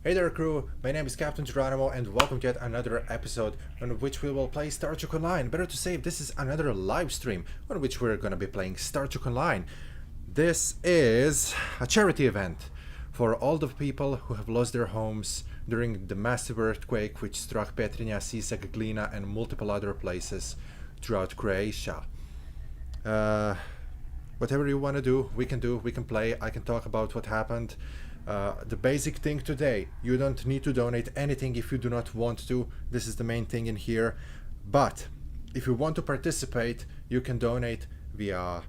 Hey there crew, my name is Captain Geronimo and welcome to yet another episode on which we will play Star Trek Online. Better to say, this is another live stream on which we're gonna be playing Star Trek Online. This is a charity event for all the people who have lost their homes during the massive earthquake which struck Petrinja, Sisak, Glina and multiple other places throughout Croatia. Whatever you want to do, we can play, I can talk about what happened. The basic thing today, you don't need to donate anything if you do not want to. This is the main thing in here. But if you want to participate, you can donate via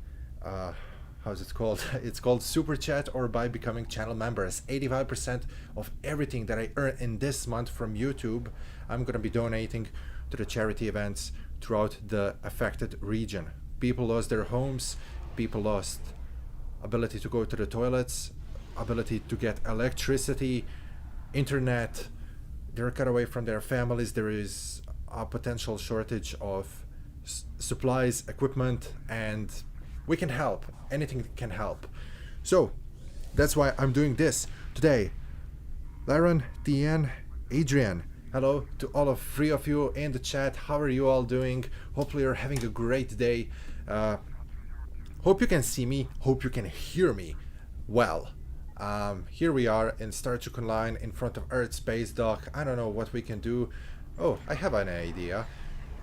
how's it called? It's called Super Chat or by becoming channel members. 85% of everything that I earn in this month from YouTube, I'm gonna be donating to the charity events throughout the affected region. People lost their homes, people lost ability to go to the toilets, ability to get electricity, internet, they're cut away from their families, there is a potential shortage of supplies, equipment, and we can help. Anything can help. So that's why I'm doing this today. Laren, Tian, Adrian, hello to all of three of you in the chat. How are you all doing? Hopefully you're having a great day. Hope you can see me, hope you can hear me well. Here we are in Star Trek Online in front of Earth Space Dock. I don't know what we can do. Oh, I have an idea.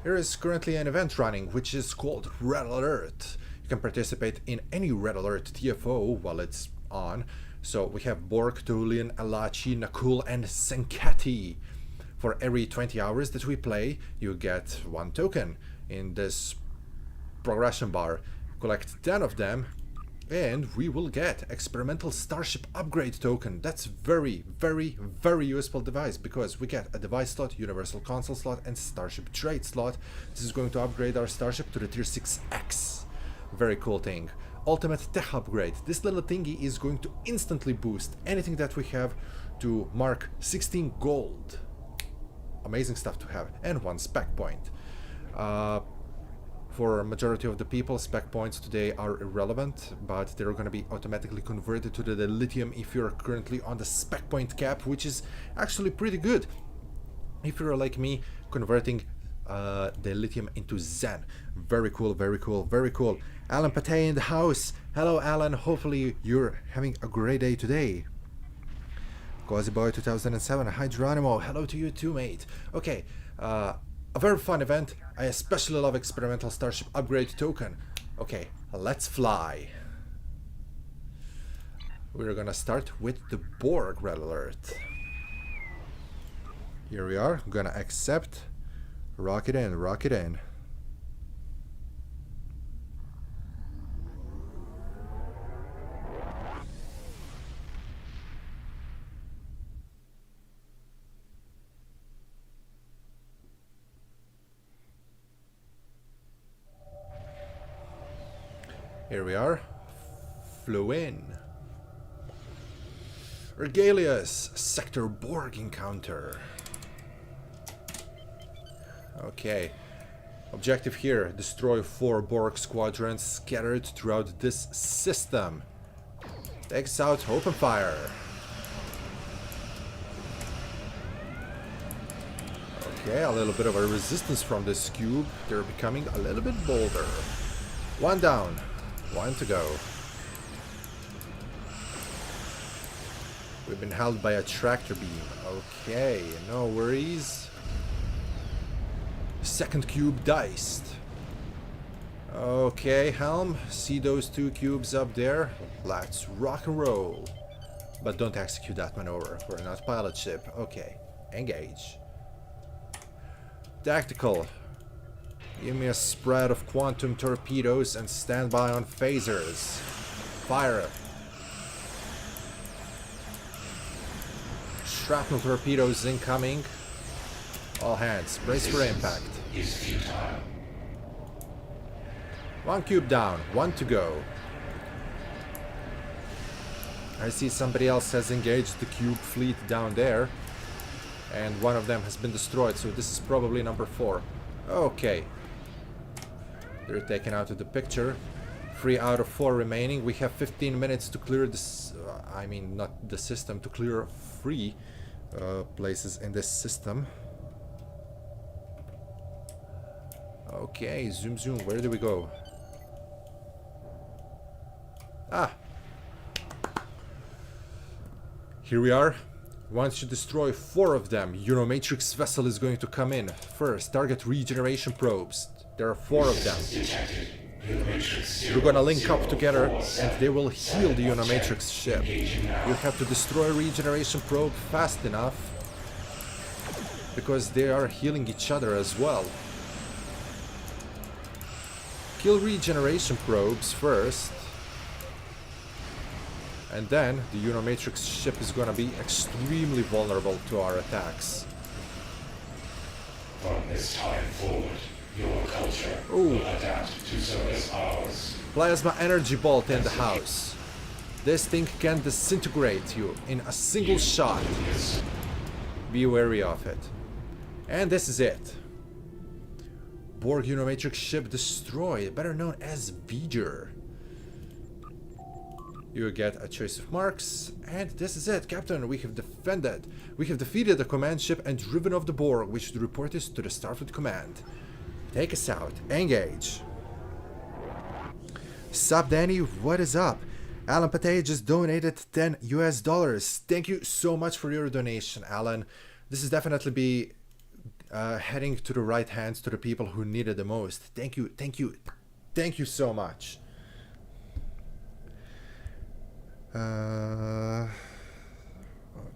There is currently an event running which is called Red Alert. You can participate in any Red Alert TFO while it's on. So we have Borg, Tulian, Alachi, Nakul and Senkati. For every 20 hours that we play, you get one token in this progression bar. Collect 10 of them and we will get experimental starship upgrade token. That's very useful device because we get a device slot, universal console slot and starship trade slot. This is going to upgrade our starship to the tier 6X. Very cool thing. Ultimate tech upgrade. This little thingy is going to instantly boost anything that we have to mark 16 gold. Amazing stuff to have. And one spec point. For a majority of the people, spec points today are irrelevant, but they're going to be automatically converted to the lithium if you're currently on the spec point cap, which is actually pretty good. If you're like me, converting the lithium into Zen. Very cool, very cool, very cool. Alan Patay in the house. Hello, Alan. Hopefully you're having a great day today. Cozy Boy 2007. Hi, Geronimo. Hello to you too, mate. Okay. A very fun event. I especially love experimental starship upgrade token. Okay, let's fly. We're gonna start with the Borg Red Alert. Here we are. Gonna accept. Rocket in, rocket in. Here we are. Flew in. Regalius, Sector Borg encounter. Okay. Objective here, destroy 4 Borg squadrons scattered throughout this system. Takes out open fire. Okay, a little bit of a resistance from this cube. They're becoming a little bit bolder. One down. One to go. We've been held by a tractor beam. Okay, no worries. Second cube diced. Okay, Helm, see those 2 cubes up there? Let's rock and roll. But don't execute that maneuver. We're not pilot ship. Okay, engage. Tactical. Give me a spread of quantum torpedoes and stand by on phasers. Fire. Shrapnel torpedoes incoming. All hands, brace for impact. Is futile. 1 cube down, 1 to go. I see somebody else has engaged the cube fleet down there. And one of them has been destroyed, so this is probably number 4. Okay. They're taken out of the picture. 3 out of 4 remaining. We have 15 minutes to clear this. I mean, not the system, to clear 3 places in this system. Okay, zoom zoom, where do we go? Ah! Here we are. Once you destroy 4 of them, Euromatrix vessel is going to come in. First, target regeneration probes. There are 4 of them. You're gonna link up together and they will heal the Unimatrix ship. You have to destroy regeneration probe fast enough because they are healing each other as well. Kill regeneration probes first, and then the Unimatrix ship is gonna be extremely vulnerable to our attacks. From this time forward, your culture will adapt to service ours. Plasma energy bolt in the house. This thing can disintegrate you in a single shot. Be wary of it. And this is it. Borg Unimatrix ship destroyed, better known as V'ger. You get a choice of marks, and this is it, Captain. We have defended. We have defeated the command ship and driven off the Borg. We should report this to the Starfleet Command. Take us out. Engage. Sup, Danny? What is up? Alan Pate just donated $10 US. Thank you so much for your donation, Alan. This is definitely be heading to the right hands to the people who need it the most. Thank you, thank you, thank you so much.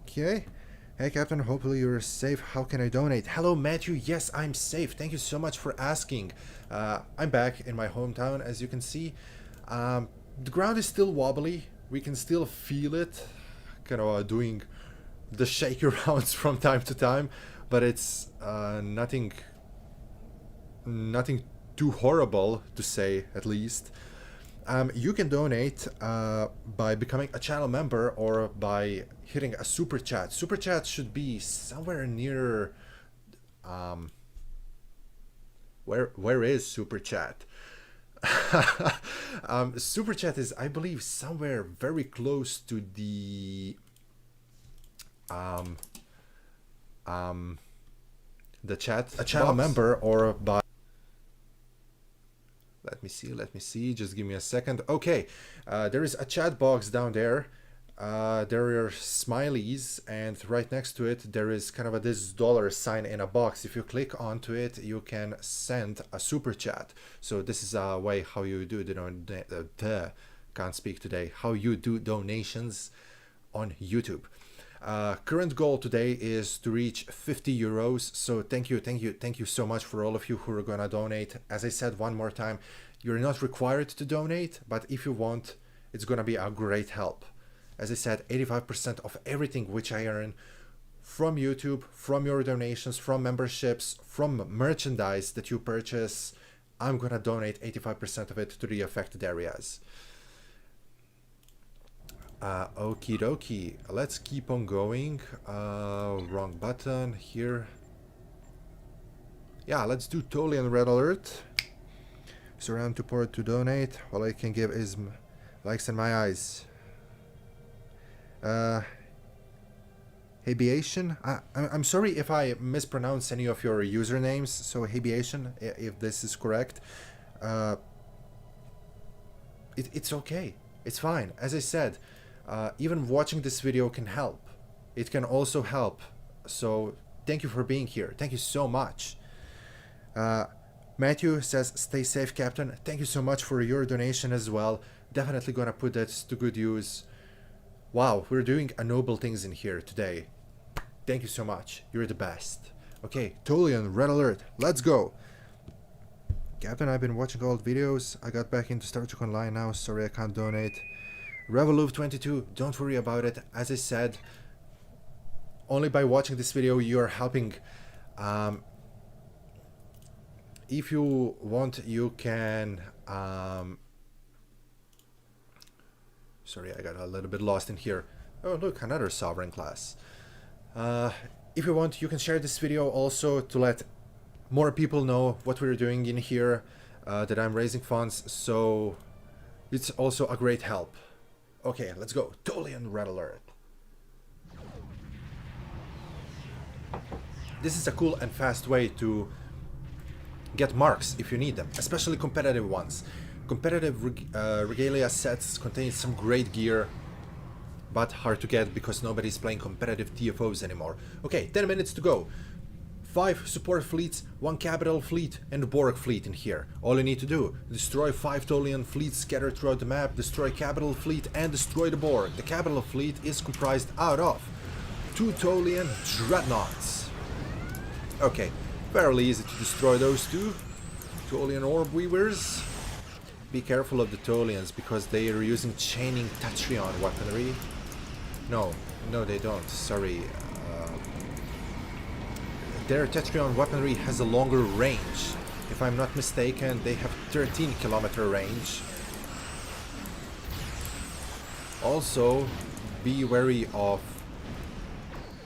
Okay. Hey Captain, hopefully you're safe. How can I donate? Hello Matthew, yes I'm safe. Thank you so much for asking. I'm back in my hometown, as you can see. The ground is still wobbly. We can still feel it. Kind of doing the shaky rounds from time to time. But it's nothing too horrible to say, at least. You can donate by becoming a channel member or by hitting a super chat. Super chat should be somewhere near. Where is super chat? Super chat is, I believe, somewhere very close to the chat. A channel member or by. Let me see, just give me a second. Okay, there is a chat box down there. There are smileys, and right next to it there is kind of this dollar sign in a box. If you click onto it, you can send a super chat. So this is a way how you do can't speak today. How you do donations on YouTube. Current goal today is to reach 50 euros. So thank you so much for all of you who are gonna donate. As I said one more time, you're not required to donate, but if you want, it's gonna be a great help. As I said, 85% of everything which I earn from YouTube, from your donations, from memberships, from merchandise that you purchase, I'm gonna donate 85% of it to the affected areas. Okie dokie, let's keep on going. Wrong button here. Yeah, let's do totally on red alert. Surround to port to donate. All I can give is likes in my eyes. Habiation. I'm sorry if I mispronounce any of your usernames. So Habiation, if this is correct, it's okay. It's fine. As I said. Even watching this video can help. It can also help. So thank you for being here. Thank you so much. Matthew says, stay safe, Captain. Thank you so much for your donation as well. Definitely gonna put that to good use. Wow, we're doing a noble things in here today. Thank you so much. You're the best. Okay, totally on red alert. Let's go. Captain, I've been watching old videos. I got back into Star Trek Online now. Sorry I can't donate. Revolove22, don't worry about it. As I said, only by watching this video you are helping. If you want, you can sorry, I got a little bit lost in here. Oh look, another sovereign class. If you want, you can share this video also to let more people know what we're doing in here, that I'm raising funds, so it's also a great help. Okay, let's go. Totally on red alert. This is a cool and fast way to get marks if you need them, especially competitive ones. Competitive regalia sets contain some great gear, but hard to get because nobody's playing competitive TFOs anymore. Okay, 10 minutes to go. 5 support fleets, 1 capital fleet, and a Borg fleet in here. All you need to do, destroy 5 Tolian fleets scattered throughout the map, destroy capital fleet, and destroy the Borg. The capital fleet is comprised out of 2 Tolian dreadnoughts. Okay, fairly easy to destroy those 2 Tolian orb weavers. Be careful of the Tolians because they are using chaining Tatrion weaponry. No, they don't, sorry. Their Tatrion weaponry has a longer range. If I'm not mistaken, they have 13-kilometer range. Also, be wary of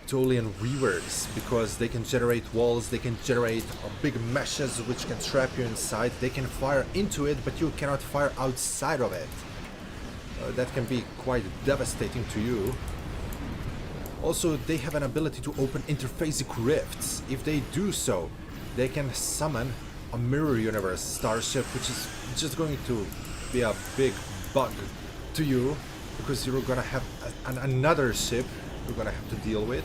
Tolian weavers because they can generate walls, they can generate big meshes which can trap you inside. They can fire into it, but you cannot fire outside of it. That can be quite devastating to you. Also, they have an ability to open interphasic rifts. If they do so, they can summon a mirror universe starship, which is just going to be a big bug to you, because you're gonna have another ship you're gonna have to deal with.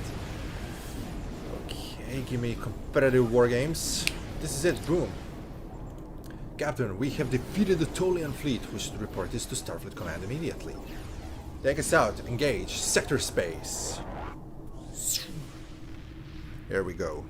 Okay, give me competitive war games. This is it, boom. Captain, we have defeated the Tolian fleet. We should report this to Starfleet Command immediately. Take us out, engage, sector space. Here we go.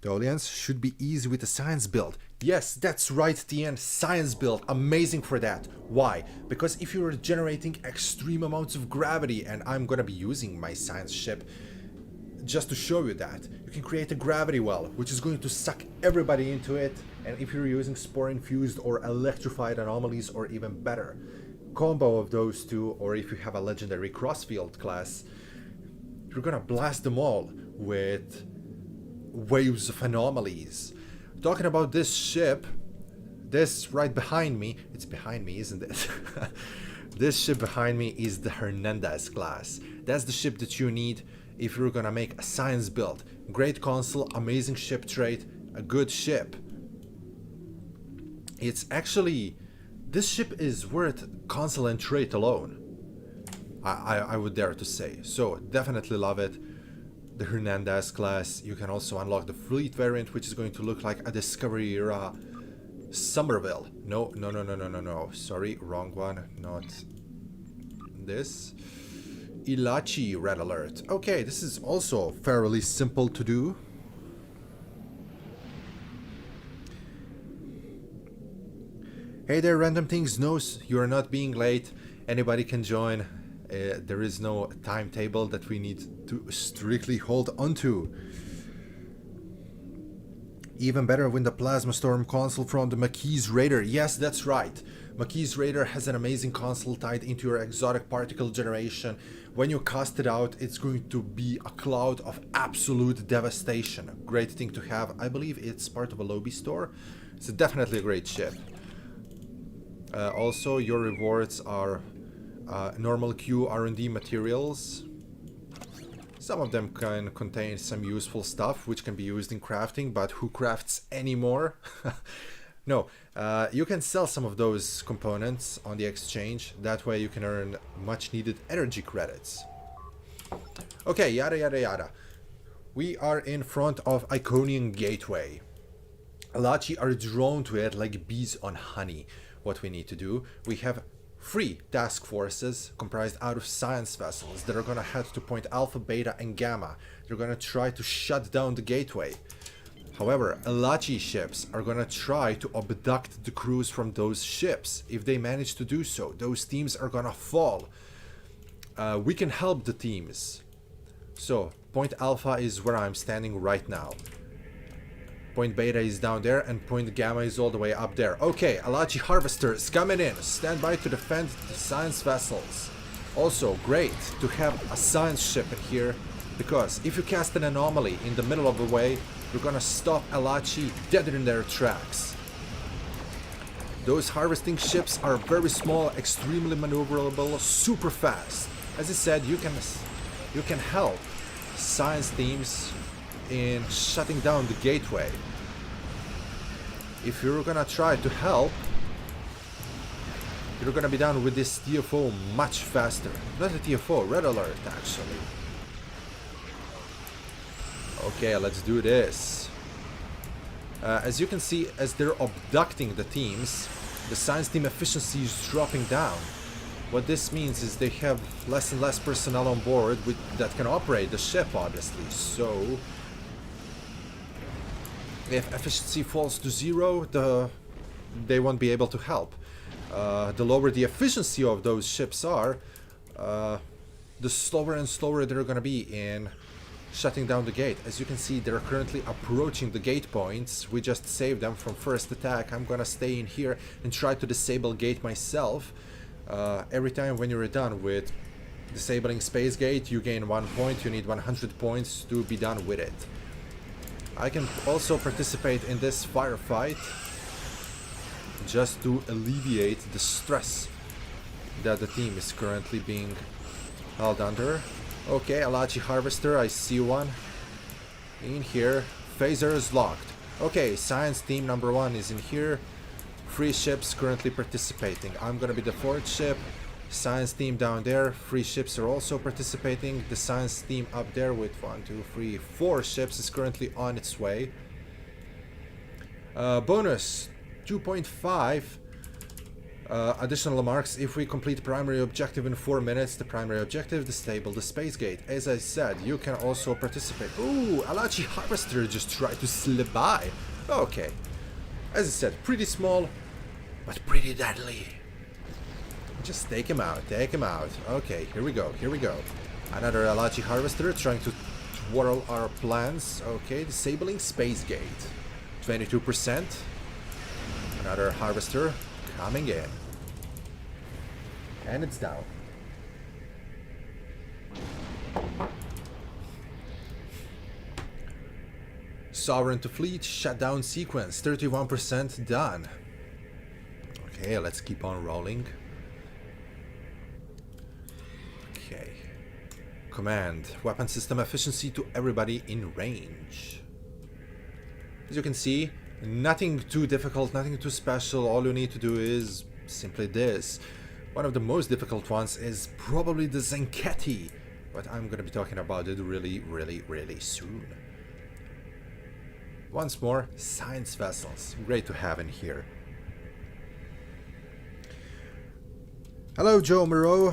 Tolians should be easy with the science build. Yes, that's right, TN, science build, amazing for that. Why? Because if you're generating extreme amounts of gravity, and I'm gonna be using my science ship just to show you that, you can create a gravity well, which is going to suck everybody into it, and if you're using spore-infused or electrified anomalies, or even better, combo of those two, or if you have a legendary crossfield class, you're gonna blast them all with waves of anomalies. Talking about this ship, this right behind me, it's behind me, isn't it? This ship behind me is the Hernandez class. That's the ship that you need if you're gonna make a science build. Great console, amazing ship trait, a good ship. It's actually, this ship is worth console and trait alone. I would dare to say. So definitely love it. The Hernandez class. You can also unlock the fleet variant, which is going to look like a Discovery era Somerville. No. Sorry, wrong one. Not this. Ilachi, red alert. Okay, this is also fairly simple to do. Hey there, Random Things knows you are not being late. Anybody can join. There is no timetable that we need to strictly hold onto. Even better, win the Plasma Storm console from the Maquis Raider. Yes, that's right. Maquis Raider has an amazing console tied into your exotic particle generation. When you cast it out, it's going to be a cloud of absolute devastation. A great thing to have. I believe it's part of a lobby store. It's definitely a great ship. Also, your rewards are normal Q R&D materials. Some of them can contain some useful stuff which can be used in crafting, but who crafts anymore? No, you can sell some of those components on the exchange. That way you can earn much needed energy credits. Okay, yada yada yada. We are in front of Iconian Gateway. Alachi are drawn to it like bees on honey. What we need to do, we have 3 task forces comprised out of science vessels that are gonna head to Point Alpha, Beta, and Gamma. They're gonna try to shut down the gateway. However, Elachi ships are gonna try to abduct the crews from those ships. If they manage to do so, those teams are gonna fall. We can help the teams. So, Point Alpha is where I'm standing right now. Point Beta is down there, and Point Gamma is all the way up there. Okay, Alachi Harvesters coming in. Stand by to defend the science vessels. Also, great to have a science ship in here, because if you cast an anomaly in the middle of the way, you're gonna stop Alachi dead in their tracks. Those harvesting ships are very small, extremely maneuverable, super fast. As I said, you can help science teams in shutting down the gateway. If you're gonna try to help, you're gonna be done with this TFO much faster. Not a TFO, red alert actually. Okay, let's do this. As you can see, as they're abducting the teams, the science team efficiency is dropping down. What this means is they have less and less personnel on board that can operate the ship, obviously. So, if efficiency falls to 0, they won't be able to help. The lower the efficiency of those ships are, the slower and slower they're gonna be in shutting down the gate. As you can see, they're currently approaching the gate points. We just saved them from first attack. I'm gonna stay in here and try to disable gate myself. Every time when you're done with disabling space gate, you gain 1 point. You need 100 points to be done with it. I can also participate in this firefight just to alleviate the stress that the team is currently being held under. Okay, Alachi Harvester, I see one. In here, phaser is locked. Okay, science team number 1 is in here. 3 ships currently participating. I'm gonna be the 4th ship. Science team down there, 3 ships are also participating. The science team up there with 1, 2, 3, 4 ships is currently on its way. Bonus 2.5 additional marks if we complete primary objective in 4 minutes. The primary objective, disable the space gate. As I said, you can also participate. Ooh, Alachi Harvester just tried to slip by. Okay. As I said, pretty small, but pretty deadly. Just take him out, take him out. Okay, here we go, here we go. Another Alachi Harvester trying to twirl our plans. Okay, disabling space gate. 22%. Another Harvester coming in. And it's down. Sovereign to fleet, shutdown sequence, 31% done. Okay, let's keep on rolling. Okay. Command, weapon system efficiency to everybody in range. As you can see, nothing too difficult, nothing too special. All you need to do is simply this. One of the most difficult ones is probably the Zenketti, but I'm gonna be talking about it really soon. Once more, science vessels. Great to have in here. Hello, Joe Moreau.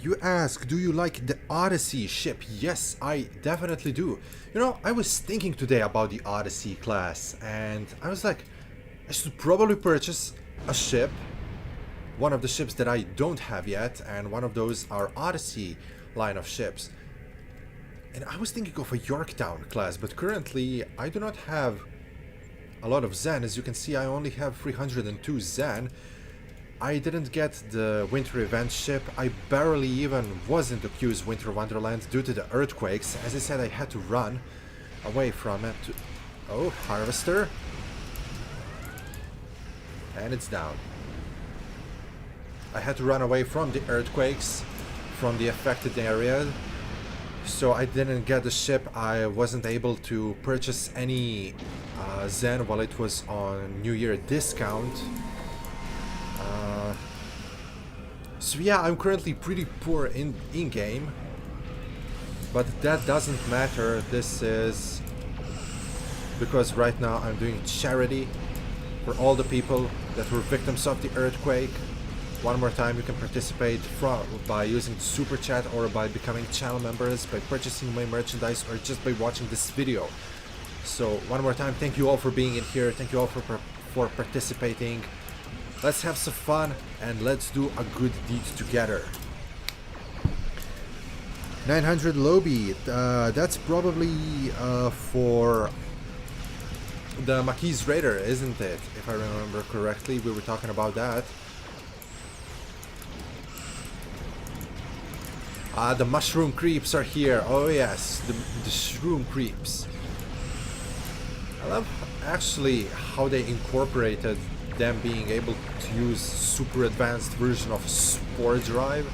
You ask, do you like the Odyssey ship? Yes, I definitely do. You know, I was thinking today about the Odyssey class, and I was like, I should probably purchase a ship, one of the ships that I don't have yet, and one of those are Odyssey line of ships. And I was thinking of a Yorktown class, but currently I do not have a lot of Zen. As you can see, I only have 302 Zen. I didn't get the Winter Event ship. I barely even was into Q's Winter Wonderland due to the earthquakes. As I said, I had to run away from it. Oh, Harvester. And it's down. I had to run away from the earthquakes, from the affected area. So I didn't get the ship. I wasn't able to purchase any Zen while it was on New Year discount. So yeah, I'm currently pretty poor in game, but that doesn't matter. This is because right now I'm doing charity for all the people that were victims of the earthquake. One more time, you can participate by using the super chat or by becoming channel members, by purchasing my merchandise, or just by watching this video. So one more time, thank you all for being in here. Thank you all for participating. Let's have some fun and let's do a good deed together. 900 Lobby, that's probably for the Maquis Raider, isn't it? If I remember correctly, we were talking about that. The mushroom creeps are here. Oh yes, the shroom creeps. I love actually how they incorporated them being able to use super advanced version of Spore Drive.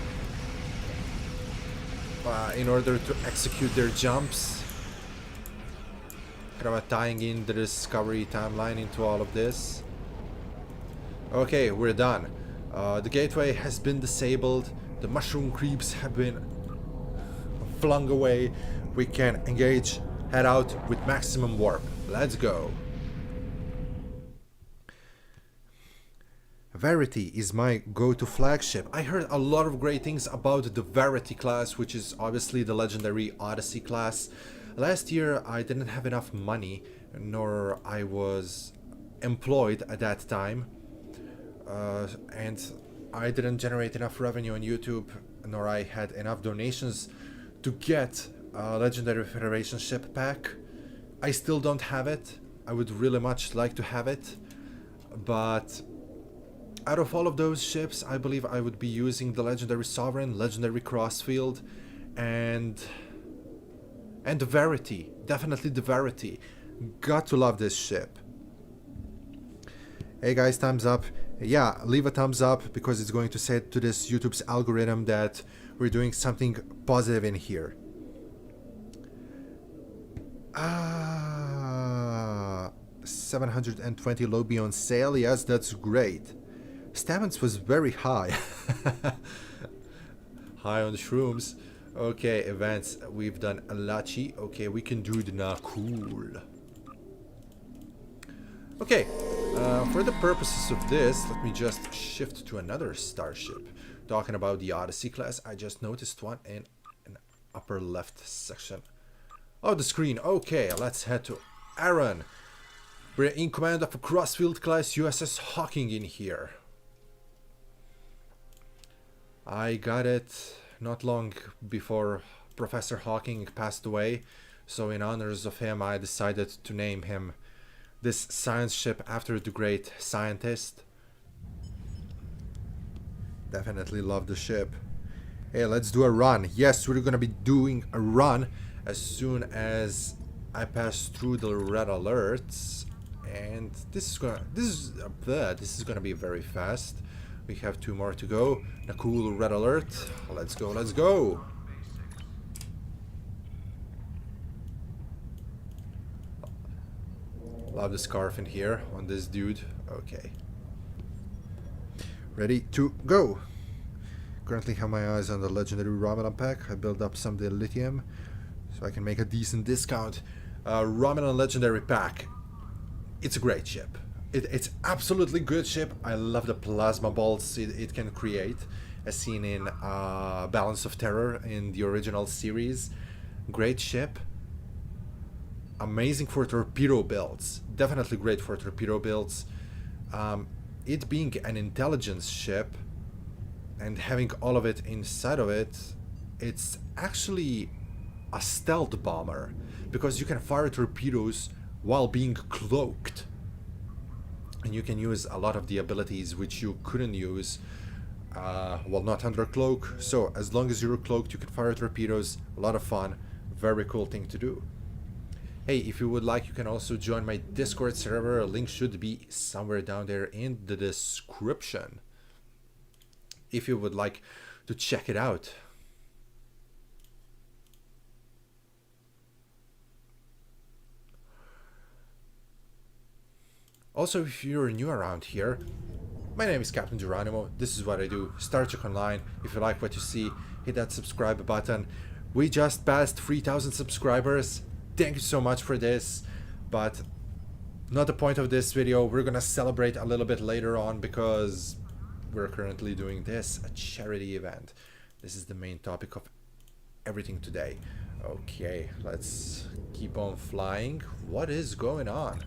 in order to execute their jumps. Kind of tying in the discovery timeline into all of this. Okay, we're done. The gateway has been disabled. The mushroom creeps have been flung away. We can engage, head out with maximum warp. Let's go. Verity is my go-to flagship. I heard a lot of great things about the Verity class, which is obviously the legendary Odyssey class. Last year I didn't have enough money, nor I was employed at that time, and I didn't generate enough revenue on YouTube, nor I had enough donations to get a Legendary Federation ship pack. I still don't have it. I would really much like to have it, but out of all of those ships, I believe I would be using the Legendary Sovereign, Legendary Crossfield, and the Verity. Definitely the Verity. Got to love this ship. Hey guys, thumbs up. Yeah, leave a thumbs up because it's going to say to this YouTube's algorithm that we're doing something positive in here. 720 lobby on sale. Yes, that's great. Stamens was very high. High on shrooms. Okay, events. We've done Alachi. Okay, we can do the Nakul. Okay, for the purposes of this, let me just shift to another starship. Talking about the Odyssey class, I just noticed one in an upper left section of the screen. Okay, let's head to Aaron. We're in command of a Crossfield class USS Hawking in here. I got it not long before Professor Hawking passed away, so in honors of him I decided to name him this science ship after the great scientist. Definitely love the ship. Hey, let's do a run. Yes, we're gonna be doing a run as soon as I pass through the red alerts, and this is gonna be very fast. We have 2 more to go. A cool red alert. Let's go, let's go. Love the scarf in here on this dude. Okay. Ready to go. Currently have my eyes on the legendary Romulan pack. I built up some dilithium so I can make a decent discount. Romulan legendary pack. It's a great ship. It's absolutely good ship. I love the plasma bolts it can create, as seen in Balance of Terror in the original series. Great ship. Amazing for torpedo builds. Definitely great for torpedo builds. It being an intelligence ship and having all of it inside of it, it's actually a stealth bomber because you can fire torpedoes while being cloaked. And you can use a lot of the abilities which you couldn't use while not under cloak. So as long as you're cloaked, you can fire torpedoes. A lot of fun. Very cool thing to do. Hey, if you would like, you can also join my Discord server. A link should be somewhere down there in the description if you would like to check it out. Also, if you're new around here, my name is Captain Geronimo. This is what I do. Star Trek Online. If you like what you see, hit that subscribe button. We just passed 3,000 subscribers. Thank you so much for this, but not the point of this video. We're gonna celebrate a little bit later on because we're currently doing this, a charity event. This is the main topic of everything today. Okay, let's keep on flying. What is going on?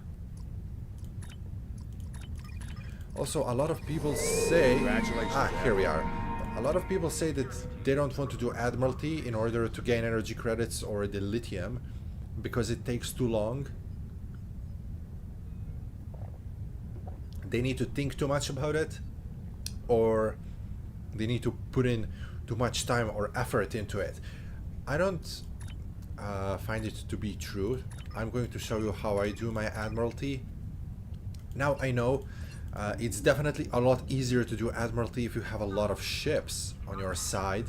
Also, a lot of people say... here we are. A lot of people say that they don't want to do Admiralty in order to gain energy credits or the lithium because it takes too long. They need to think too much about it, or they need to put in too much time or effort into it. I don't find it to be true. I'm going to show you how I do my Admiralty. Now I know it's definitely a lot easier to do Admiralty if you have a lot of ships on your side.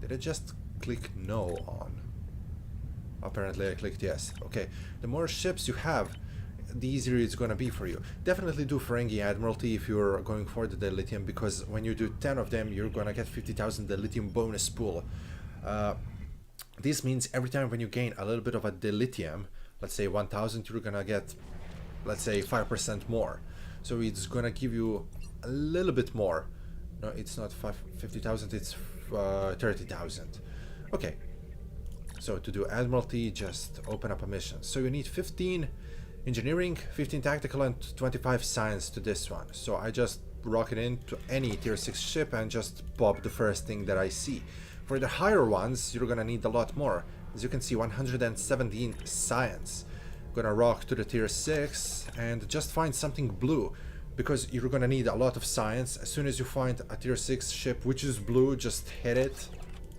Did I just click no on? Apparently I clicked yes. Okay, the more ships you have, the easier it's gonna be for you. Definitely do Ferengi Admiralty if you're going for the dilithium, because when you do 10 of them, you're gonna get 50,000 dilithium bonus pool. This means every time when you gain a little bit of a dilithium, let's say 1,000, you're gonna get, let's say, 5% more. So it's gonna give you a little bit more. No, it's not 50,000, it's 30,000. Okay. So to do Admiralty, just open up a mission. So you need 15 engineering, 15 tactical, and 25 science to this one. So I just rocket into any tier 6 ship and just pop the first thing that I see. For the higher ones, you're gonna need a lot more. As you can see, 117 science. Gonna rock to the tier 6 and just find something blue, because you're gonna need a lot of science. As soon as you find a tier 6 ship which is blue, just hit it,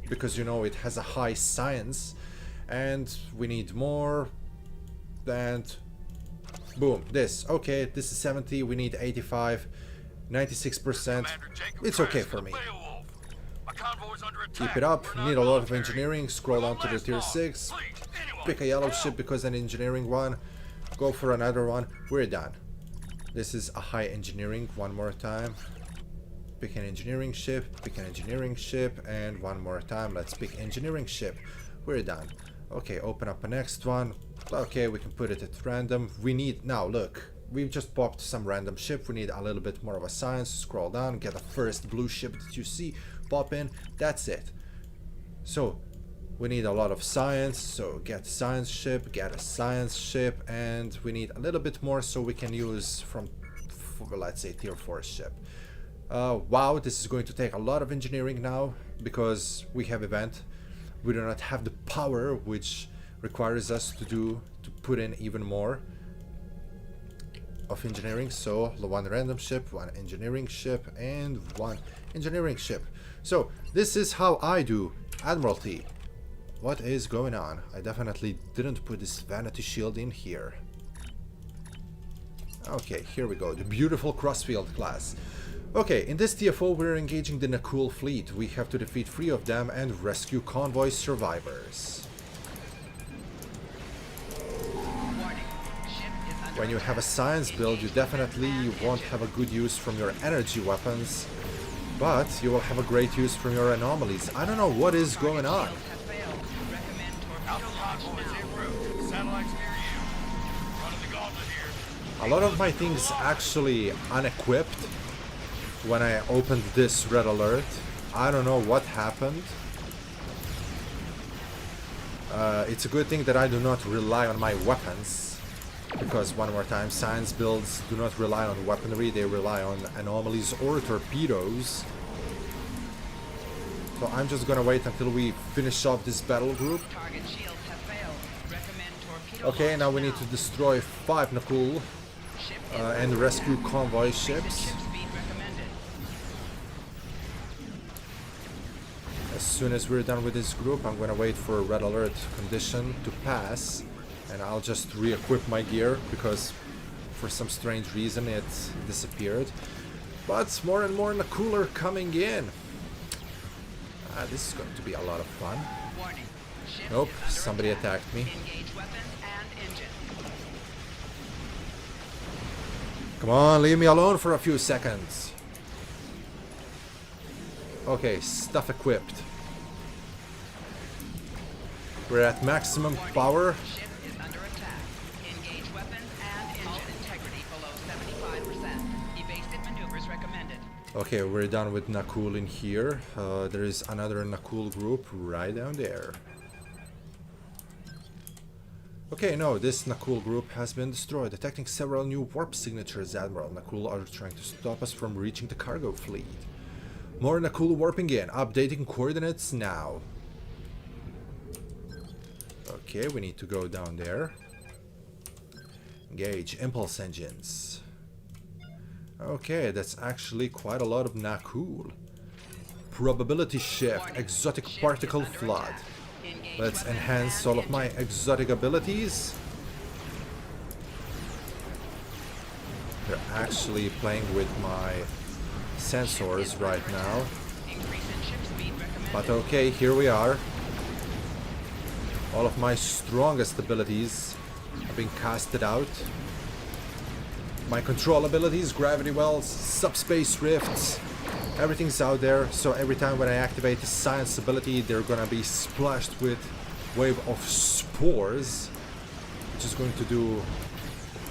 because you know it has a high science. And we need more. And boom, this. Okay, this is 70, we need 85, 96%. It's okay for me. Keep it up, need a lot of engineering, scroll down to the tier 6, pick a yellow ship because an engineering one, go for another one, we're done. This is a high engineering, one more time. Pick an engineering ship, and one more time, let's pick engineering ship, we're done. Okay, open up a next one. Okay, we can put it at random. We need, now look, we've just popped some random ship, we need a little bit more of a science. Scroll down, get the first blue ship that you see, pop in, that's it. So we need a lot of science, so get science ship, get a science ship, and we need a little bit more so we can use from, let's say, tier 4 ship. Wow, this is going to take a lot of engineering now, because we have event. We do not have the power which requires us to put in even more of engineering. So one random ship, one engineering ship, and one engineering ship. So this is how I do Admiralty. What is going on? I definitely didn't put this vanity shield in here. Okay, here we go, the beautiful crossfield class. Okay, in this TFO we're engaging the Nakul fleet. We have to defeat 3 of them and rescue convoy survivors. When you have a science build, you definitely won't have a good use from your energy weapons, but you will have a great use from your anomalies. I don't know what is going on. A lot of my things actually unequipped when I opened this red alert. I don't know what happened. It's a good thing that I do not rely on my weapons, because one more time, science builds do not rely on weaponry, they rely on anomalies or torpedoes. So I'm just gonna wait until we finish off this battle group. Okay, now we need to destroy 5 Nakul and rescue convoy ships. As soon as we're done with this group, I'm gonna wait for a red alert condition to pass, and I'll just re-equip my gear, because for some strange reason it disappeared. But more and more Nakul are coming in. This is going to be a lot of fun. Nope, somebody attacked me. Come on, leave me alone for a few seconds. Okay, stuff equipped. We're at maximum power. Okay, we're done with Nakul in here. There is another Nakul group right down there. Okay, no, this Nakul group has been destroyed, detecting several new warp signatures. Admiral, Nakul are trying to stop us from reaching the cargo fleet. More Nakul warping in, updating coordinates now. Okay, we need to go down there. Engage impulse engines. Okay, that's actually quite a lot of Nakul. Probability shift, exotic particle flood. Let's enhance all of my exotic abilities. They're actually playing with my sensors right now. But okay, here we are. All of my strongest abilities have been casted out. My control abilities, gravity wells, subspace rifts, everything's out there. So every time when I activate the science ability, they're gonna be splashed with wave of spores, which is going to do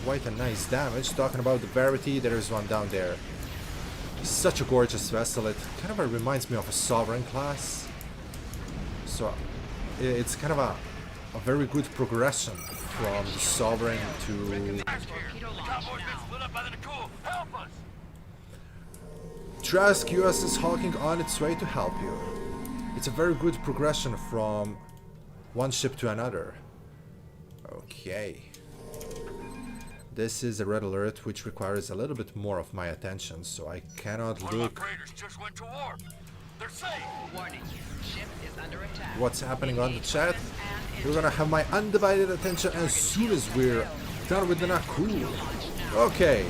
quite a nice damage. Talking about the Verity, there is one down there. Such a gorgeous vessel. It kind of reminds me of a Sovereign class. So it's kind of a very good progression from the Sovereign to... Trask US is hulking on its way to help you. It's a very good progression from one ship to another. Okay. This is a red alert which requires a little bit more of my attention, so I cannot look what's happening on the chat. We're gonna have my undivided attention as soon as we're done with the Nakul. Okay.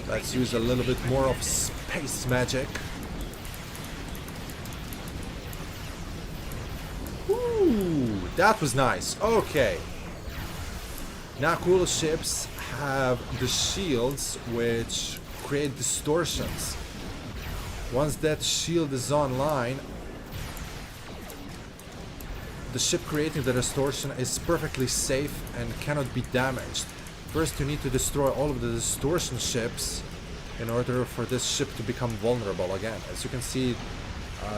Let's use a little bit more of space magic. Ooh, that was nice. Okay. Nakul ships have the shields which create distortions. Once that shield is online, the ship creating the distortion is perfectly safe and cannot be damaged. First, you need to destroy all of the distortion ships in order for this ship to become vulnerable again. As you can see,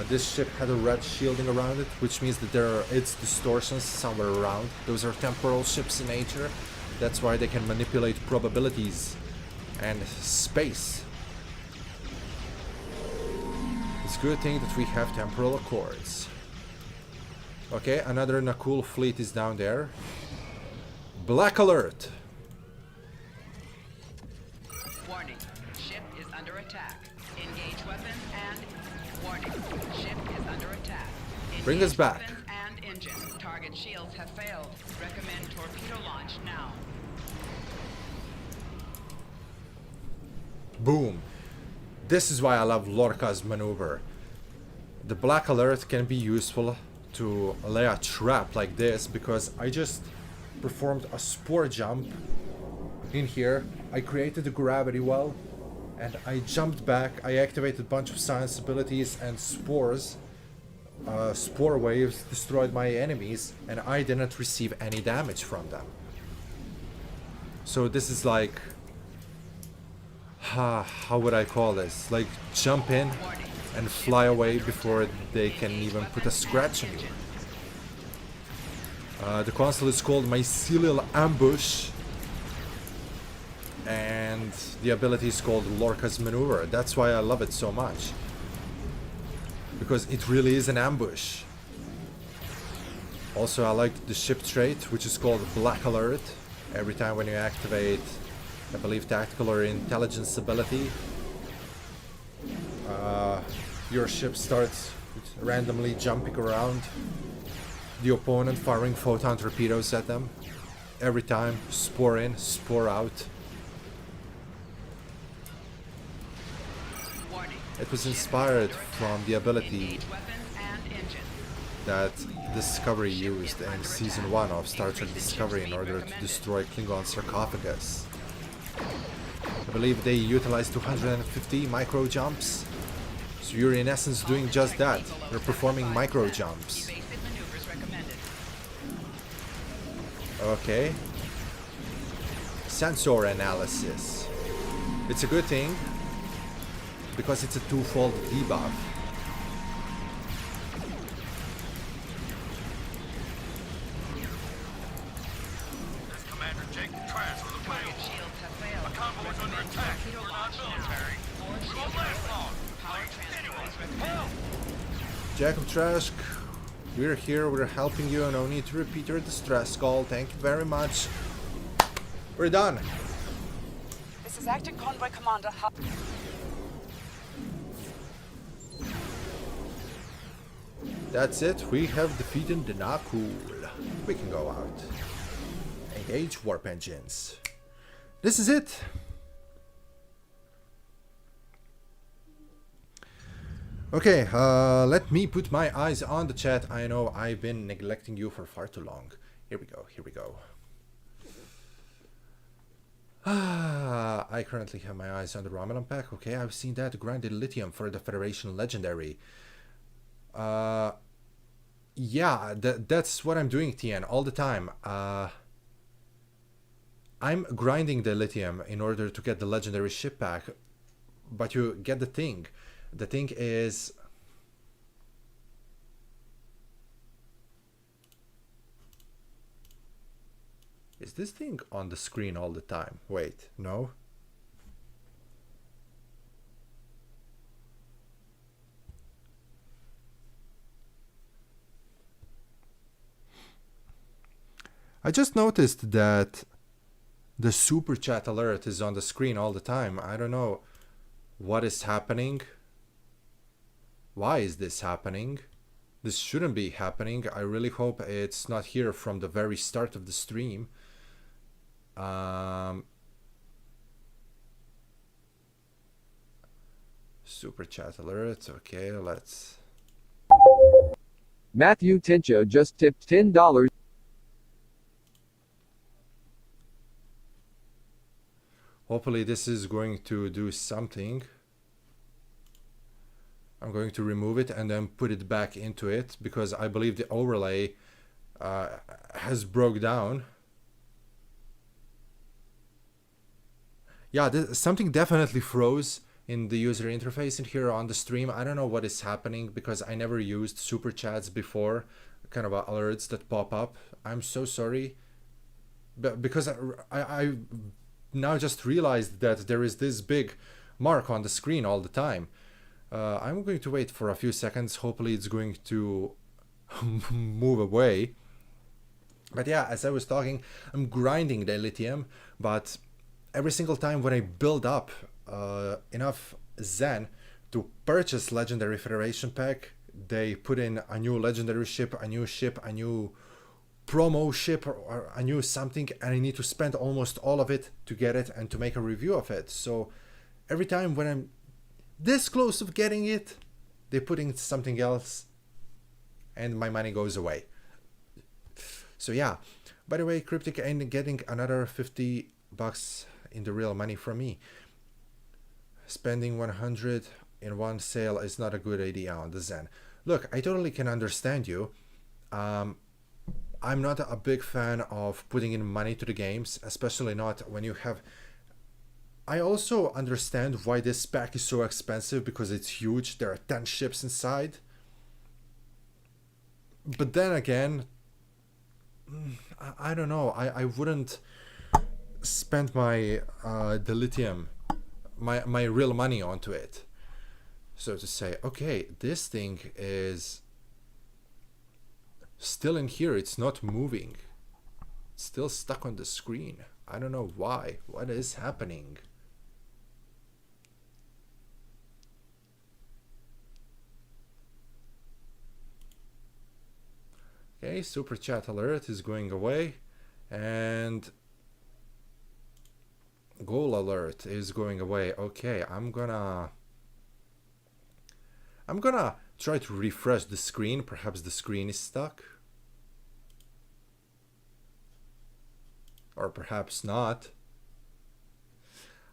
this ship had a red shielding around it, which means that there are its distortions somewhere around. Those are temporal ships in nature. That's why they can manipulate probabilities and space. It's a good thing that we have temporal accords. Okay, another Nakul fleet is down there. Black alert! Warning, ship is under attack. Engage weapon and... Warning, ship is under attack. Engage Bring us back. weapon and engine. Target shields have failed. Recommend torpedo launch now. Boom. This is why I love Lorca's maneuver. The black alert can be useful to lay a trap like this, because I just performed a spore jump in here. I created a gravity well and I jumped back. I activated a bunch of science abilities and spores. Spore waves destroyed my enemies and I didn't receive any damage from them. So this is like... how would I call this? Like jump in and fly away before they can even put a scratch on you. The console is called Mycelial Ambush, and the ability is called Lorca's Maneuver. That's why I love it so much, because it really is an ambush. Also, I like the ship trait, which is called Black Alert. Every time when you activate, I believe, tactical or intelligence ability, your ship starts randomly jumping around the opponent, firing photon torpedoes at them. Every time, spore in, spore out. It was inspired from the ability that Discovery used in Season 1 of Star Trek Discovery in order to destroy Klingon sarcophagus. I believe they utilized 250 micro jumps. So you're in essence doing just that. You're performing micro jumps. Okay. Sensor analysis. It's a good thing because it's a twofold debuff. Jacob Trask, we're here, we're helping you, no need to repeat your distress call, thank you very much. We're done. This is Acting Convoy Commander That's it, we have defeated the Nakul. We can go out. Engage warp engines. This is it. Okay, let me put my eyes on the chat. I know I've been neglecting you for far too long. Here we go, here we go. I currently have my eyes on the Romulan pack. Okay, I've seen that. Grinded lithium for the Federation Legendary. Yeah, that's what I'm doing, TN, all the time. I'm grinding the lithium in order to get the Legendary ship pack. But you get the thing. The thing is... Is this thing on the screen all the time? Wait, no? I just noticed that the super chat alert is on the screen all the time. I don't know what is happening. Why is this happening? This shouldn't be happening. I really hope it's not here from the very start of the stream. Super chat alert. Okay, let's... Matthew Tincho just tipped $10. Hopefully this is going to do something. I'm going to remove it and then put it back into it because I believe the overlay has broke down. Yeah, something definitely froze in the user interface in here on the stream. I don't know what is happening because I never used super chats before, kind of alerts that pop up. I'm so sorry, but because I now just realized that there is this big mark on the screen all the time. I'm going to wait for a few seconds. Hopefully it's going to move away. But yeah, as I was talking, I'm grinding the lithium, but every single time when I build up enough Zen to purchase Legendary Federation pack, they put in a new Legendary ship, a new promo ship, or a new something, and I need to spend almost all of it to get it and to make a review of it. So every time when I'm this close of getting it, they put in something else and my money goes away. So yeah, by the way, Cryptic ain't getting another $50 in the real money from me. Spending 100 in one sale is not a good idea on the Zen. Look, I totally can understand you. I'm not a big fan of putting in money to the games, especially not when you have... I also understand why this pack is so expensive because it's huge. There are 10 ships inside. But then again, I don't know. I wouldn't spend my the lithium, my real money onto it. So to say, okay, this thing is still in here. It's not moving. It's still stuck on the screen. I don't know why. What is happening? Okay, super chat alert is going away, and goal alert is going away. Okay, I'm gonna try to refresh the screen. Perhaps the screen is stuck, or perhaps not.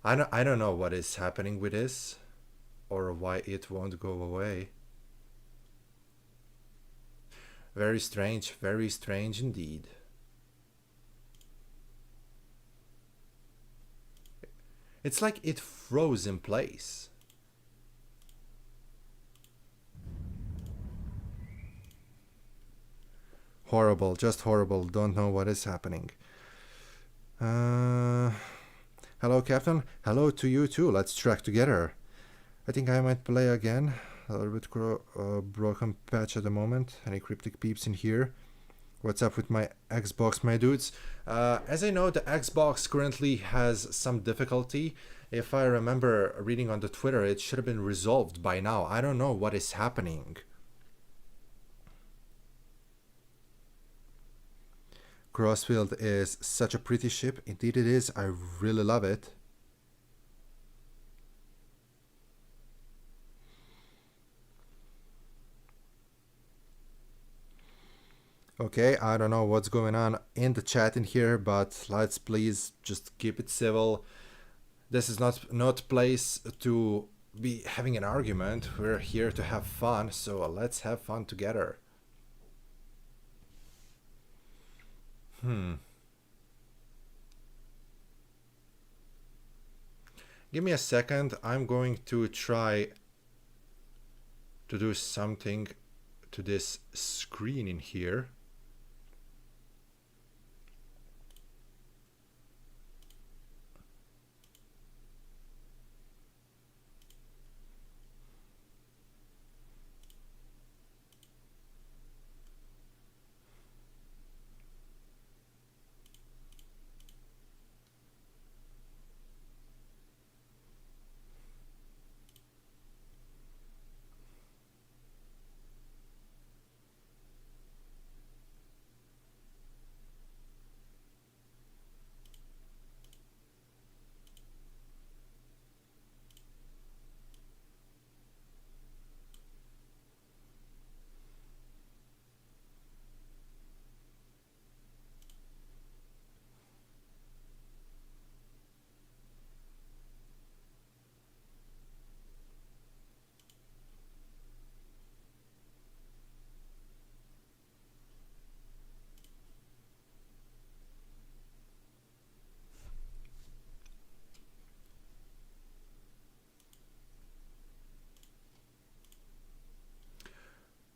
I don't know what is happening with this, or why it won't go away. Very strange indeed. It's like it froze in place. Horrible, just horrible. Don't know what is happening. Hello, Captain. Hello to you too. Let's track together. I think I might play again. A little bit broken patch at the moment. Any cryptic peeps in here? What's up with my Xbox, my dudes? As I know, the Xbox currently has some difficulty. If I remember reading on the Twitter, it should have been resolved by now. I don't know what is happening. Crossfield is such a pretty ship. Indeed it is. I really love it. Okay, I don't know what's going on in the chat in here, but let's please just keep it civil. This is not place to be having an argument. We're here to have fun, so let's have fun together. Give me a second. I'm going to try to do something to this screen in here.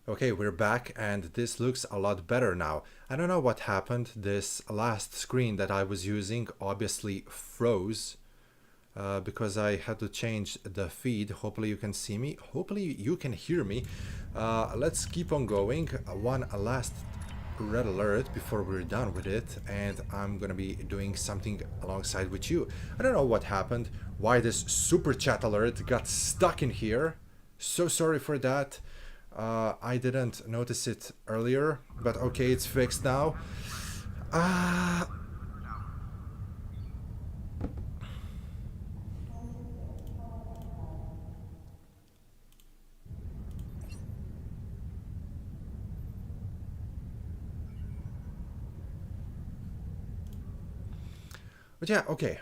Okay, we're back and this looks a lot better now. I don't know what happened. This last screen that I was using obviously froze because I had to change the feed. Hopefully you can see me. Hopefully you can hear me. Let's keep on going. One last red alert before we're done with it, and I'm gonna be doing something alongside with you. I don't know what happened, why this super chat alert got stuck in here. So sorry for that. I didn't notice it earlier, but okay, it's fixed now. But yeah, okay.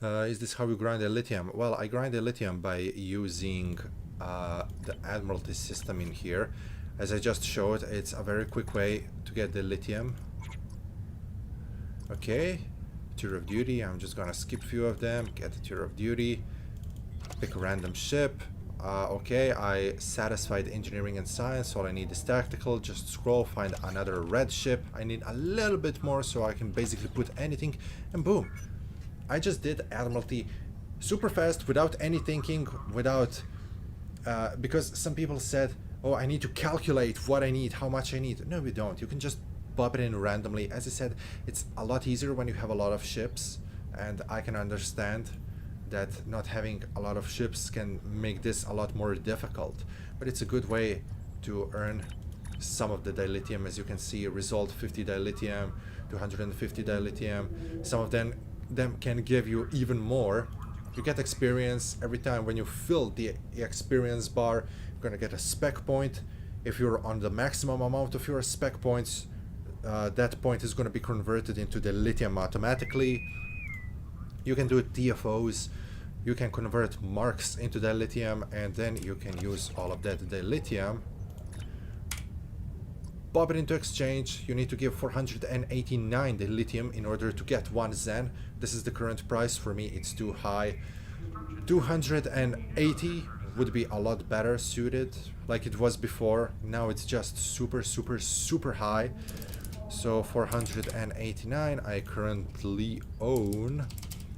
Is this how you grind the lithium? Well, I grind the lithium by using the Admiralty system in here. As I just showed, it's a very quick way to get the lithium. Okay, tour of duty. I'm just gonna skip a few of them, get the tour of duty, pick a random ship. Okay, I satisfied engineering and science. All I need is tactical. Just scroll, find another red ship. I need a little bit more so I can basically put anything, and boom. I just did Admiralty super fast, without any thinking, without... because some people said, oh, I need to calculate what I need, how much I need. No, we don't. You can just pop it in randomly. As I said, it's a lot easier when you have a lot of ships, and I can understand that not having a lot of ships can make this a lot more difficult. But it's a good way to earn some of the dilithium. As you can see, result 50 dilithium, 250 dilithium. Some of them can give you even more. You get experience every time. When you fill the experience bar, you're gonna get a spec point. If you're on the maximum amount of your spec points, that point is gonna be converted into the lithium automatically. You can do TFOs, you can convert marks into the lithium, and then you can use all of that dilithium, pop it into exchange. You need to give 489 dilithium in order to get 1 Zen. This is the current price. For me, it's too high. 280 would be a lot better suited, like it was before. Now it's just super, super, super high. So 489, I currently own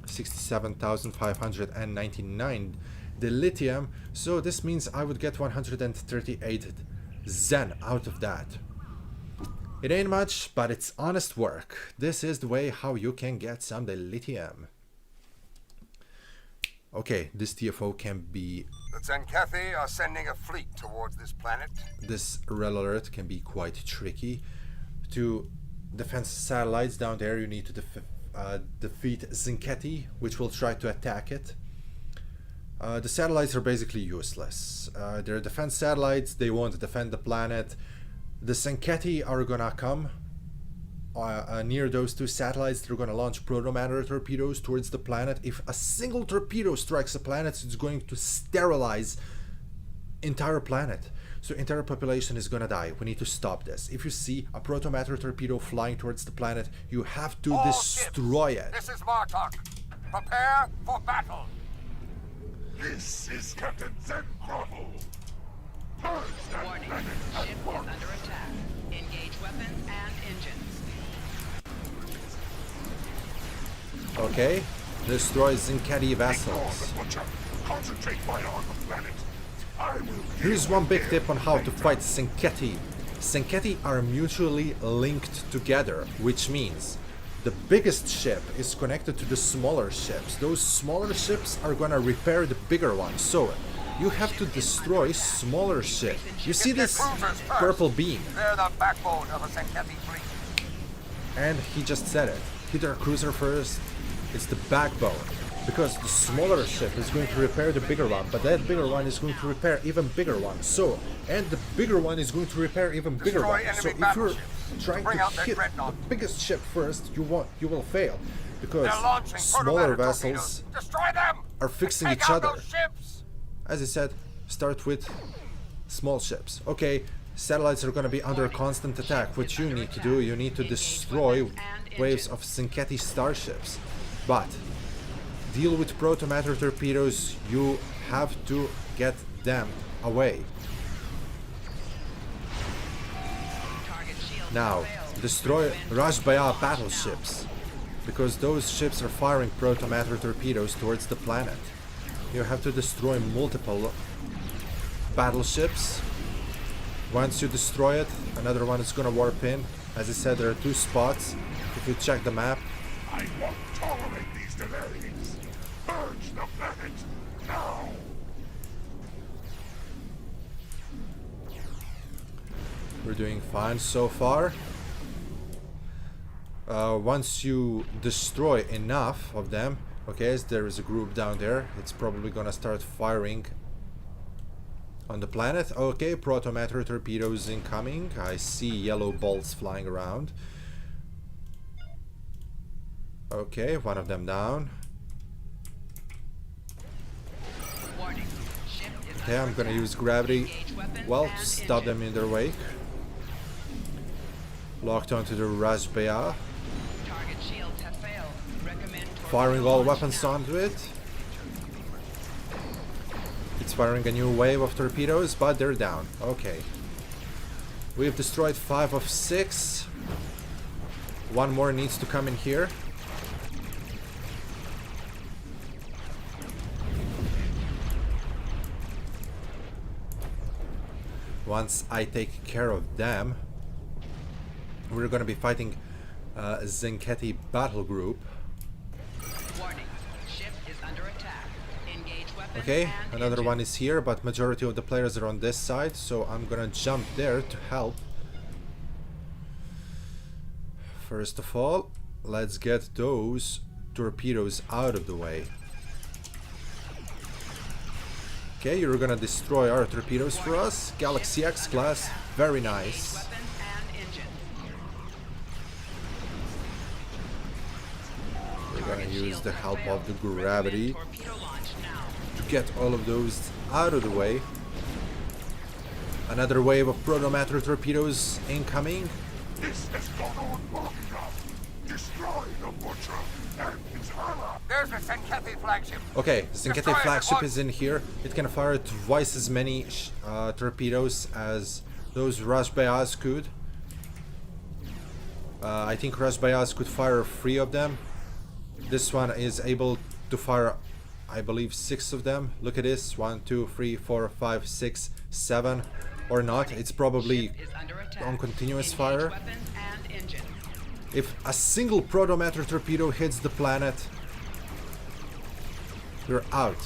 67,599 dilithium. So this means I would get 138 Zen out of that. It ain't much, but it's honest work. This is the way how you can get some dilithium. Okay, this TFO can be... The Zenkethi are sending a fleet towards this planet. This red alert can be quite tricky. To defend satellites down there, you need to defeat Zenkethi, which will try to attack it. The satellites are basically useless. They're defense satellites, they won't defend the planet. The Senketi are gonna come near those two satellites. They're gonna launch proto-matter torpedoes towards the planet. If a single torpedo strikes a planet, it's going to sterilize entire planet. So entire population is gonna die. We need to stop this. If you see a proto-matter torpedo flying towards the planet, you have to All destroy ships, it. This is Martok. Prepare for battle. This is Captain Zenkrovel. Warning. Ship is under attack. Engage weapons and engines. Okay, destroy Zinketi Ignore vessels. the butcher. Concentrate fire on the planet. I will Here's one big tip on how to fight Senketi. Senketi are mutually linked together, which means the biggest ship is connected to the smaller ships. Those smaller ships are gonna repair the bigger ones. So you have to destroy smaller ships. You see this purple beam? They're the backbone of a Senketi fleet. And he just said it. Hit our cruiser first. It's the backbone. Because the smaller ship is going to repair the bigger one, but that bigger one is going to repair even bigger one. So, and the bigger one is going to repair even bigger Destroy one. enemy So if you're battleships. trying Bring to out their hit the dreadnought. biggest ship first, you will fail. Because They're launching smaller proto-matter vessels torpedoes. Destroy them. are fixing Take each out other. those ships. As I said, start with small ships. Okay, satellites are going to be under constant attack. What you need to do, you need to destroy waves of Senketi starships. But deal with proto-matter torpedoes, you have to get them away. Target shields Now, failed. destroy Rashbaya battleships, because those ships are firing proto-matter torpedoes towards the planet. You have to destroy multiple battleships. Once you destroy it, another one is gonna warp in. As I said, there are two spots. If you check the map, I won't tolerate these delays. Purge the planet now. we're doing fine so far. Once you destroy enough of them, okay, so there is a group down there. It's probably gonna start firing on the planet. Okay, proto-matter torpedoes incoming. I see yellow bolts flying around. Okay, one of them down. Warning. Ship is Okay, I'm under gonna attack. use gravity, Engage weapons well, and to stop them engines. in their wake. Locked onto the Rashbaya. Target shields have failed. Recommend Firing torpedo all launch weapons now. onto it. It's firing a new wave of torpedoes, but they're down. Okay. We've destroyed 5 of 6. One more needs to come in here. Once I take care of them, we're gonna be fighting Zinketi battle group. Warning. Ship is under attack. Engage weapons Okay, and another engines. one is here, but majority of the players are on this side, so I'm gonna jump there to help. First of all, let's get those torpedoes out of the way. Okay, you're gonna destroy our torpedoes for us. Galaxy X class, very nice. Weapons and engines. We're gonna Target use shields the have help failed. of the Recommend gravity torpedo launch now. to get all of those out of the way. Another wave of proto-matter torpedoes incoming. This has gone on long enough. Destroy the butcher and his ally. There's the Senketi flagship. Okay, the Zinketi Destroy it at flagship once. is in here. It can fire twice as many torpedoes as those Rashbayas could. I think Rashbayas could fire 3 of them. This one is able to fire, I believe, 6 of them. Look at this. 1, 2, 3, 4, 5, 6, 7. Or not. It's probably Ship is under attack. on continuous Engage fire. Weapons and engines. If a single proto-matter torpedo hits the planet, you're out.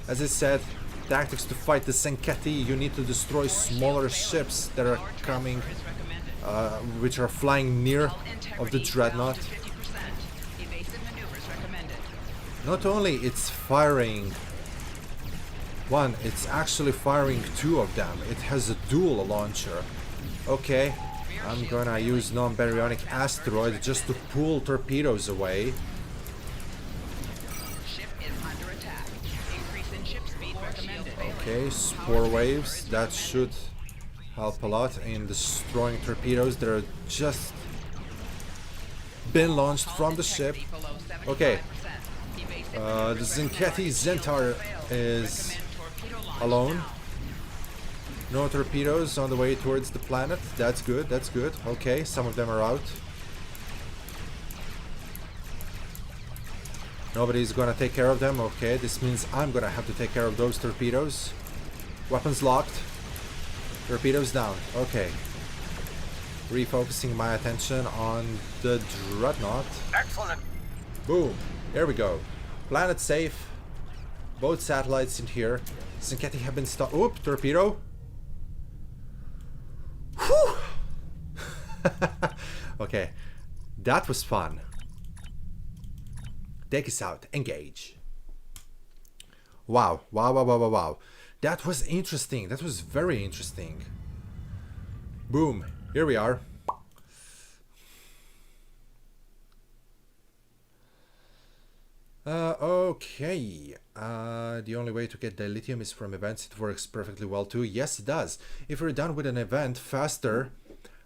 As I said, tactics to fight the Senketi, you need to destroy smaller ships that are Power coming, transfer is recommended. which are flying near Hull of the integrity dreadnought. down to 50%. Evasive maneuvers recommended. Not only it's firing One, it's actually firing two of them. It has a dual launcher. Okay, I'm gonna use non-baryonic asteroid just to pull torpedoes away. Ship is under attack. Increase in ship speed recommended. Okay, spore waves. That should help a lot in destroying torpedoes that are just been launched from the ship. Okay, the Zinketi Zentar is alone. No torpedoes on the way towards the planet. That's good, that's good. Okay, some of them are out. Nobody's gonna take care of them. Okay, this means I'm gonna have to take care of those torpedoes. Weapons locked. Torpedoes down. Okay. Refocusing my attention on the Dreadnought. Excellent. Boom. There we go. Planet safe. Both satellites in here. Zinketi have been stopped. Oop, torpedo. Whew. Okay. That was fun. Take us out. Engage. Wow. Wow, wow, wow, wow, wow. That was interesting. That was very interesting. Boom. Here we are. Okay. The only way to get dilithium is from events. It works perfectly well too. Yes, it does. If you're done with an event faster,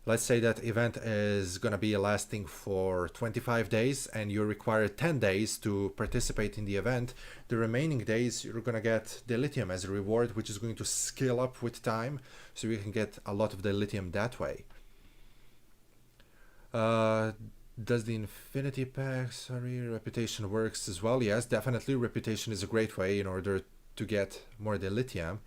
let's say that event is gonna be lasting for 25 days and you require 10 days to participate in the event, the remaining days you're gonna get dilithium as a reward, which is going to scale up with time, so you can get a lot of dilithium that way. Does the Infinity Pack, reputation works as well? Yes, definitely. Reputation is a great way in order to get more dilithium.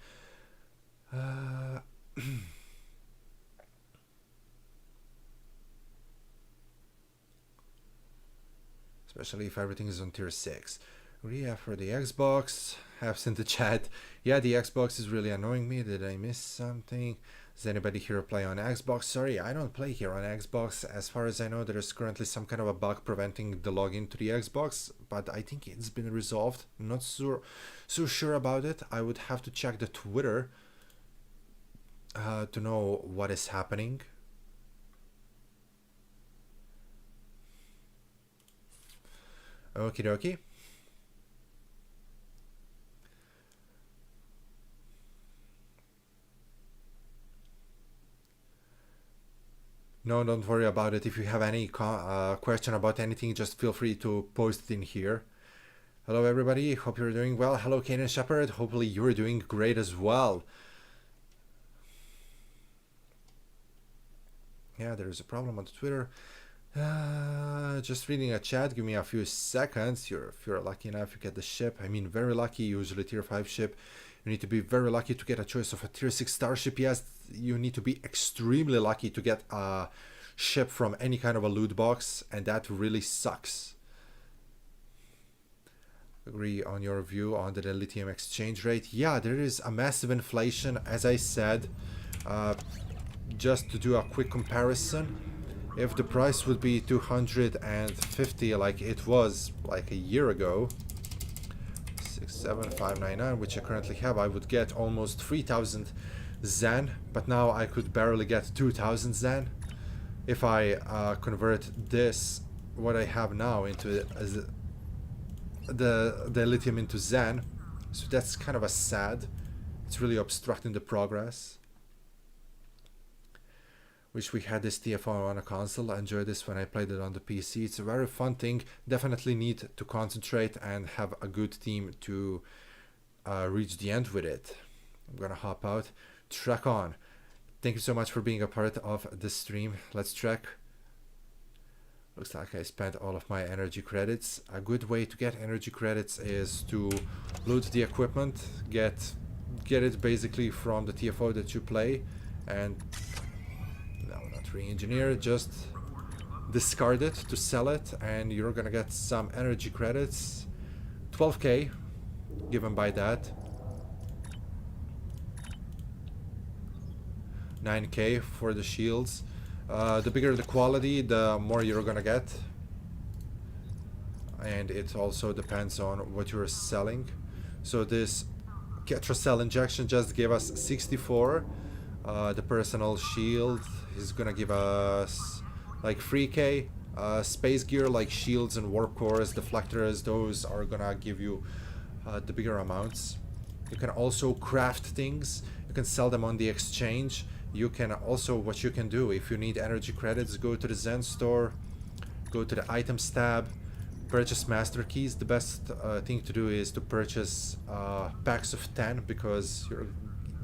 Especially if everything is on tier 6. Ria for the Xbox. Have sent the chat. Yeah, the Xbox is really annoying me. Did I miss something? Does anybody here play on Xbox? Sorry, I don't play here on Xbox. As far as I know, there is currently some kind of a bug preventing the login to the Xbox, but I think it's been resolved. I'm not so sure about it. I would have to check the Twitter to know what is happening. Okie dokie. No, don't worry about it. If you have any question about anything, just feel free to post it in here. Hello everybody, hope you're doing well. Hello Kanan Shepard, hopefully you're doing great as well. Yeah, there's a problem on Twitter. Just reading a chat, give me a few seconds. If you're lucky enough, you get the ship. I mean, very lucky, usually tier 5 ship. You need to be very lucky to get a choice of a tier 6 starship. Yes, you need to be extremely lucky to get a ship from any kind of a loot box, and that really sucks. Agree on your view on the lithium exchange rate. Yeah, there is a massive inflation, as I said. Just to do a quick comparison, if the price would be 250 like it was like a year ago, 67599, which I currently have, I would get almost 3000 Zen, but now I could barely get 2000 Zen. If I convert this, what I have now, into the lithium into Zen, so that's kind of a sad. It's really obstructing the progress. Wish we had this TFO on a console. I enjoyed this when I played it on the PC. It's a very fun thing. Definitely need to concentrate and have a good team to reach the end with it. I'm gonna hop out. Trek on. Thank you so much for being a part of this stream. Let's trek. Looks like I spent all of my energy credits. A good way to get energy credits is to loot the equipment, get it basically from the TFO that you play, and re-engineer, just discard it to sell it, and you're gonna get some energy credits. 12k given by that. 9k for the shields. The bigger the quality, the more you're gonna get, and it also depends on what you're selling. So this Ketracell injection just gave us 64. The personal shield is gonna give us like 3k. Space gear like shields and warp cores, deflectors, those are gonna give you the bigger amounts. You can also craft things. You can sell them on the exchange. You can also, what you can do, if you need energy credits, go to the Zen store, go to the items tab, purchase master keys. The best thing to do is to purchase packs of 10 because you're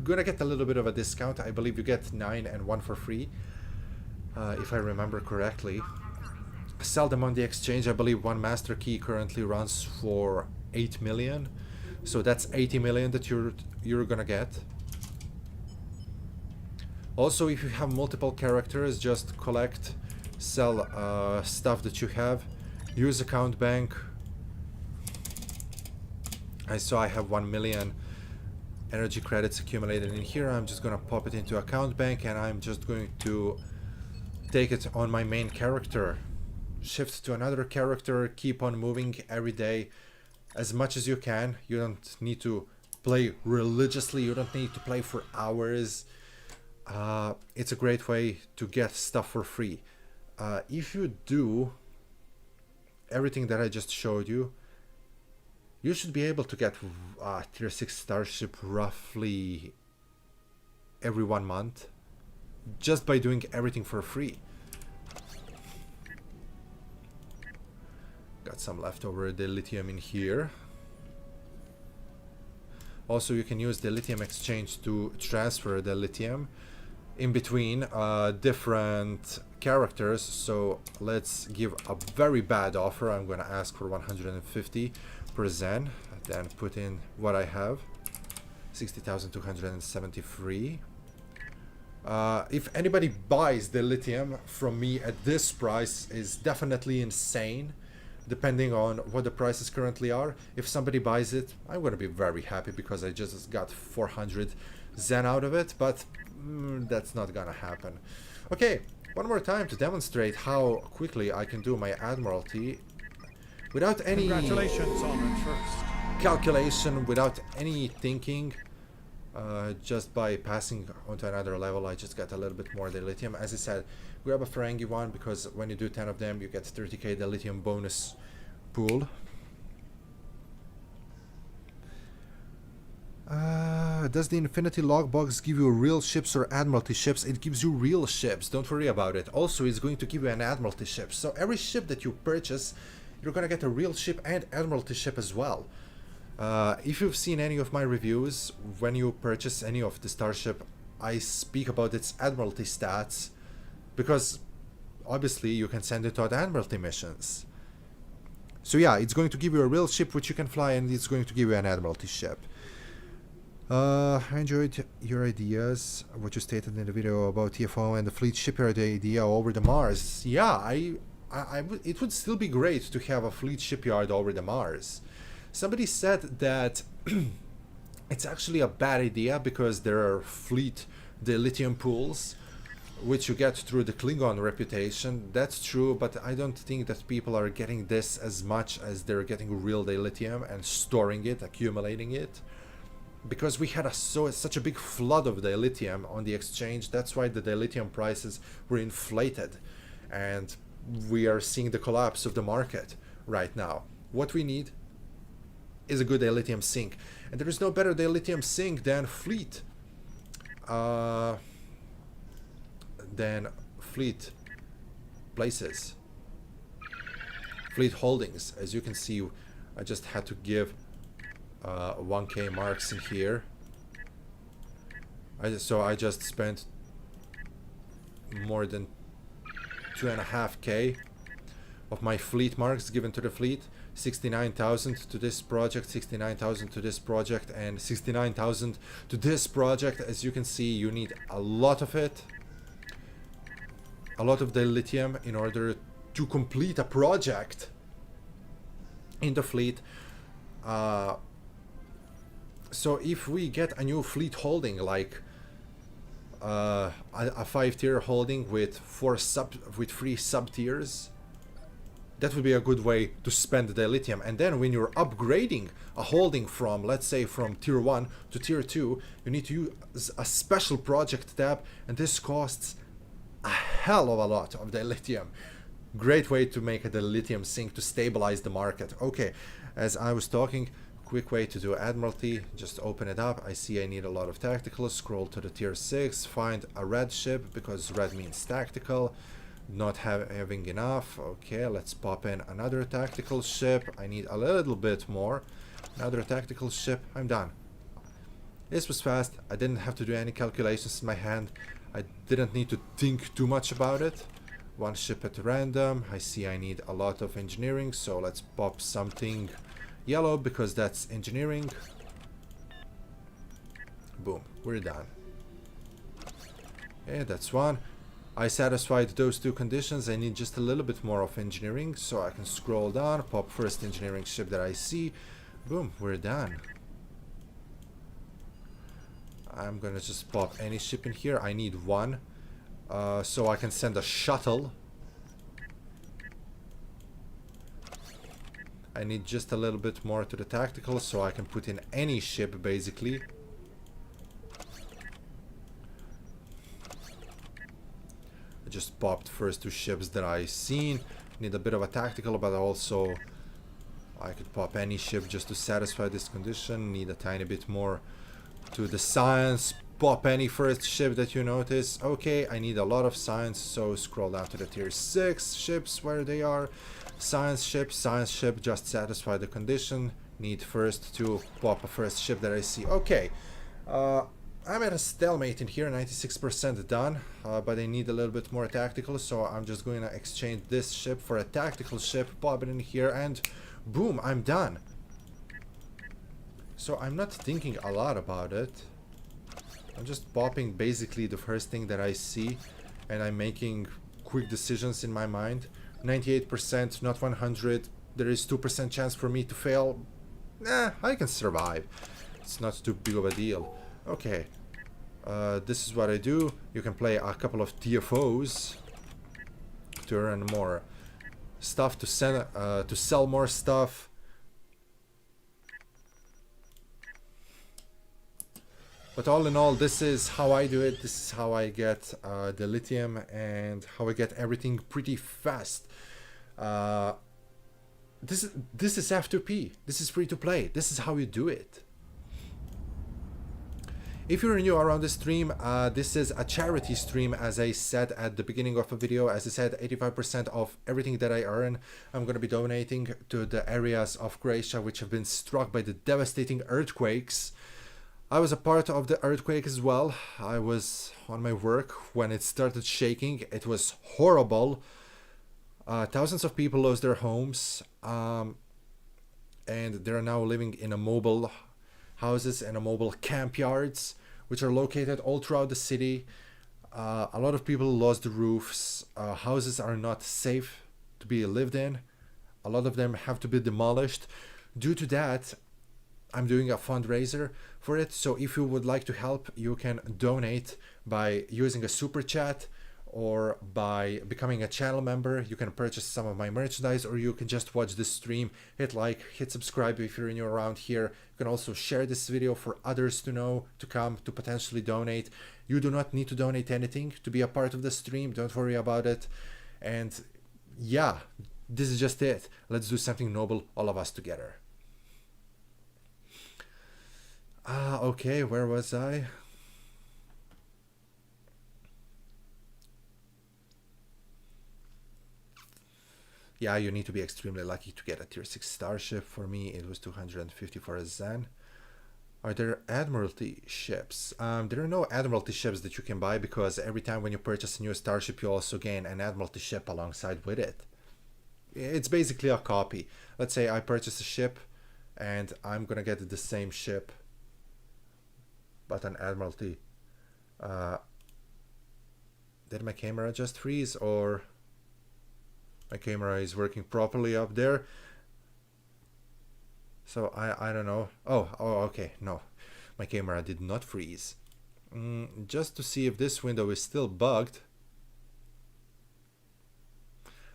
gonna get a little bit of a discount. I believe you get 9 and 1 for free, if I remember correctly. Sell them on the exchange. I believe one master key currently runs for 8 million, so that's 80 million that you're gonna get. Also, if you have multiple characters, just collect, sell stuff that you have. Use account bank. I saw I have 1 million energy credits accumulated in here. I'm just gonna pop it into account bank and I'm just going to take it on my main character. Shift to another character, keep on moving every day as much as you can. You don't need to play religiously, you don't need to play for hours. It's a great way to get stuff for free. If you do everything that I just showed you, you should be able to get tier 6 starship roughly every 1 month just by doing everything for free. Got some leftover dilithium in here. Also, you can use the lithium exchange to transfer the lithium in between different characters. So let's give a very bad offer. I'm gonna ask for 150 per Zen, then put in what I have, 60,273. If anybody buys the lithium from me at this price, is definitely insane, depending on what the prices currently are. If somebody buys it, I'm going to be very happy because I just got 400 Zen out of it, but that's not gonna happen. Okay, one more time to demonstrate how quickly I can do my Admiralty without any calculation, without any thinking. Just by passing onto another level, I just got a little bit more dilithium. As I said, grab a Ferengi one because when you do 10 of them, you get 30k dilithium bonus pool. Does the Infinity Logbox give you real ships or Admiralty ships? It gives you real ships, don't worry about it. Also, it's going to give you an Admiralty ship. So every ship that you purchase, you're gonna get a real ship and Admiralty ship as well. If you've seen any of my reviews, when you purchase any of the starship, I speak about its Admiralty stats, because obviously you can send it on Admiralty missions. So yeah, it's going to give you a real ship which you can fly, and it's going to give you an Admiralty ship. I enjoyed your ideas, what you stated in the video about TFO and the fleet shipyard idea over the Mars. Yeah, it would still be great to have a fleet shipyard over the Mars. Somebody said that it's actually a bad idea because there are fleet dilithium pools which you get through the Klingon reputation. That's true, but I don't think that people are getting this as much as they're getting real dilithium and storing it, accumulating it. Because we had such a big flood of dilithium on the exchange, that's why the dilithium prices were inflated. And we are seeing the collapse of the market right now. What we need is a good dilithium sink. And there is no better dilithium sink than fleet. Places. Fleet holdings. As you can see, I just had to give 1k marks in here. So I just spent more than 2.5k of my fleet marks given to the fleet. 69,000 to this project, 69,000 to this project, and 69,000 to this project. As you can see, you need a lot of it, a lot of dilithium in order to complete a project in the fleet. So if we get a new fleet holding, like a 5-tier holding with 3 sub tiers, That would be a good way to spend the lithium. And then when you're upgrading a holding from, let's say, from tier 1 to tier 2, you need to use a special project tab, and this costs a hell of a lot of the lithium. Great way to make the lithium sink to stabilize the market. Okay, as I was talking, quick way to do Admiralty, just open it up. I see I need a lot of tactical. Scroll to the tier 6, find a red ship because red means tactical. Not having enough. Okay, let's pop in another tactical ship. I need a little bit more. Another tactical ship. I'm done. This was fast. I didn't have to do any calculations in my hand. I didn't need to think too much about it. One ship at random. I see I need a lot of engineering, so let's pop something yellow because that's engineering. Boom, we're done. Okay, that's one. I satisfied those two conditions. I need just a little bit more of engineering, so I can scroll down, pop first engineering ship that I see. Boom, we're done. I'm gonna just pop any ship in here. I need one, so I can send a shuttle. I need just a little bit more to the tactical, so I can put in any ship basically. I just popped first two ships that I seen. Need a bit of a tactical, but also I could pop any ship just to satisfy this condition. Need a tiny bit more to the science. Pop any first ship that you notice. Okay, I need a lot of science, so scroll down to the tier 6 ships where they are. Science ship, just satisfy the condition. Need first to pop a first ship that I see. Okay, I'm at a stalemate in here, 96% done, but I need a little bit more tactical, so I'm just going to exchange this ship for a tactical ship, pop it in here, and boom, I'm done. So I'm not thinking a lot about it. I'm just popping basically the first thing that I see, and I'm making quick decisions in my mind. 98%, not 100. There is 2% chance for me to fail. Nah, I can survive. It's not too big of a deal. Okay, this is what I do. You can play a couple of TFOs to earn more stuff, to sell more stuff. But all in all, this is how I do it. This is how I get the lithium and how I get everything pretty fast. This is F2P. This is free to play. This is how you do it. If you're new around the stream, this is a charity stream, as I said at the beginning of the video. As I said, 85% of everything that I earn, I'm going to be donating to the areas of Croatia which have been struck by the devastating earthquakes. I was a part of the earthquake as well. I was on my work when it started shaking. It was horrible. Thousands of people lost their homes, and they're now living in a mobile houses and a mobile camp yards, which are located all throughout the city. A lot of people lost the roofs. Houses are not safe to be lived in. A lot of them have to be demolished. Due to that, I'm doing a fundraiser for it. So if you would like to help, you can donate by using a super chat or by becoming a channel member. You can purchase some of my merchandise, or you can just watch this stream. Hit like, hit subscribe if you're new around here. You can also share this video for others to know, to come, to potentially donate. You do not need to donate anything to be a part of the stream. Don't worry about it. And yeah, this is just it. Let's do something noble, all of us together. Okay, where was I? Yeah, you need to be extremely lucky to get a tier 6 starship. For me, it was 250 for a Zen. Are there Admiralty ships? There are no Admiralty ships that you can buy, because every time when you purchase a new starship, you also gain an Admiralty ship alongside with it. It's basically a copy. Let's say I purchase a ship, and I'm gonna get the same ship, but an Admiralty. Did my camera just freeze, or my camera is working properly up there? So I don't know. Oh, okay, no, my camera did not freeze. Just to see if this window is still bugged.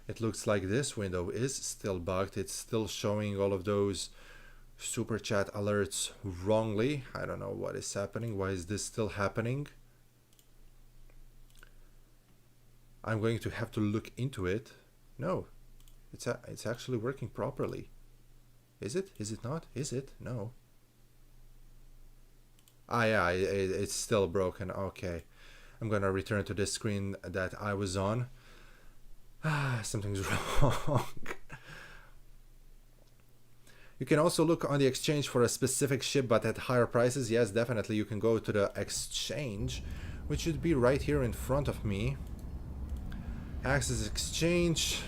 It looks like this window is still bugged. It's still showing all of those super chat alerts wrongly. I don't know what is happening. Why is this still happening? I'm going to have to look into it. No, it's actually working properly. Is it? Is it not? Is it? No. Ah, yeah, it's still broken. Okay. I'm gonna return to this screen that I was on. Ah, something's wrong. You can also look on the exchange for a specific ship, but at higher prices. Yes, definitely. You can go to the exchange, which should be right here in front of me. Access exchange.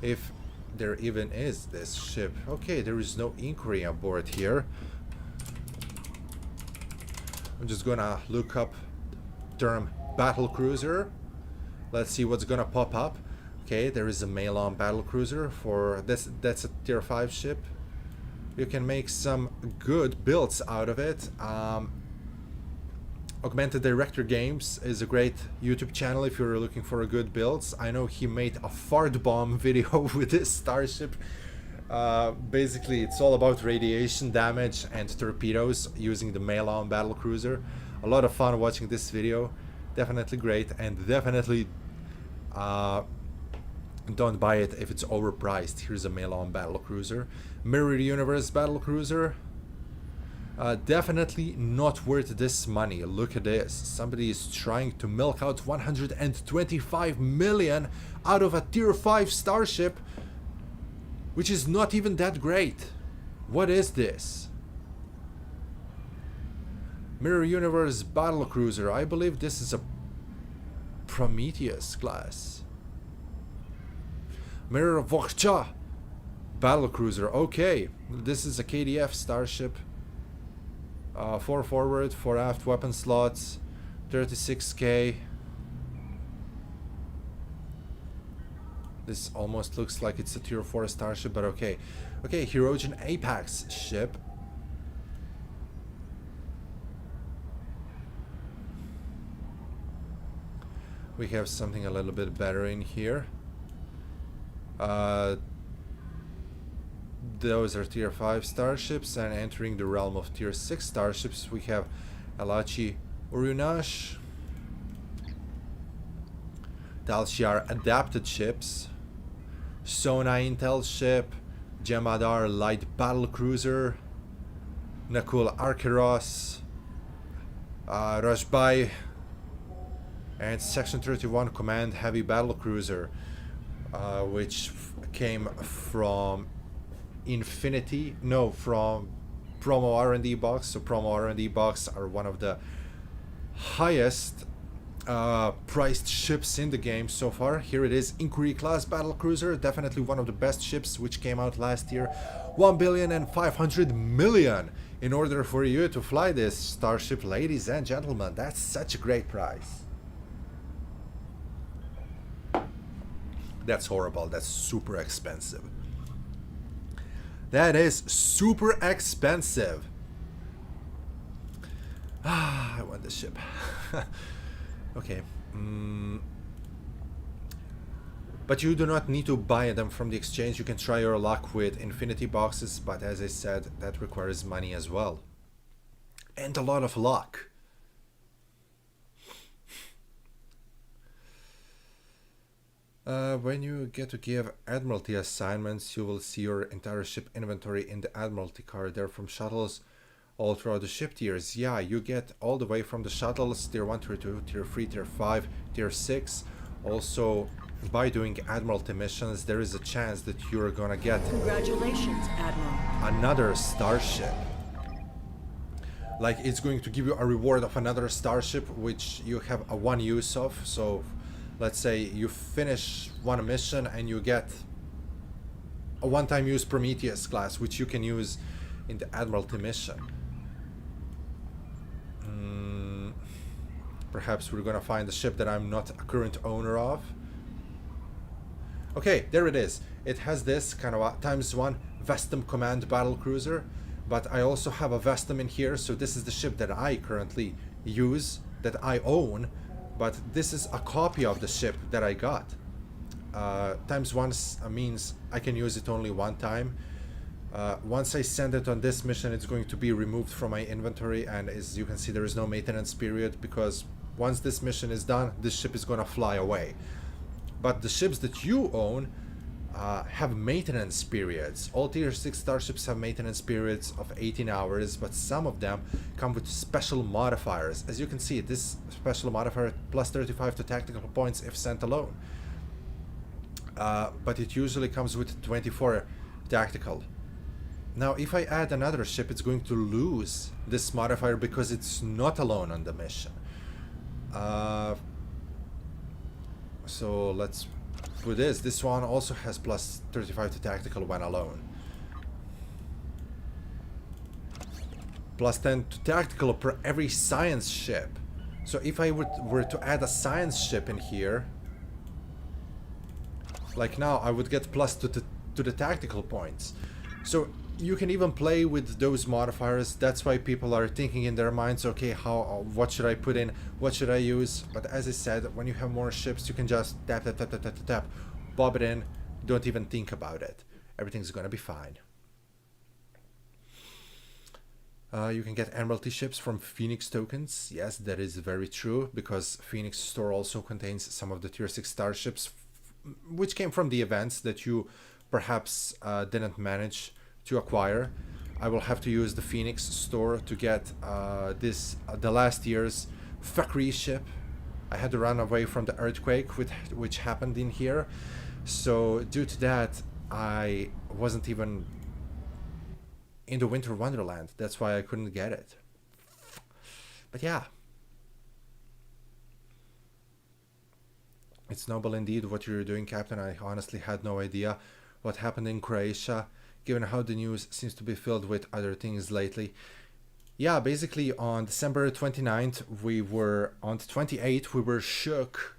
If there even is this ship. Okay, there is no inquiry aboard here. I'm just gonna look up term battle cruiser. Let's see what's gonna pop up. Okay, there is a Malon battle cruiser for this. That's a tier 5 ship. You can make some good builds out of it. Augmented Director Games is a great YouTube channel if you're looking for a good builds. I know he made a fart bomb video with this starship. Basically, it's all about radiation damage and torpedoes using the Malon battle cruiser. A lot of fun watching this video. Definitely great, and definitely don't buy it if it's overpriced. Here's a Malon battle cruiser. Mirror Universe battle cruiser. Definitely not worth this money. Look at this. Somebody is trying to milk out 125 million out of a tier 5 starship, which is not even that great. What is this? Mirror Universe battle cruiser. I believe this is a Prometheus class. Mirror Vokhcha battle cruiser. Okay, this is a KDF starship. 4 forward, 4 aft weapon slots, 36k. This almost looks like it's a tier 4 starship, but okay. Okay, Herogen Apex ship. We have something a little bit better in here. Those are tier 5 starships, and entering the realm of tier 6 starships we have Alachi Urunash, Talshiar adapted ships, Sona Intel ship, Jemadar light battle cruiser, Nakul Arkeros, Rashbai, and Section 31 Command heavy battle cruiser, which came from Infinity, no, from promo R&D box. So promo R&D box are one of the highest priced ships in the game so far. Here it is, Inquiry class battle cruiser, definitely one of the best ships which came out last year. 1,500,000,000 in order for you to fly this starship, ladies and gentlemen. That's such a great price. That's horrible. That's super expensive. That is super expensive. Ah, I want this ship. Okay. But you do not need to buy them from the exchange. You can try your luck with Infinity boxes, but as I said, that requires money as well. And a lot of luck. When you get to give Admiralty assignments, you will see your entire ship inventory in the Admiralty card. They're from shuttles all throughout the ship tiers. Yeah, you get all the way from the shuttles, tier 1, tier 2, tier 3, tier 5, tier 6. Also, by doing Admiralty missions, there is a chance that you're gonna get Congratulations, Admiral. another starship. Like, it's going to give you a reward of another starship, which you have a one use of. So let's say you finish one mission and you get a one-time use Prometheus class, which you can use in the Admiralty mission. Perhaps we're gonna find a ship that I'm not a current owner of. Okay, there it is. It has this kind of a ×1 Vestum Command battle cruiser, but I also have a Vestum in here, so this is the ship that I currently use, that I own, but this is a copy of the ship that I got. times once means I can use it only one time. Once I send it on this mission, it's going to be removed from my inventory, and as you can see, there is no maintenance period, because once this mission is done, this ship is gonna fly away. But the ships that you own have maintenance periods. All tier 6 starships have maintenance periods of 18 hours, but some of them come with special modifiers. As you can see, this special modifier plus 35 to tactical points if sent alone. But it usually comes with 24 tactical. Now, if I add another ship, it's going to lose this modifier because it's not alone on the mission. So let's put this. This one also has plus 35 to tactical when alone. Plus 10 to tactical per every science ship. So if I were to add a science ship in here, like now, I would get plus to the tactical points. So you can even play with those modifiers. That's why people are thinking in their minds, okay, what should I put in? What should I use? But as I said, when you have more ships, you can just tap, tap, tap, tap, tap, tap, bob it in. Don't even think about it. Everything's gonna be fine. You can get Admiralty ships from Phoenix tokens. Yes, that is very true, because Phoenix store also contains some of the tier 6 starships, which came from the events that you perhaps didn't manage to acquire. I will have to use the Phoenix store to get the last year's Fakri ship. I had to run away from the earthquake which happened in here, so due to that I wasn't even in the Winter Wonderland. That's why I couldn't get it. But yeah, it's noble indeed what you're doing, Captain. I honestly had no idea what happened in Croatia, given how the news seems to be filled with other things lately. Yeah, basically on December 29th, on the 28th, we were shook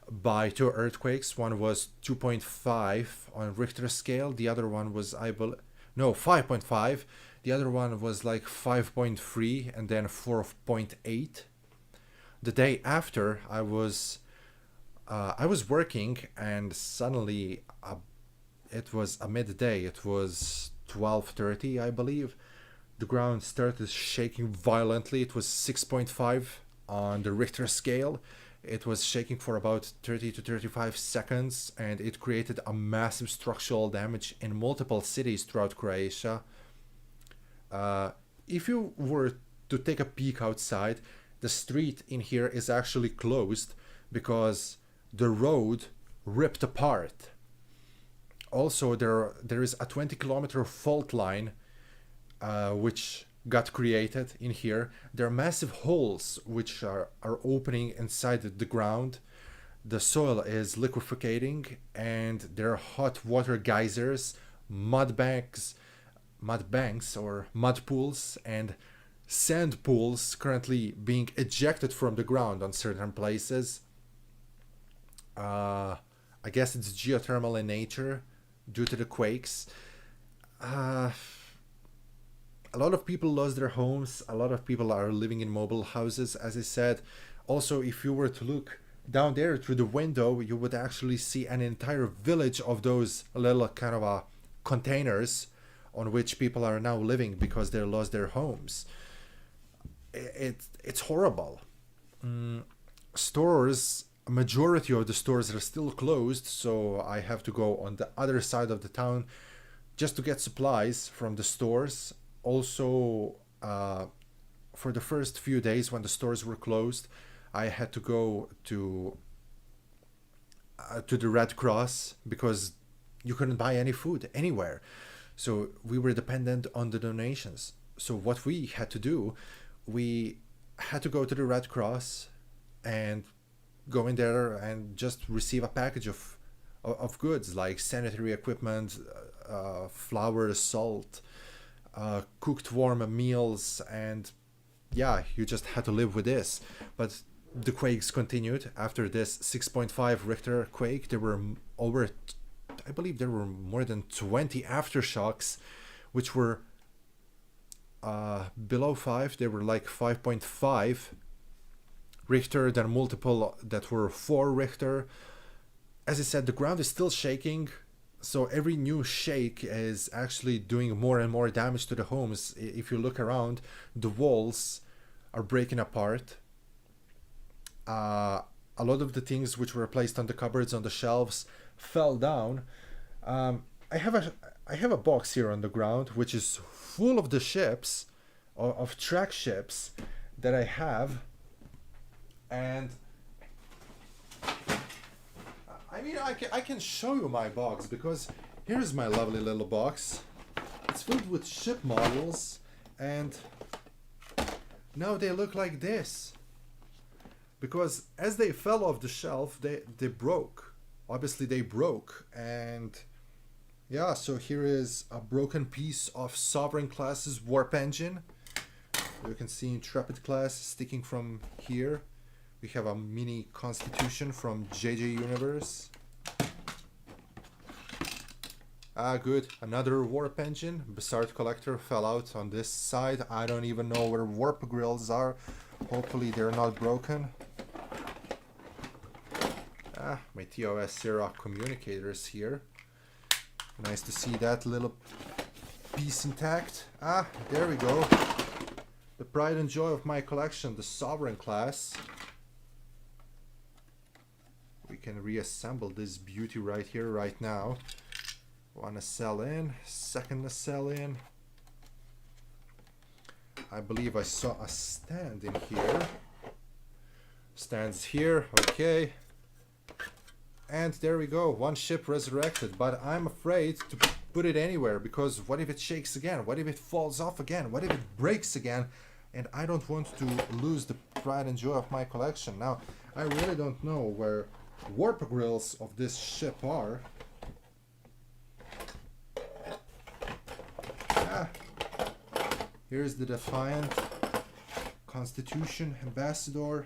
by 2 earthquakes. One was 2.5 on Richter scale. The other one was, 5.5. The other one was like 5.3 and then 4.8. The day after, I was working, and suddenly it was a midday. It was 12:30, I believe. The ground started shaking violently. It was 6.5 on the Richter scale. It was shaking for about 30 to 35 seconds, and it created a massive structural damage in multiple cities throughout Croatia. If you were to take a peek outside, the street in here is actually closed because the road ripped apart. Also, there is a 20-kilometer fault line which got created in here. There are massive holes which are opening inside the ground. The soil is liquefying, and there are hot water geysers, mud banks or mud pools, and sand pools currently being ejected from the ground on certain places. I guess it's geothermal in nature due to the quakes. A lot of people lost their homes. A lot of people are living in mobile houses, as I said. Also, if you were to look down there through the window, you would actually see an entire village of those little kind of containers on which people are now living because they lost their homes. It's horrible. Stores, a majority of the stores are still closed, so I have to go on the other side of the town just to get supplies from the stores. Also, for the first few days when the stores were closed, I had to go to the Red Cross because you couldn't buy any food anywhere. So we were dependent on the donations. So what we had to do, we had to go to the Red Cross and go in there and just receive a package of goods like sanitary equipment, flour, salt, cooked warm meals, and yeah, you just had to live with this. But the quakes continued. After this 6.5 Richter quake, there were I believe there were more than 20 aftershocks, which were below 5. They were like 5.5 Richter, then multiple that were 4 Richter. as I said, the ground is still shaking, so every new shake is actually doing more and more damage to the homes. If you look around, the walls are breaking apart. A lot of the things which were placed on the cupboards, on the shelves, fell down. I have a box here on the ground which is full of the ships, of track ships that I have, and I mean, I can show you my box, because here's my lovely little box. It's filled with ship models, and now they look like this. Because as they fell off the shelf, they broke. Obviously they broke, and yeah, so here is a broken piece of Sovereign class's warp engine. You can see Intrepid class sticking from here. We have a mini Constitution from JJ Universe. Good. Another warp engine. Bassard Collector fell out on this side. I don't even know where warp grills are. Hopefully they're not broken. My TOS Sierra communicators here. Nice to see that little piece intact. There we go. The pride and joy of my collection, the Sovereign class. We can reassemble this beauty right here, right now. One nacelle in, second nacelle in. I believe I saw a stand in here. Stands here, okay. And there we go, one ship resurrected, but I'm afraid to put it anywhere, because what if it shakes again? What if it falls off again? What if it breaks again? And I don't want to lose the pride and joy of my collection. Now, I really don't know where warp grills of this ship are. Here's the Defiant, Constitution, Ambassador.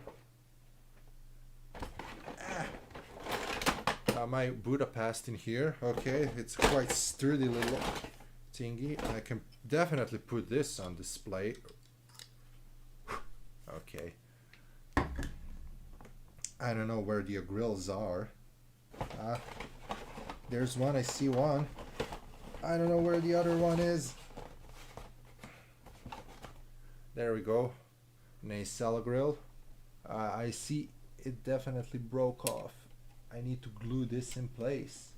My Budapest in here. Okay, it's quite sturdy little thingy. I can definitely put this on display. Okay. I don't know where the grills are. There's one, I see one. I don't know where the other one is. There we go. Nacelle grill. I see it definitely broke off. I need to glue this in place.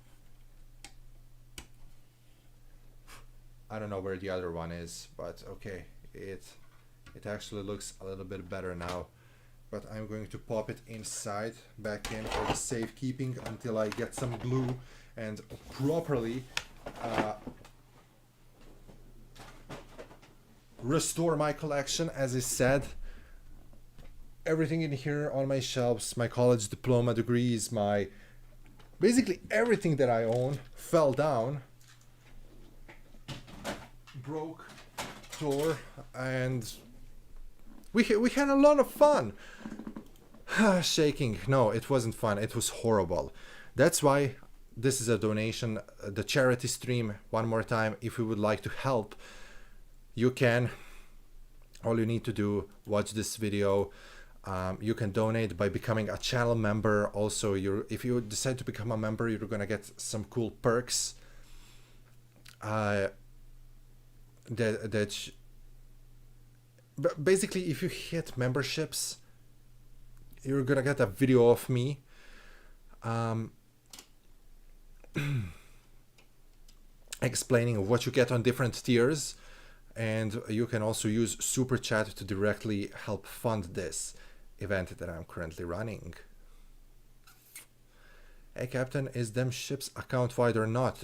I don't know where the other one is, but okay, it actually looks a little bit better now. But I'm going to pop it inside, back in for the safekeeping until I get some glue and properly restore my collection. As I said, everything in here on my shelves, my college diploma degrees, basically everything that I own fell down, broke, tore, and we had a lot of fun. Shaking. No, it wasn't fun. It was horrible. That's why this is a donation, the charity stream. One more time, if you would like to help, you can. All you need to do, watch this video. You can donate by becoming a channel member. Also, if you decide to become a member, you're gonna get some cool perks. Basically, if you hit memberships, you're gonna get a video of me. Explaining what you get on different tiers, and you can also use Super Chat to directly help fund this event that I'm currently running. Hey Captain, is them ships account wide or not?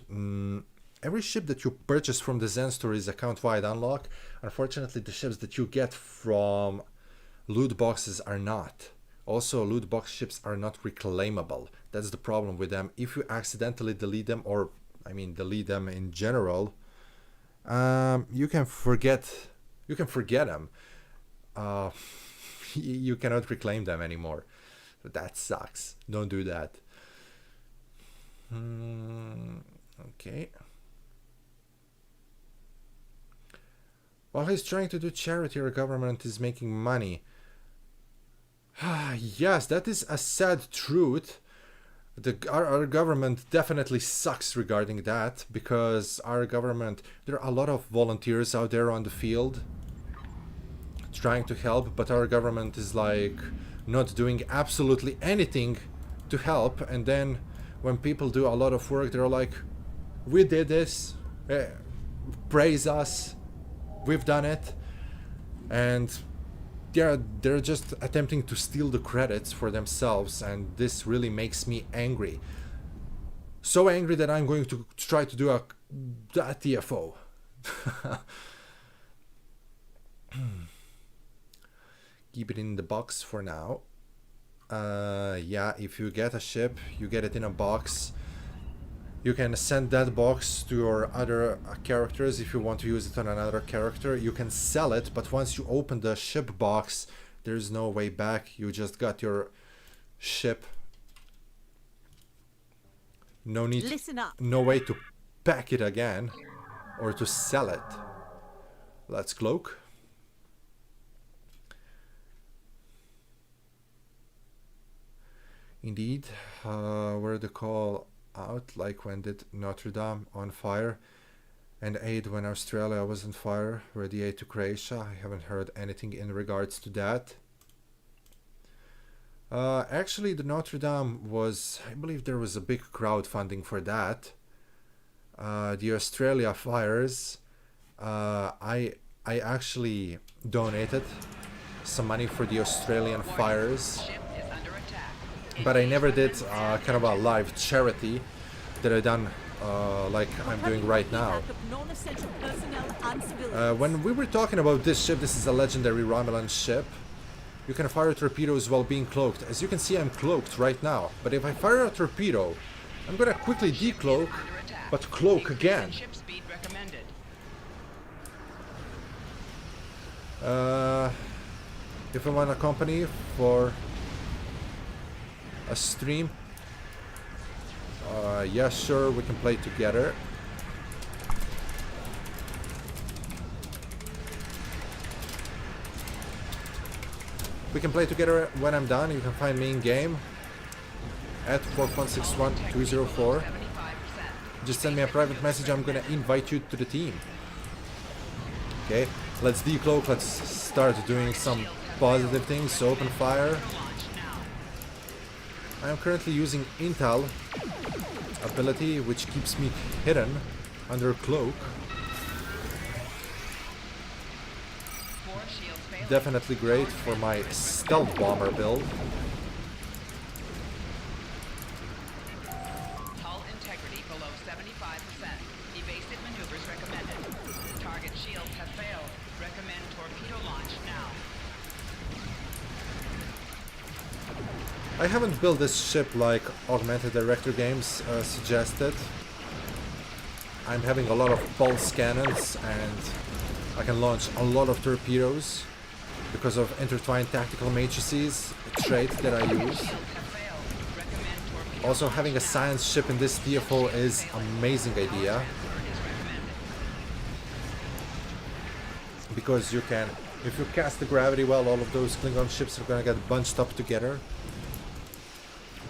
Every ship that you purchase from the Zen store is account wide unlock. Unfortunately, the ships that you get from loot boxes are not. Also, loot box ships are not reclaimable. That's the problem with them. If you accidentally delete them, or I mean delete them in general, you can forget them. You cannot reclaim them anymore. That sucks. Don't do that. Okay. While he's trying to do charity, our government is making money. Yes, that is a sad truth. Our government definitely sucks regarding that, because our government, there are a lot of volunteers out there on the field trying to help, but our government is like not doing absolutely anything to help. And then when people do a lot of work, they're like, we did this, praise us, we've done it. And they're just attempting to steal the credits for themselves, and this really makes me angry. So angry that I'm going to try to do a TFO. Keep it in the box for now. Yeah, if you get a ship, you get it in a box. You can send that box to your other characters if you want to use it on another character. You can sell it, but once you open the ship box, there's no way back. You just got your ship. No need, Listen up. no way to pack it again or to sell it. Let's cloak. Indeed, where the call out, like when did Notre Dame on fire, and aid when Australia was on fire, radiate to Croatia. I haven't heard anything in regards to that. Actually, the Notre Dame was, I believe there was a big crowdfunding for that. The Australia fires, I actually donated some money for the Australian fires, but I never did kind of a live charity that I done like I'm doing right now. When we were talking about this ship, this is a legendary Romulan ship. You can fire torpedoes while being cloaked. As you can see, I'm cloaked right now, but if I fire a torpedo, I'm gonna quickly decloak, but cloak again. If I want a company for a stream, yeah, sure, we can play together. We can play together when I'm done. You can find me in game at 4161204. Just send me a private message. I'm gonna invite you to the team. Okay, let's decloak. Let's start doing some positive things. Open fire. I am currently using Intel ability, which keeps me hidden under cloak. Definitely great for my stealth bomber build. Hull integrity below 75%. Evasive maneuvers recommended. Target shields have failed. Recommend torpedo launch now. I haven't built this ship like Augmented Director Games suggested. I'm having a lot of pulse cannons and I can launch a lot of torpedoes because of intertwined tactical matrices, a trait that I use. Also, having a science ship in this TFO is an amazing idea, because you can, if you cast the gravity well, all of those Klingon ships are gonna get bunched up together.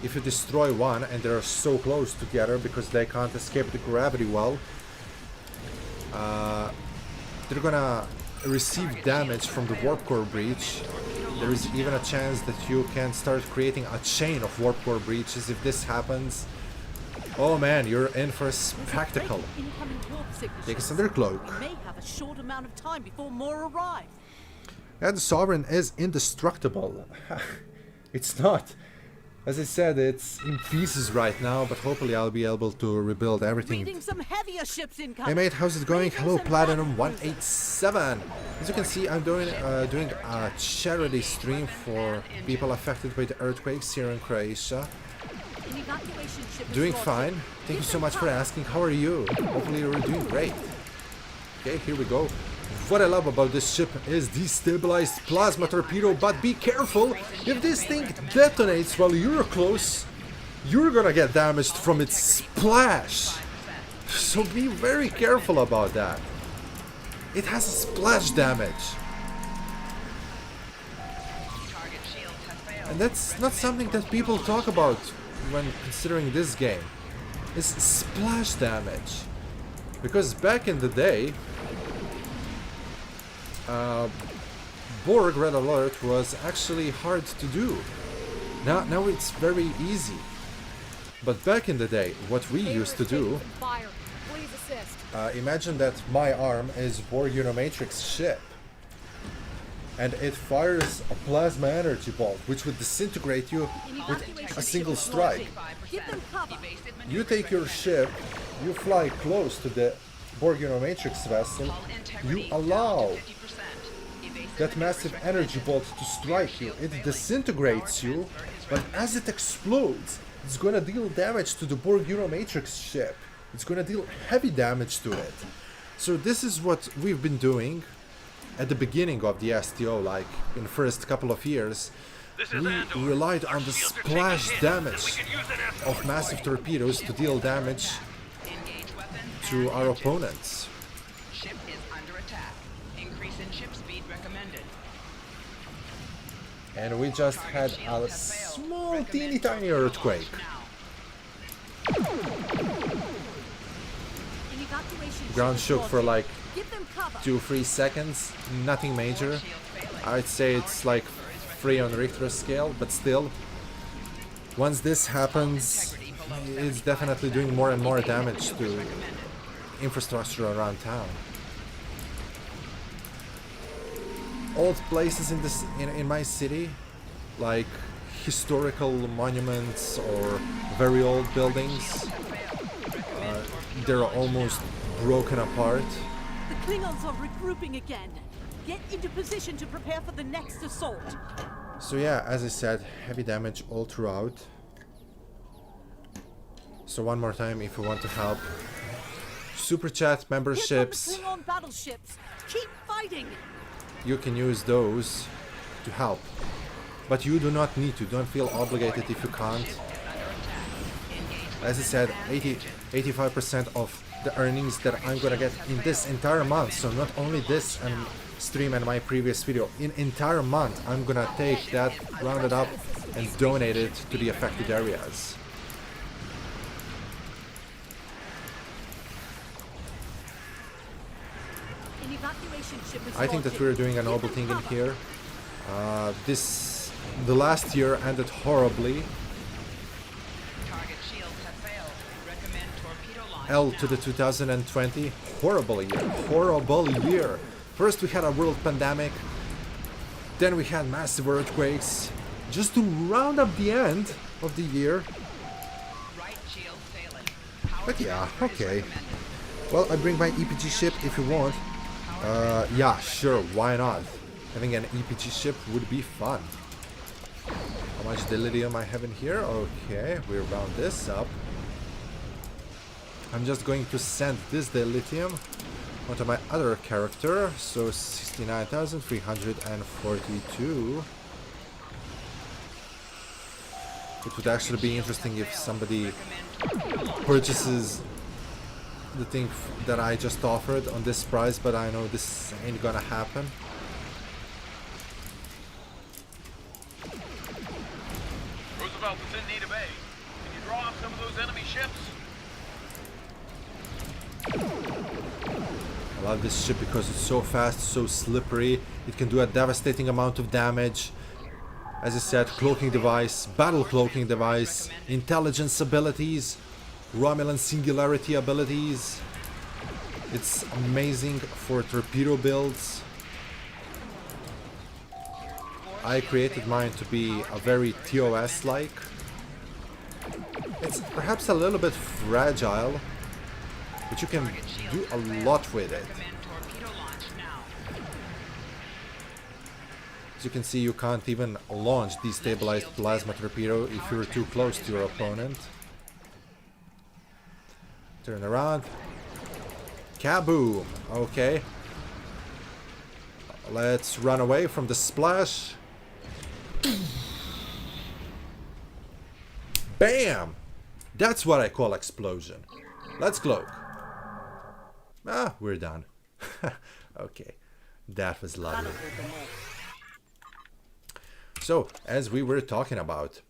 If you destroy one and they're so close together because they can't escape the gravity well, they're gonna receive damage from the warp core breach. There is even a chance that you can start creating a chain of warp core breaches if this happens. Oh man, you're in for a spectacle. Take us under cloak. We may have a short amount of time before more arrive. Yeah, the Sovereign is indestructible. It's not. As I said, it's in pieces right now, but hopefully I'll be able to rebuild everything. Reading some heavier ships incoming. Hey mate, how's it going? Hello Platinum 187. As you can see, I'm doing a charity stream for people affected by the earthquakes here in Croatia. An evacuation ship is Doing spotted. fine. Thank you so much for asking. How are you? Hopefully you're doing great. Okay, here we go. What I love about this ship is destabilized plasma torpedo, but be careful, if this thing detonates while you're close, you're gonna get damaged from its splash. So be very careful about that. It has a splash damage. And that's not something that people talk about when considering this game is splash damage. Because back in the day, Borg Red Alert was actually hard to do. Now it's very easy. But back in the day, what we used to do, Fire. Please assist. imagine that my arm is Borg Unimatrix ship. And it fires a plasma energy bolt, which would disintegrate you with a single strike. Give them cover. You take your ship, you fly close to the Borg Unimatrix vessel, you allow that massive energy bolt to strike you. It disintegrates you, but as it explodes, it's gonna deal damage to the Borg Unimatrix ship. It's gonna deal heavy damage to it. So this is what we've been doing at the beginning of the STO, like in the first couple of years. We relied on the splash damage of massive torpedoes to deal damage to our opponents. Ship is under attack. Increase in ship speed recommended. And we just had a small teeny tiny earthquake. Now. An evacuation Ground ship shook is for launching. like Give them cover. 2-3 seconds, nothing major. I'd say it's like 3 on Richter scale, but still. Once this happens, it's definitely doing more and more damage to infrastructure around town. Old places in my city, like historical monuments or very old buildings, they're almost broken apart. The Klingons are regrouping again. Get into position to prepare for the next assault. So yeah, as I said, heavy damage all throughout. So one more time, if you want to help, Super Chat memberships, Here come the Klingon battleships. Keep fighting. you can use those to help. But you do not need to, don't feel obligated if you can't. As I said, 85% of the earnings that I'm gonna get in this entire month, so not only this stream and my previous video, in entire month I'm gonna take that, round it up, and donate it to the affected areas. An evacuation ship is I think that launching. we're doing a noble thing in here. The last year ended horribly. Target shields have failed. Recommend torpedo launch L now. to the 2020, horrible year. First we had a world pandemic, then we had massive earthquakes, just to round up the end of the year. Right shield failing. Power But yeah, transfer is okay. recommended. Well, I bring my EPG ship if you want. Yeah, sure, why not? Having an EPG ship would be fun. How much dilithium I have in here? Okay, we round this up. I'm just going to send this dilithium onto my other character, so 69,342. It would actually be interesting if somebody purchases the thing that I just offered on this price, but I know this ain't gonna happen. Roosevelt is in need of aid. Can you draw off some of those enemy ships? I love this ship because it's so fast, so slippery. It can do a devastating amount of damage. As I said, cloaking device, battle cloaking device, intelligence abilities, Romulan singularity abilities. It's amazing for torpedo builds. I created mine to be a very TOS-like. It's perhaps a little bit fragile, but you can do a lot with it. Recommend torpedo launch now. As you can see, you can't even launch destabilized plasma torpedo if you're too close to your opponent. Turn around. Kaboom! Okay. Let's run away from the splash. Bam! That's what I call explosion. Let's cloak. Ah, we're done. Okay. That was lovely. So, as we were talking about,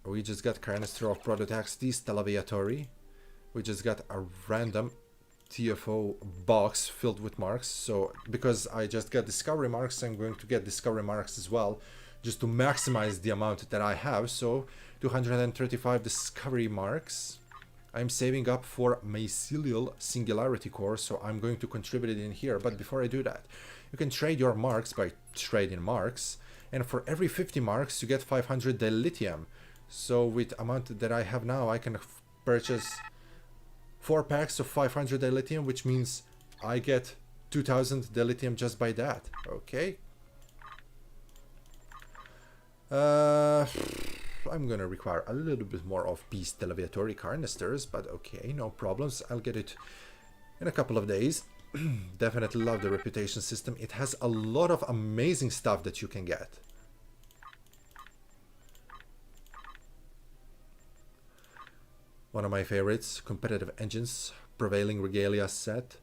We just got canister of Prototax Distalaviatori. We just got a random TFO box filled with marks. So because I just got discovery marks, I'm going to get discovery marks as well, just to maximize the amount that I have. So 235 discovery marks. I'm saving up for mycelial singularity core, so I'm going to contribute it in here. But before I do that, you can trade your marks by trading marks, and for every 50 marks you get 500 dilithium. So with amount that I have now, I can purchase 4 packs of 500 dilithium, which means I get 2000 dilithium just by that. Okay. I'm gonna require a little bit more of Peace Televiatory canisters, but okay, no problems. I'll get it in a couple of days. Definitely love the reputation system. It has a lot of amazing stuff that you can get. One of my favorites, competitive engines, prevailing regalia set,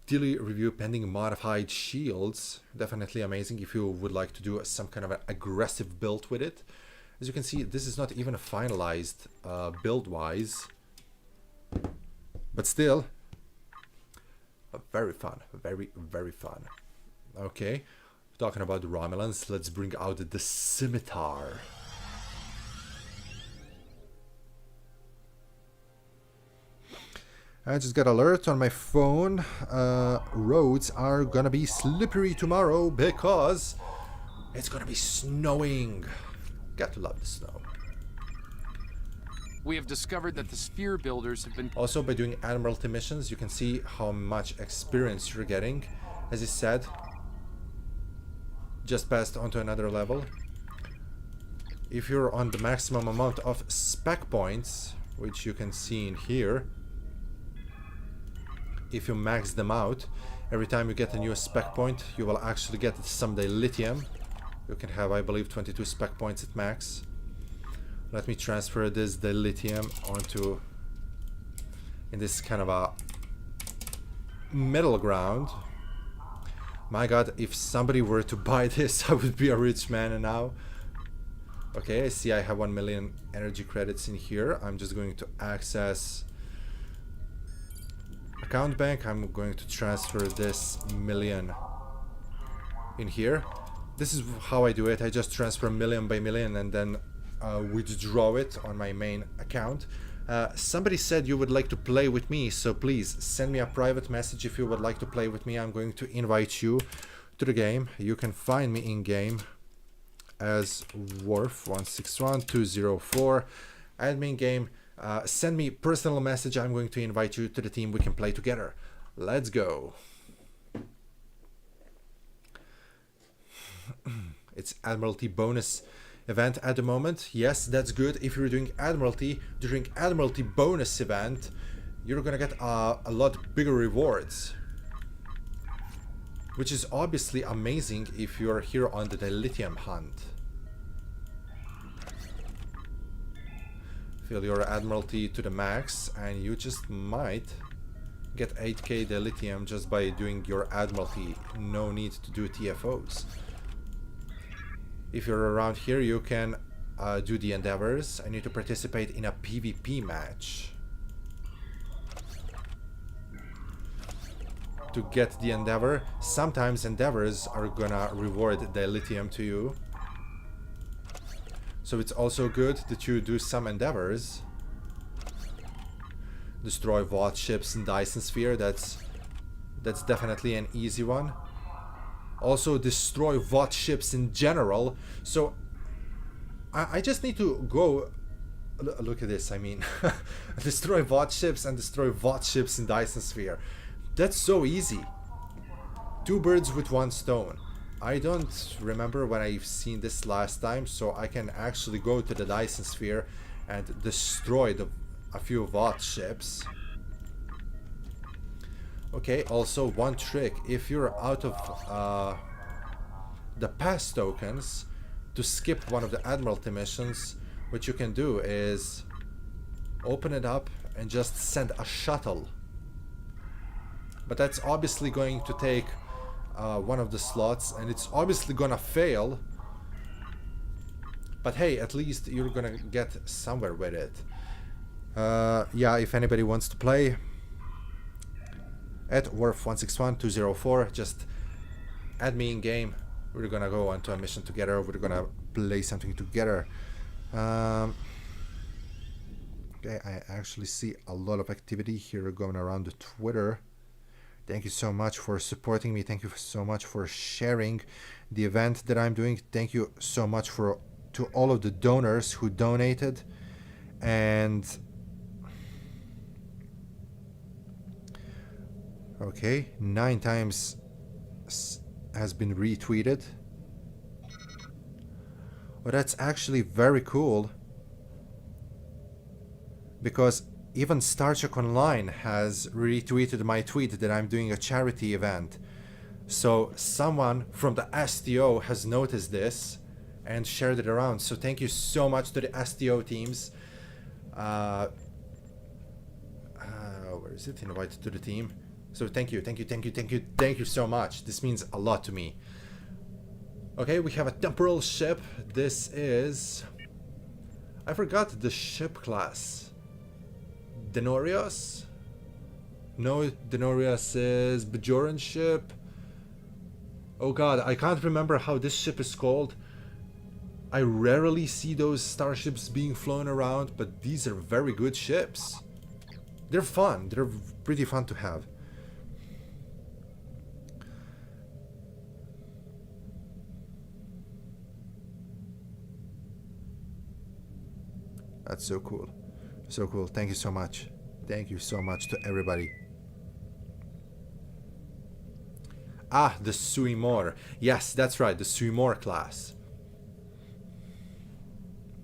daily review pending modified shields. Definitely amazing if you would like to do some kind of an aggressive build with it. As you can see, this is not even finalized build-wise, but still, very fun, very fun. Okay, talking about the Romulans, let's bring out the scimitar. I just got alert on my phone. Roads are gonna be slippery tomorrow because it's gonna be snowing. Got to love the snow. We have discovered that the sphere builders have been... Also, by doing Admiralty missions, you can see how much experience you're getting. As I said, just passed onto another level. If you're on the maximum amount of spec points, which you can see in here, if you max them out, every time you get a new spec point, you will actually get some dilithium. You can have, I believe, 22 spec points at max. Let me transfer this dilithium onto, in this kind of a middle ground. My god, if somebody were to buy this, I would be a rich man now. Okay, I see I have 1 million energy credits in here. I'm just going to access account bank. I'm going to transfer this million in here. This is how I do it. I just transfer million by million and then withdraw it on my main account. Somebody said you would like to play with me, so please send me a private message if you would like to play with me. I'm going to invite you to the game. You can find me in game as Worf161204. Admin game. Send me personal message. I'm going to invite you to the team. We can play together. Let's go. It's Admiralty bonus event at the moment. Yes, that's good. If you're doing Admiralty during Admiralty bonus event, you're gonna get a lot bigger rewards, which is obviously amazing if you're here on the dilithium hunt. Fill your Admiralty to the max and you just might get 8k dilithium just by doing your Admiralty. No need to do TFOs. If you're around here, you can do the endeavors. I need to participate in a PvP match to get the endeavor. Sometimes endeavors are gonna reward dilithium to you, so it's also good that you do some endeavors. Destroy VOD ships in Dyson Sphere. That's definitely an easy one. Also destroy VOD ships in general. So I just need to go look at this. I mean, destroy VOD ships and destroy VOD ships in Dyson Sphere. That's so easy. 2 birds with 1 stone. I don't remember when I've seen this last time, so I can actually go to the Dyson Sphere and destroy a few VOD ships. Okay, also one trick, if you're out of the pass tokens to skip one of the Admiralty missions, what you can do is open it up and just send a shuttle. But that's obviously going to take one of the slots, and it's obviously gonna fail But hey, at least you're gonna get somewhere with it. Yeah, if anybody wants to play, at Warf161204, just add me in game. We're gonna go on to a mission together. We're gonna play something together. Okay, I actually see a lot of activity here going around the Twitter. Thank you so much for supporting me. Thank you so much for sharing the event that I'm doing. Thank you so much to all of the donors who donated. And okay, 9 times has been retweeted. Well, that's actually very cool, because even Star Trek Online has retweeted my tweet that I'm doing a charity event. So someone from the STO has noticed this and shared it around. So thank you so much to the STO teams. Where is it? Invite to the team. So thank you so much. This means a lot to me. Okay, we have a temporal ship. This is... I forgot the ship class. Denorios? No, Denorios is Bajoran ship. Oh god, I can't remember how this ship is called. I rarely see those starships being flown around, but these are very good ships. They're fun. They're pretty fun to have. That's so cool. So cool. Thank you so much. Thank you so much to everybody. Ah, the Suimor. Yes, that's right. The Suimor class.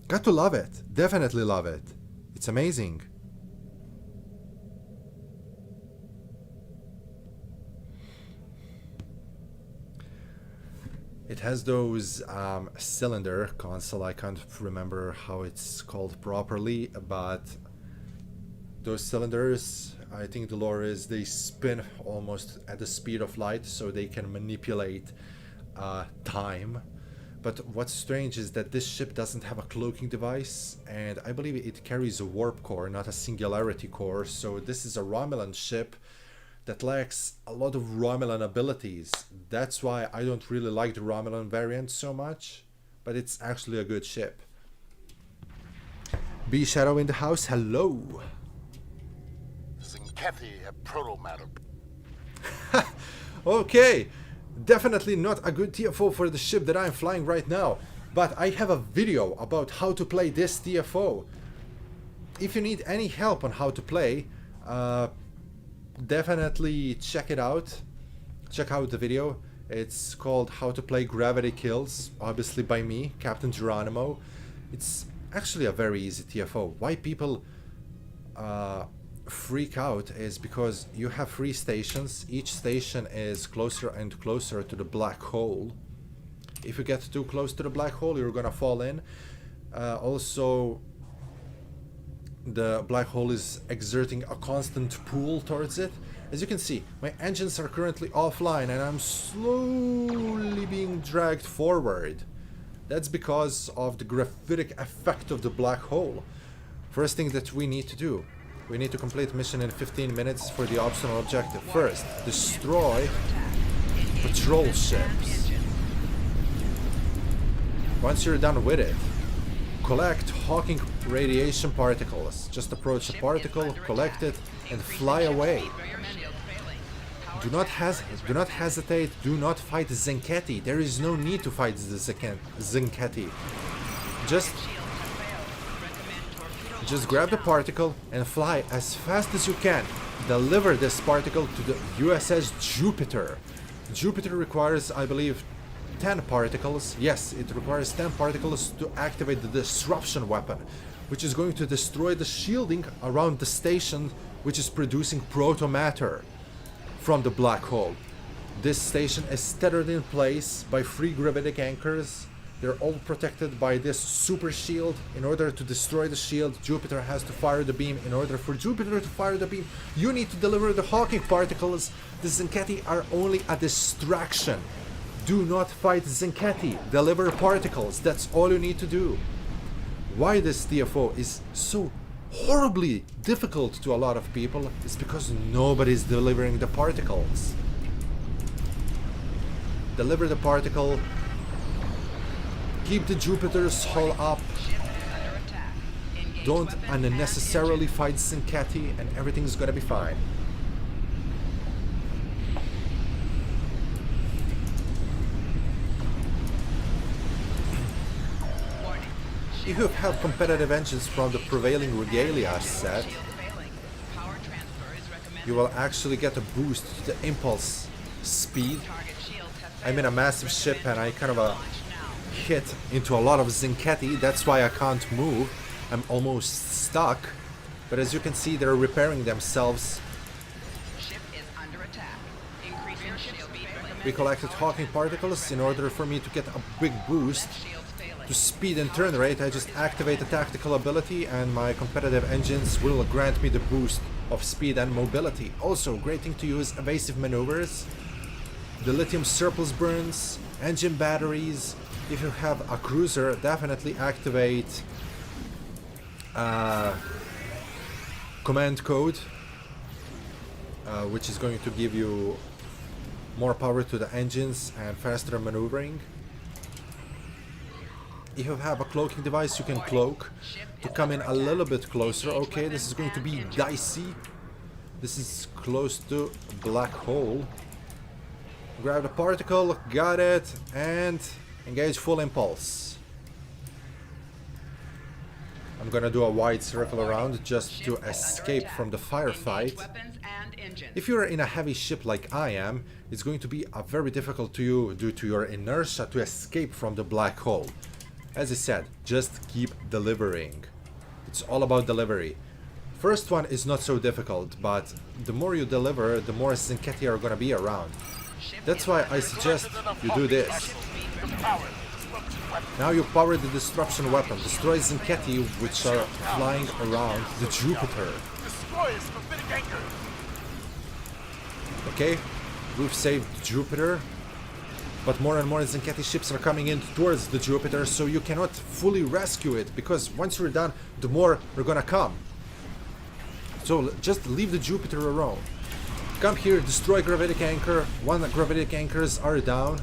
Got to love it. Definitely love it. It's amazing. It has those cylinder console. I can't remember how it's called properly, but those cylinders, I think the lore is they spin almost at the speed of light, so they can manipulate time. But what's strange is that this ship doesn't have a cloaking device, and I believe it carries a warp core, not a singularity core. So this is a Romulan ship that lacks a lot of Romulan abilities. That's why I don't really like the Romulan variant so much, but it's actually a good ship. B Shadow in the house, hello. Zinkethi, a proto-matter. Okay, definitely not a good TFO for the ship that I'm flying right now, but I have a video about how to play this TFO. If you need any help on how to play, definitely check it out. Check out the video. It's called How to Play Gravity Kills, obviously by me, Captain Geronimo. It's actually a very easy TFO. Why people freak out is because you have 3 stations. Each station is closer and closer to the black hole. If you get too close to the black hole, you're gonna fall in. Also, the black hole is exerting a constant pull towards it. As you can see, my engines are currently offline and I'm slowly being dragged forward. That's because of the gravitic effect of the black hole. First thing that we need to do, we need to complete mission in 15 minutes for the optional objective. First, destroy patrol ships. Once you're done with it, collect Hawking radiation particles. Just approach a particle, collect it, and fly away. Do not hesitate, do not fight Zinkethi. There is no need to fight the Zinkethi. Just grab the particle and fly as fast as you can. Deliver this particle to the USS Jupiter. Jupiter requires, I believe, 10 particles. Yes, it requires 10 particles to activate the disruption weapon, which is going to destroy the shielding around the station, which is producing protomatter from the black hole. This station is tethered in place by 3 gravitic anchors. They're all protected by this super shield. In order to destroy the shield, Jupiter has to fire the beam. In order for Jupiter to fire the beam, you need to deliver the Hawking particles. The Zinkethi are only a distraction. Do not fight Zinketti. Deliver particles. That's all you need to do. Why this TFO is so horribly difficult to a lot of people is because nobody's delivering the particles. Deliver the particle. Keep the Jupiter's hull up. Don't unnecessarily fight Zinketti and everything's gonna be fine. If you have competitive engines from the prevailing regalia set, you will actually get a boost to the impulse speed. I'm in a massive ship and I kind of hit into a lot of Zinketti, that's why I can't move. I'm almost stuck, but as you can see they're repairing themselves. We collected Hawking particles in order for me to get a big boost to speed and turn rate. I just activate a tactical ability and my competitive engines will grant me the boost of speed and mobility. Also, great thing to use evasive maneuvers, the lithium surplus burns, engine batteries. If you have a cruiser, definitely activate command code, which is going to give you more power to the engines and faster maneuvering. If you have a cloaking device, you can cloak to come in a little bit closer. Okay, this is going to be dicey. This is close to black hole. Grab the particle, got it, and engage full impulse. I'm gonna do a wide circle around just to escape from the firefight. If you're in a heavy ship like I am, it's going to be very difficult to you due to your inertia to escape from the black hole. As I said, just keep delivering. It's all about delivery. First one is not so difficult, but the more you deliver, the more Zinketti are gonna be around. That's why I suggest you do this. Now you power the disruption weapon. Destroy Zinketti, which are flying around the Jupiter. Okay, we've saved Jupiter. But more and more Zinketti ships are coming in towards the Jupiter, so you cannot fully rescue it, because once you're done, the more are gonna come. So just leave the Jupiter alone. Come here, destroy gravitic anchor. One gravitic anchors are down.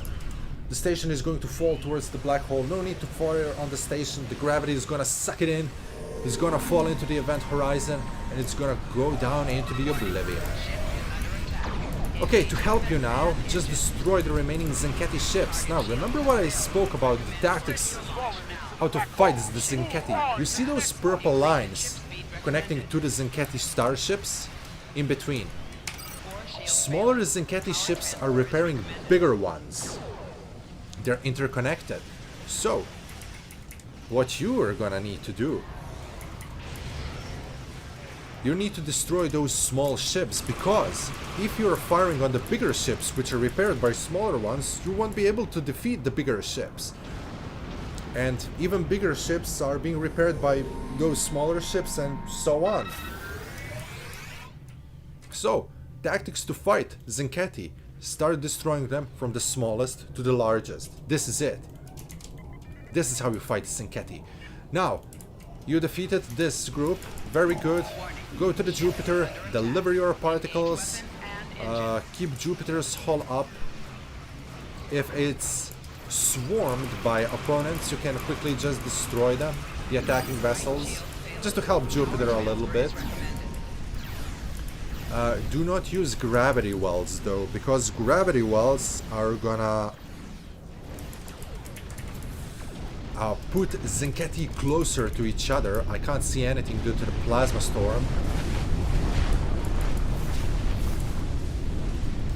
The station is going to fall towards the black hole. No need to fire on the station. The gravity is gonna suck it in. It's gonna fall into the event horizon, and it's gonna go down into the oblivion. Okay, to help you now, just destroy the remaining Zinketti ships. Now, remember what I spoke about, the tactics, how to fight the Zinketti. You see those purple lines connecting to the Zinketti starships? In between. Smaller Zinketti ships are repairing bigger ones. They're interconnected. So, what you are gonna need to do, you need to destroy those small ships, because if you're firing on the bigger ships which are repaired by smaller ones, you won't be able to defeat the bigger ships. And even bigger ships are being repaired by those smaller ships and so on. So, tactics to fight Zinketti. Start destroying them from the smallest to the largest. This is it. This is how you fight Zinketti. Now, you defeated this group. Very good. Go to the Jupiter, deliver your particles, keep Jupiter's hull up. If it's swarmed by opponents, you can quickly just destroy them, the attacking vessels, just to help Jupiter a little bit. Do not use gravity wells though, because gravity wells are gonna put Zinketti closer to each other. I can't see anything due to the plasma storm.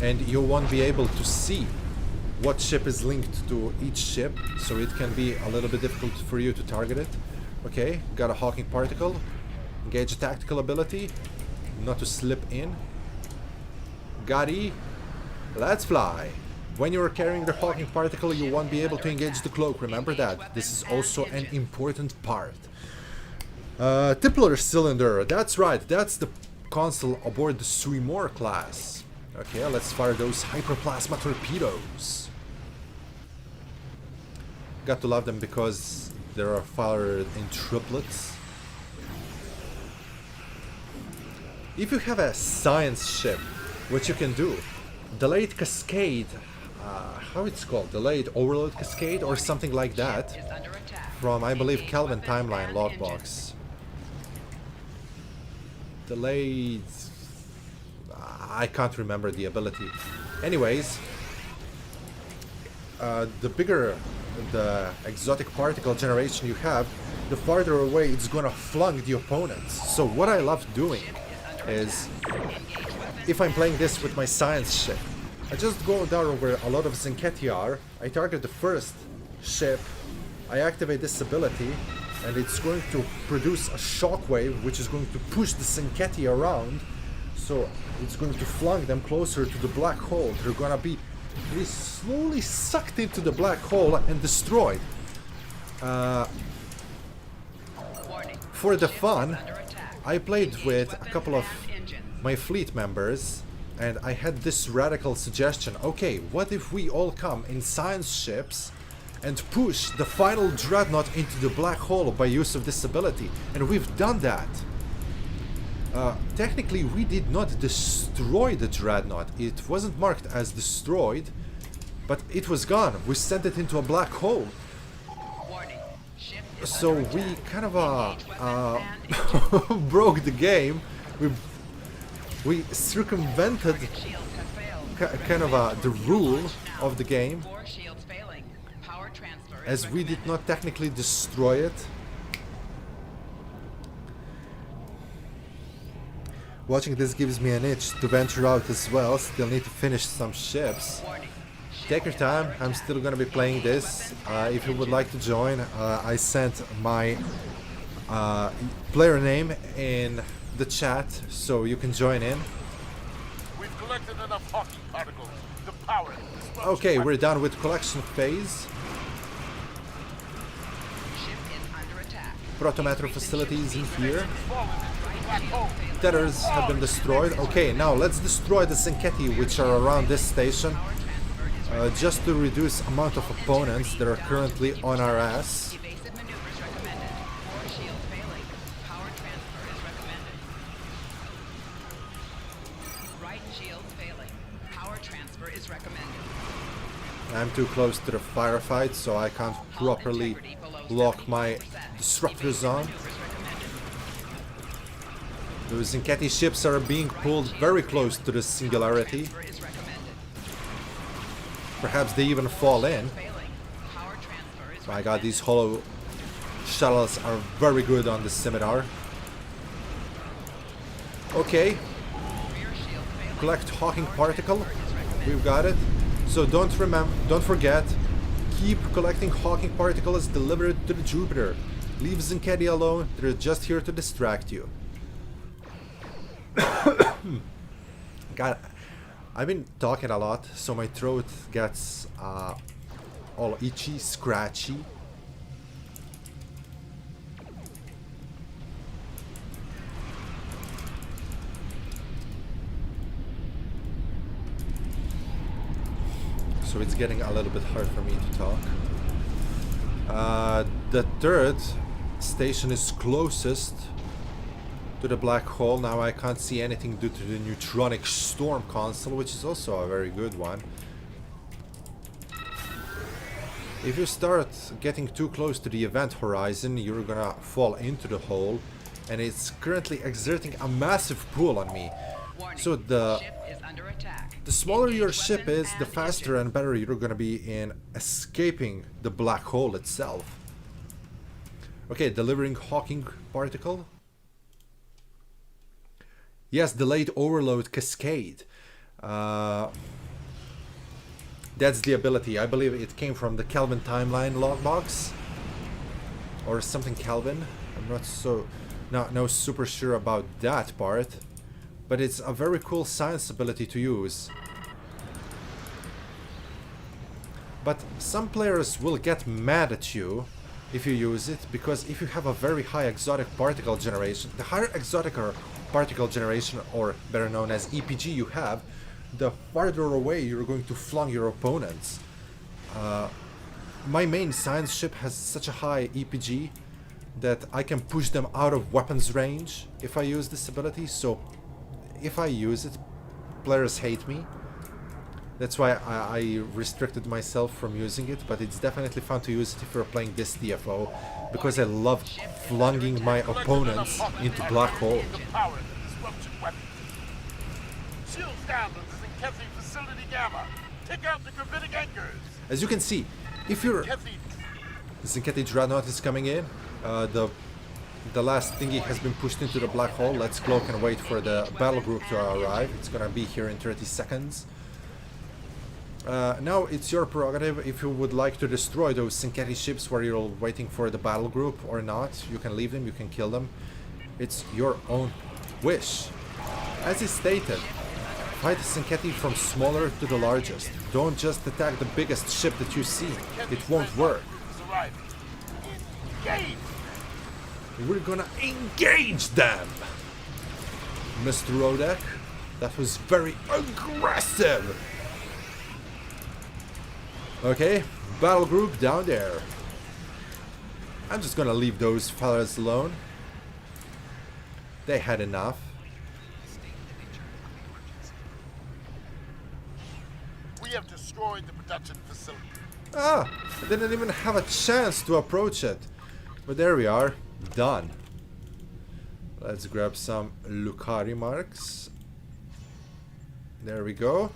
And you won't be able to see what ship is linked to each ship, so it can be a little bit difficult for you to target it. Okay, got a Hawking particle. Engage a tactical ability, not to slip in. Gotti, let's fly. When you're carrying the Hawking particle, you won't be able to engage the cloak. Remember that. This is also an important part. Tippler cylinder. That's right. That's the console aboard the Suimor class. Okay, let's fire those hyperplasma torpedoes. got to love them because they are fired in triplets. If you have a science ship, what you can do, delayed cascade, how it's called, delayed overload cascade or something like that, from I believe Kelvin timeline logbox. Delayed, I can't remember the ability. Anyways, the bigger the exotic particle generation you have, the farther away it's gonna flung the opponents. So what I love doing is, if I'm playing this with my science ship, I just go down where a lot of Zinketti are, I target the first ship, I activate this ability, and it's going to produce a shockwave which is going to push the Zinketti around, so it's going to flung them closer to the black hole. They're gonna be really slowly sucked into the black hole and destroyed. For the fun, I played with a couple of my fleet members, and I had this radical suggestion. Okay, what if we all come in science ships and push the final dreadnought into the black hole by use of this ability? And we've done that. Technically, we did not destroy the dreadnought. It wasn't marked as destroyed, but it was gone. We sent it into a black hole. So we kind of broke the game. We circumvented kind of the rule of the game, as we did not technically destroy it. Watching this gives me an itch to venture out as well. Still need to finish some ships. Take your time, I'm still gonna be playing this. If you would like to join, I sent my player name in the chat, so you can join in. We've collected enough Hawking particles to power this. Okay, we're done with collection phase. Protometer facilities in here. Tethers have been destroyed. Okay, now let's destroy the Zinketti which are around this station. Just to reduce amount of opponents that are currently on our ass. I'm too close to the firefight, so I can't properly lock my disruptors on. Those Zinketti ships are being pulled very close to the singularity. Perhaps they even fall in. My god, these hollow shuttles are very good on the scimitar. Okay. Collect Hawking particle. We've got it. So don't forget, keep collecting Hawking particles delivered to the Jupiter. Leave Zinketti alone, they're just here to distract you. God, I've been talking a lot, so my throat gets all itchy, scratchy. So it's getting a little bit hard for me to talk. The third station is closest to the black hole. Now I can't see anything due to the neutronic storm console, which is also a very good one. If you start getting too close to the event horizon, you're gonna fall into the hole, and it's currently exerting a massive pull on me. So the smaller your ship is, the faster and better you're gonna be in escaping the black hole itself. Okay, delivering Hawking particle. Yes, delayed overload cascade. That's the ability. I believe it came from the Kelvin timeline logbox. Or something Kelvin. I'm not super sure about that part. But it's a very cool science ability to use. But some players will get mad at you if you use it, because if you have a very high exotic particle generation, the higher exotic particle generation, or better known as EPG, you have, the farther away you're going to flung your opponents. my main science ship has such a high EPG that I can push them out of weapons range if I use this ability, so if I use it, players hate me. That's why I restricted myself from using it, but it's definitely fun to use it if you're playing this DFO, because I love flunging my opponents into black hole. Shields down to the Zinkesi facility Gamma. Take out the gravitic anchors. As you can see, if your Zinketi Dreadnought is coming in, the last thingy has been pushed into the black hole. Let's cloak and wait for the battle group to arrive. It's gonna be here in 30 seconds. Now it's your prerogative if you would like to destroy those Zinketi ships where you're waiting for the battle group or not. You can leave them, you can kill them. It's your own wish. As is stated, fight Zinketi from smaller to the largest. Don't just attack the biggest ship that you see. It won't work. We're gonna engage them! Mr. Rodek, that was very aggressive! Okay, battle group down there. I'm just gonna leave those fellas alone. They had enough. We have destroyed the production facility. Ah, I didn't even have a chance to approach it. But there we are, done. Let's grab some Lucari marks. There we go.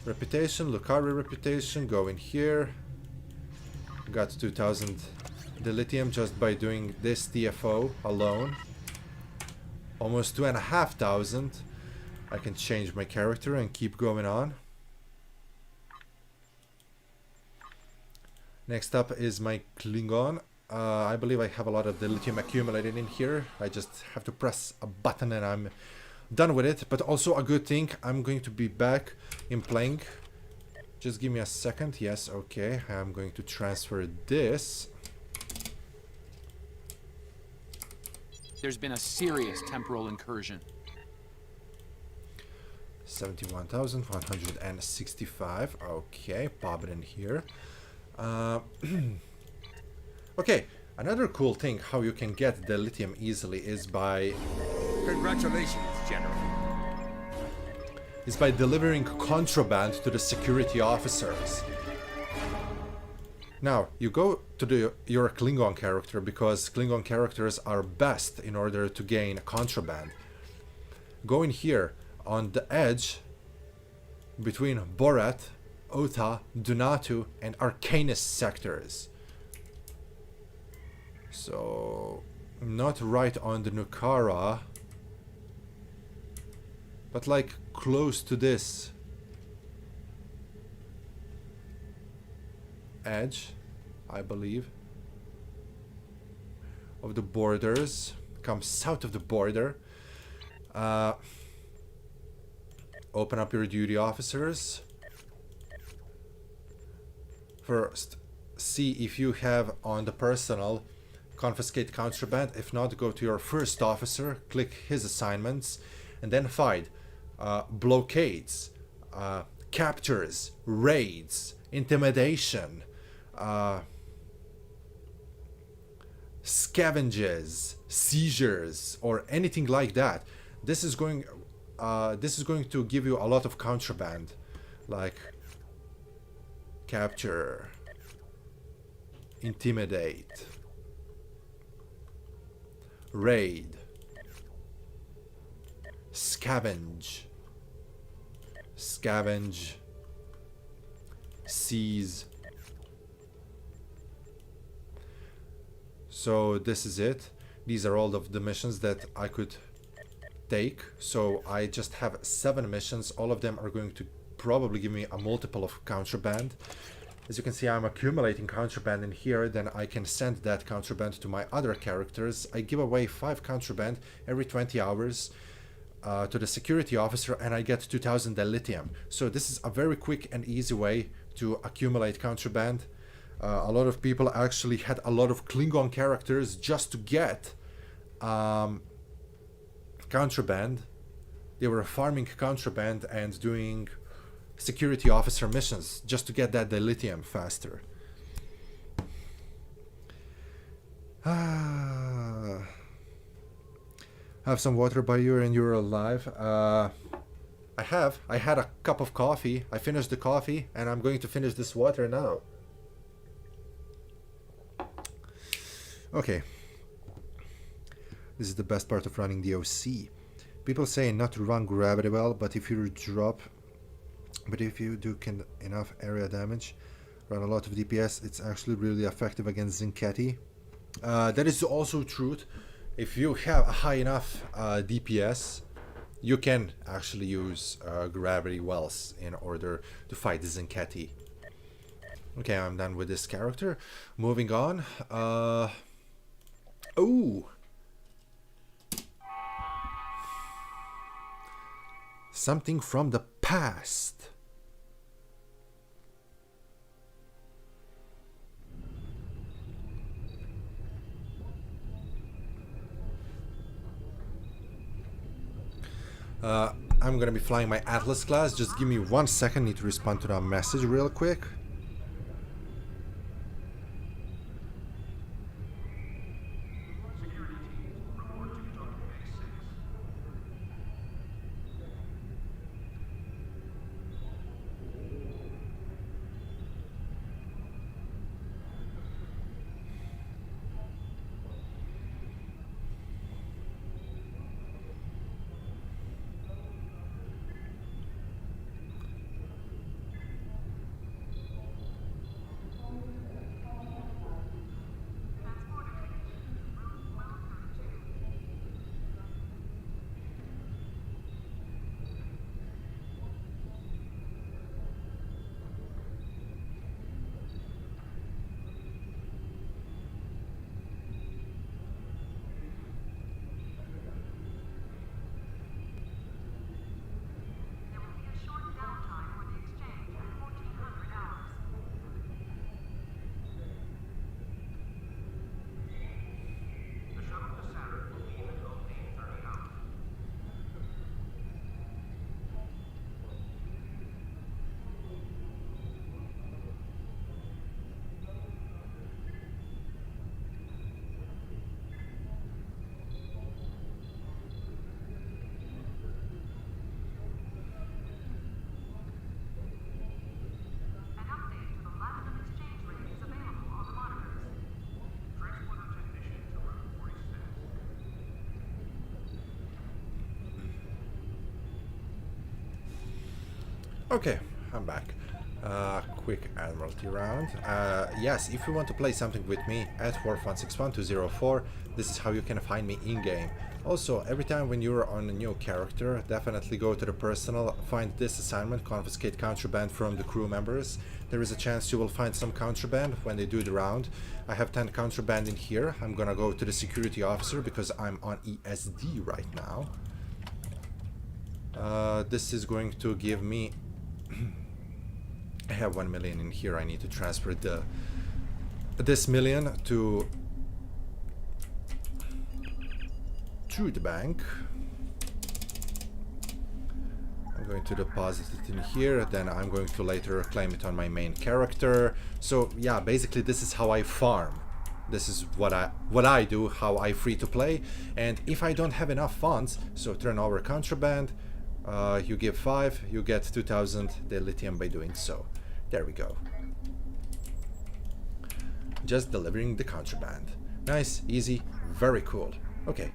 Reputation, Lucari reputation, go in here. Got 2000 dilithium just by doing this TFO alone. Almost 2,500. I can change my character and keep going on. Next up is my Klingon. I believe I have a lot of dilithium accumulated in here. I just have to press a button and I'm done with it. But also a good thing, I'm going to be back in playing. Just give me a second. Yes, okay. I'm going to transfer this. There's been a serious temporal incursion. 71,165. Okay, pop it in here. Okay, another cool thing how you can get the lithium easily is by Congratulations, General. delivering contraband to the security officers. Now, you go to your Klingon character because Klingon characters are best in order to gain contraband. Go in here on the edge between Borat, Ota, Dunatu, and Arcanus sectors. So, not right on the Nukara, but like close to this edge, I believe, of the borders. Come south of the border. Open up your duty officers. First, see if you have on the personal confiscate contraband. If not, go to your first officer, click his assignments, and then find blockades, captures, raids, intimidation, scavenges, seizures, or anything like that. This is going to give you a lot of contraband, like capture, intimidate, raid, scavenge, seize. So this is it. These are all of the missions that I could take. So I just have 7 missions. All of them are going to probably give me a multiple of contraband. As you can see, I'm accumulating contraband in here. Then I can send that contraband to my other characters. I give away 5 contraband every 20 hours to the security officer, and I get 2,000 dilithium. So this is a very quick and easy way to accumulate contraband. A lot of people actually had a lot of Klingon characters just to get contraband. They were farming contraband and doing security officer missions just to get that dilithium faster. Have some water by you and you're alive. I have. I had a cup of coffee. I finished the coffee and I'm going to finish this water now. Okay. This is the best part of running the OC. People say not to run gravity well, but if you do enough area damage, run a lot of DPS, it's actually really effective against Zinketti. That is also true. If you have a high enough DPS, you can actually use gravity wells in order to fight the Zinketti. Okay, I'm done with this character. Moving on. Oh! Something from the past. I'm gonna be flying my Atlas class. Just give me 1 second. Need to respond to that message real quick. Okay, I'm back. Quick Admiralty round. Yes, if you want to play something with me at Wharf161204, this is how you can find me in-game. Also, every time when you're on a new character, definitely go to the personal, find this assignment, confiscate contraband from the crew members. There is a chance you will find some contraband when they do the round. I have 10 contraband in here. I'm gonna go to the security officer because I'm on ESD right now. This is going to give me... I have 1 million in here. I need to transfer this million to the bank. I'm going to deposit it in here, then I'm going to later claim it on my main character. So yeah, basically this is how I farm. This is what I do, how I free to play. And if I don't have enough funds, so turn over contraband, you give 5, you get 2000 lithium by doing so. There we go. Just delivering the contraband. Nice, easy, very cool. Okay.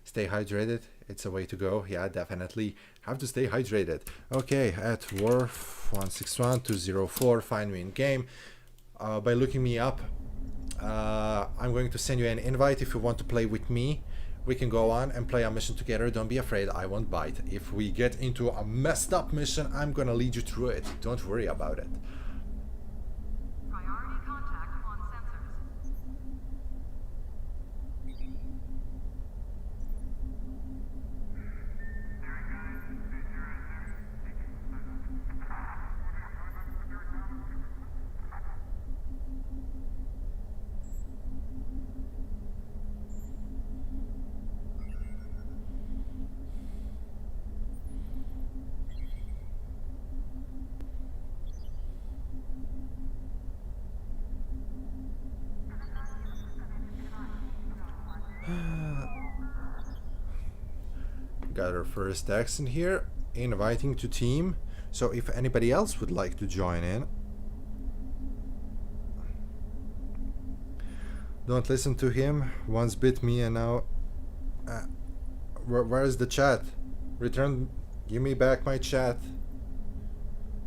Stay hydrated, it's a way to go. Yeah, definitely have to stay hydrated. Okay, at Wharf161204, find me in game. By looking me up, I'm going to send you an invite if you want to play with me. We can go on and play a mission together. Don't be afraid, I won't bite. If we get into a messed up mission, I'm gonna lead you through it. Don't worry about it. Priority contact on sensors. Got our first text in here, inviting to team. So if anybody else would like to join in, don't listen to him. Once bit me and now... where is the chat? Return, give me back my chat.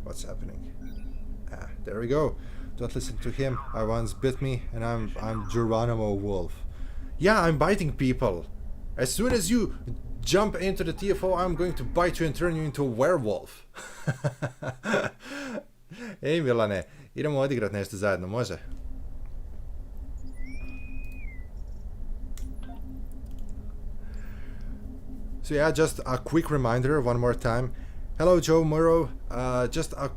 What's happening? There we go. Don't listen to him. I once bit me and I'm Geronimo Wolf. Yeah, I'm biting people. As soon as you jump into the TFO, I'm going to bite you and turn you into a werewolf. Ej Milane, idemo odigrat nešto zajedno, može? So yeah, just a quick reminder one more time. Hello Joe Murrow, just a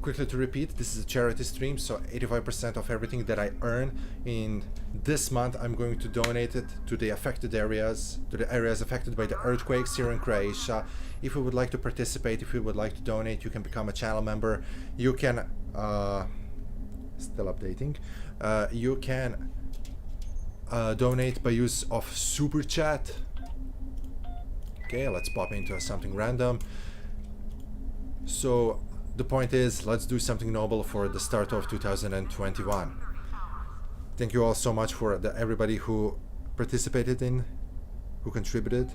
quickly to repeat, this is a charity stream, so 85% of everything that I earn in this month, I'm going to donate it to the affected areas, to the areas affected by the earthquakes here in Croatia. If you would like to participate, if you would like to donate, you can become a channel member. You can, still updating, you can donate by use of Super Chat. Okay, let's pop into something random. So the point is, let's do something noble for the start of 2021. Thank you all so much for everybody who participated in, who contributed.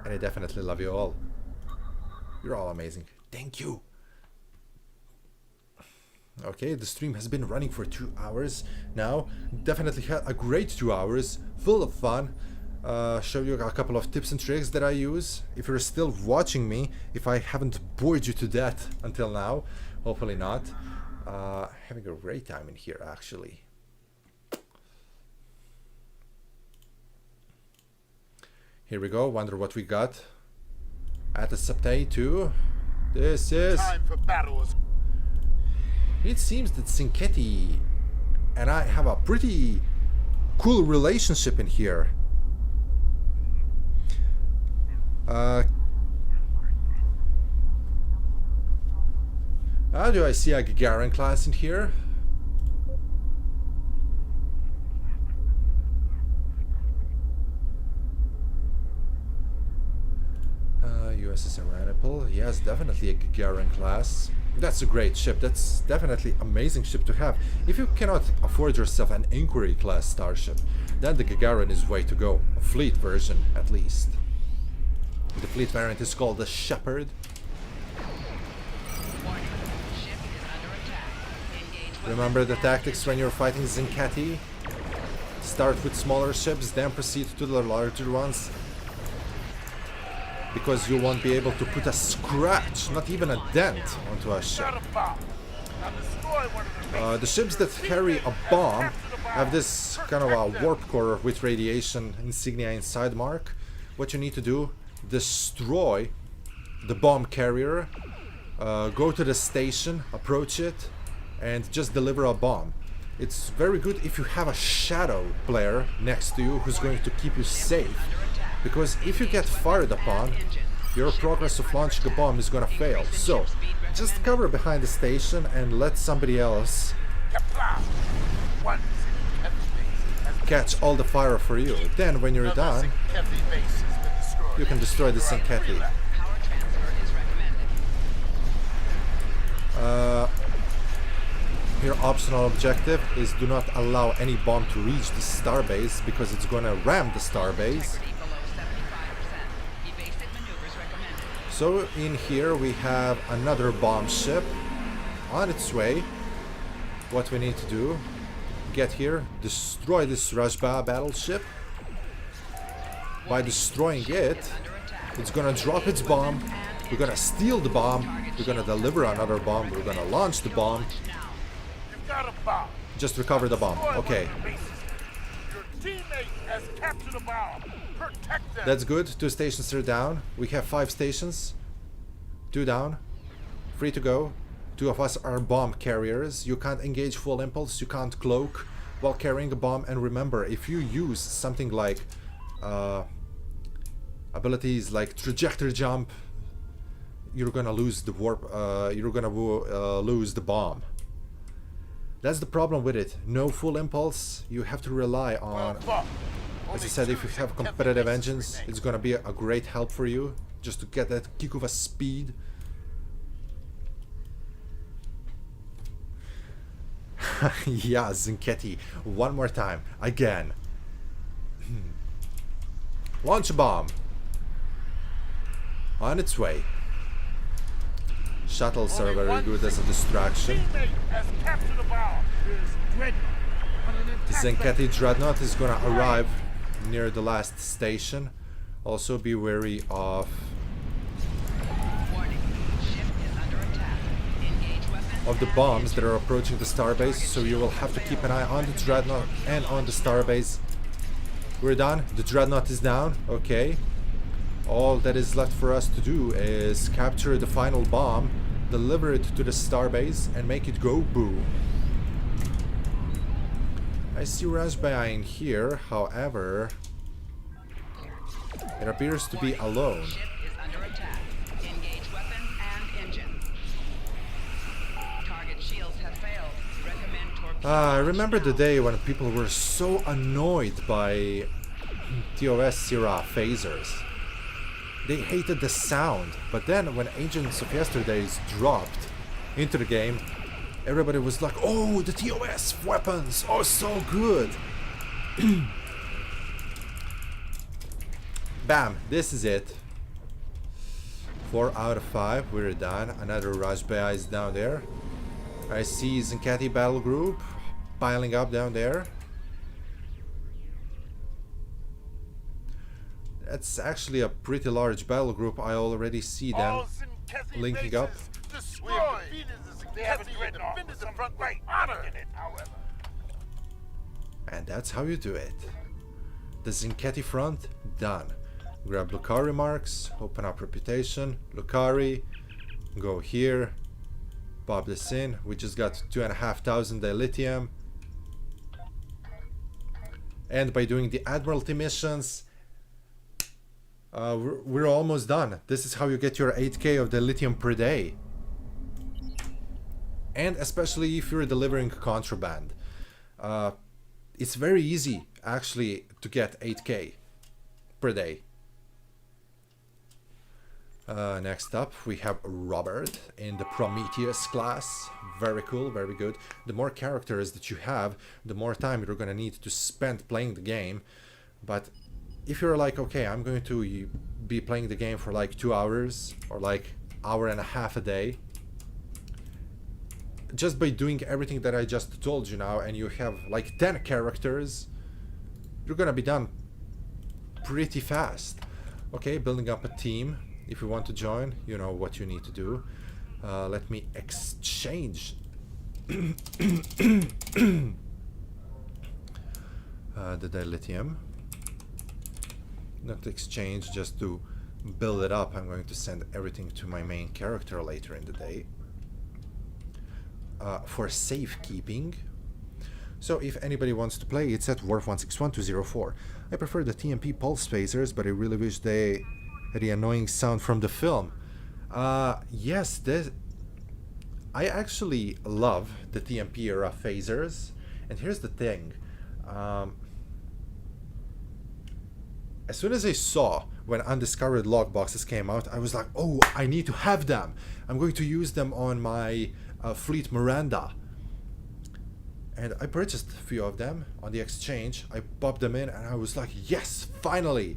And I definitely love you all. You're all amazing. Thank you. Okay, the stream has been running for 2 hours now. Definitely had a great 2 hours, full of fun. Show you a couple of tips and tricks that I use. If you're still watching me, if I haven't bored you to death until now, hopefully not. Having a great time in here, actually. Here we go, wonder what we got. At the subtay too. This is... Time for battles. It seems that Sinketti and I have a pretty cool relationship in here. Do I see a Gagarin class in here? USS Admiralty. Yes, definitely a Gagarin class. That's a great ship. That's definitely amazing ship to have. If you cannot afford yourself an Inquiry class starship, then the Gagarin is way to go. A fleet version, at least. The fleet variant is called the Shepherd. Remember the tactics when you're fighting Zinketti? Start with smaller ships, then proceed to the larger ones. Because you won't be able to put a scratch, not even a dent, onto a ship. The ships that carry a bomb have this kind of a warp core with radiation insignia inside mark. What you need to do, destroy the bomb carrier, go to the station, approach it, and just deliver a bomb. It's very good if you have a shadow player next to you who's going to keep you safe. Because if you get fired upon, your progress of launching a bomb is gonna fail. So, just cover behind the station and let somebody else catch all the fire for you. Then, when you're done, you can destroy the Sinketti. Your optional objective is do not allow any bomb to reach the starbase because it's gonna ram the starbase. So in here we have another bomb ship on its way. What we need to do, get here, destroy this Rajba battleship. By destroying it, it's gonna drop its bomb, we're gonna steal the bomb, we're gonna deliver another bomb, we're gonna launch the bomb. Just recover the bomb, okay. Your teammate has captured a bomb. Protect them. That's good, 2 stations are down. We have 5 stations. 2 down. Free to go. 2 of us are bomb carriers. You can't engage full impulse, you can't cloak while carrying a bomb. And remember, if you use something like abilities like trajectory jump, you're gonna lose the warp, you're gonna lose the bomb. That's the problem with it. No full impulse. You have to rely on... As I said, if you have competitive engines, it's gonna be a great help for you. Just to get that kick of a speed. Yeah, Zinketti. One more time. Again. Launch a bomb. On its way. Shuttles are very good as a distraction. The Zinketti Dreadnought is gonna arrive near the last station. Also be wary of the bombs that are approaching the starbase, so you will have to keep an eye on the Dreadnought and on the starbase. We're done. The Dreadnought is down. Okay. All that is left for us to do is capture the final bomb, deliver it to the starbase, and make it go boom. I see Raspberry in here, however, it appears to be alone. Ship is under attack. Engage weapons and engines. Target shields have failed. Recommend torpedo. I remember the day when people were so annoyed by TOS era phasers. They hated the sound, but then when Agents of Yesterdays dropped into the game, everybody was like, oh, the TOS weapons are so good. Bam, this is it. 4 out of 5, we're done. Another Raspberry is down there. I see Zinketti battle group piling up down there. That's actually a pretty large battle group. I already see them linking up. And that's how you do it. The Zinketti front, done. Grab Lucari marks, open up reputation, Lucari, go here, pop this in. We just got 2,500 dilithium. And by doing the Admiralty missions, we're almost done. This is how you get your 8k of dilithium per day. And especially if you're delivering contraband. It's very easy, actually, to get 8k per day. Next up, we have Robert in the Prometheus class. Very cool, very good. The more characters that you have, the more time you're gonna need to spend playing the game. But if you're like, okay, I'm going to be playing the game for like 2 hours or like hour and a half a day, just by doing everything that I just told you now, and you have like 10 characters, you're gonna be done pretty fast. Okay, building up a team. If you want to join, you know what you need to do. Let me exchange the dilithium. Not exchange, just to build it up. I'm going to send everything to my main character later in the day. For safekeeping. So if anybody wants to play, it's at Wharf161204. I prefer the TMP pulse phasers, but I really wish they had the annoying sound from the film. Yes, I actually love the TMP era phasers. And here's the thing. As soon as I saw when undiscovered logboxes came out, I was like, oh, I need to have them. I'm going to use them on my Fleet Miranda. And I purchased a few of them on the exchange. I popped them in and I was like, yes, finally.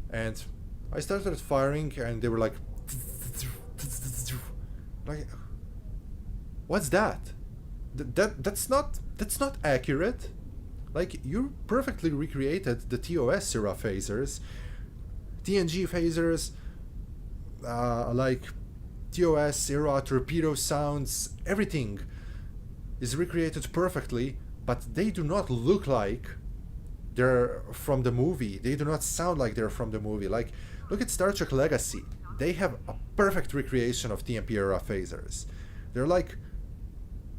And I started firing and they were like, what's that? That's not accurate. Like, you perfectly recreated the TOS era phasers, TNG phasers, like TOS era torpedo sounds, everything is recreated perfectly, but they do not look like they're from the movie. They do not sound like they're from the movie. Like, look at Star Trek Legacy. They have a perfect recreation of TMP era phasers. They're like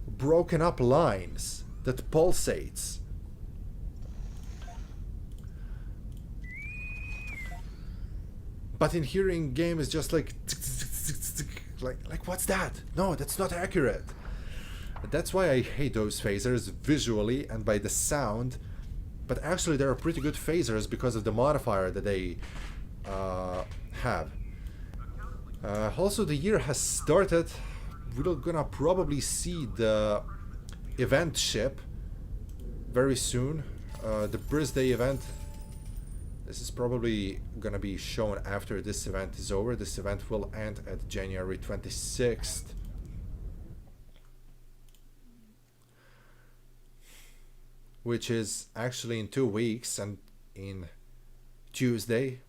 broken up lines that pulsates. But in here in game is just like what's that? No, that's not accurate. That's why I hate those phasers visually and by the sound. But actually they're pretty good phasers because of the modifier that they have. Also, the year has started. We're gonna probably see the event ship very soon. The birthday event. This is probably gonna be shown after this event is over. This event will end at January 26th. Which is actually in 2 weeks and in Tuesday.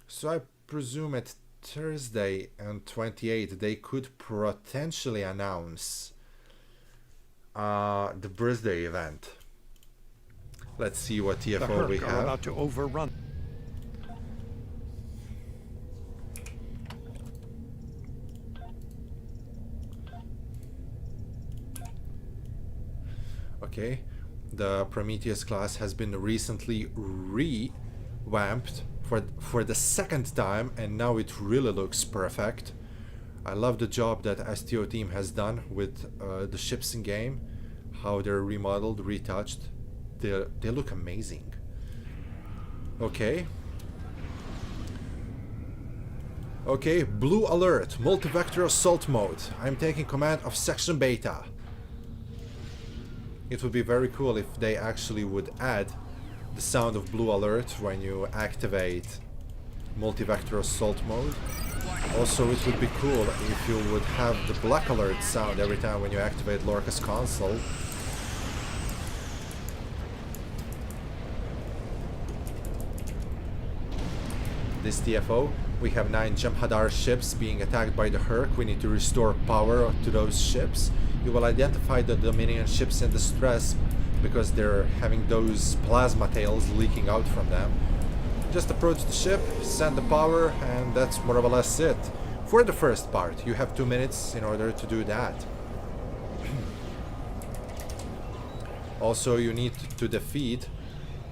So I presume at Thursday and 28th they could potentially announce the birthday event. Let's see what TFO we have. About to overrun. Okay, the Prometheus class has been recently revamped for the second time, and now it really looks perfect. I love the job that STO team has done with the ships in game, how they're remodeled, retouched. They look amazing. Okay. Okay, blue alert, multi-vector assault mode. I'm taking command of section beta. It would be very cool if they actually would add the sound of blue alert when you activate multi-vector assault mode. Also, it would be cool if you would have the black alert sound every time when you activate Lorca's console. This TFO, we have 9 Jem'Hadar ships being attacked by the Herc. We need to restore power to those ships. You will identify the Dominion ships in distress because they're having those plasma tails leaking out from them. Just approach the ship, send the power, and that's more or less it. For the first part, you have 2 minutes in order to do that. Also, you need to defeat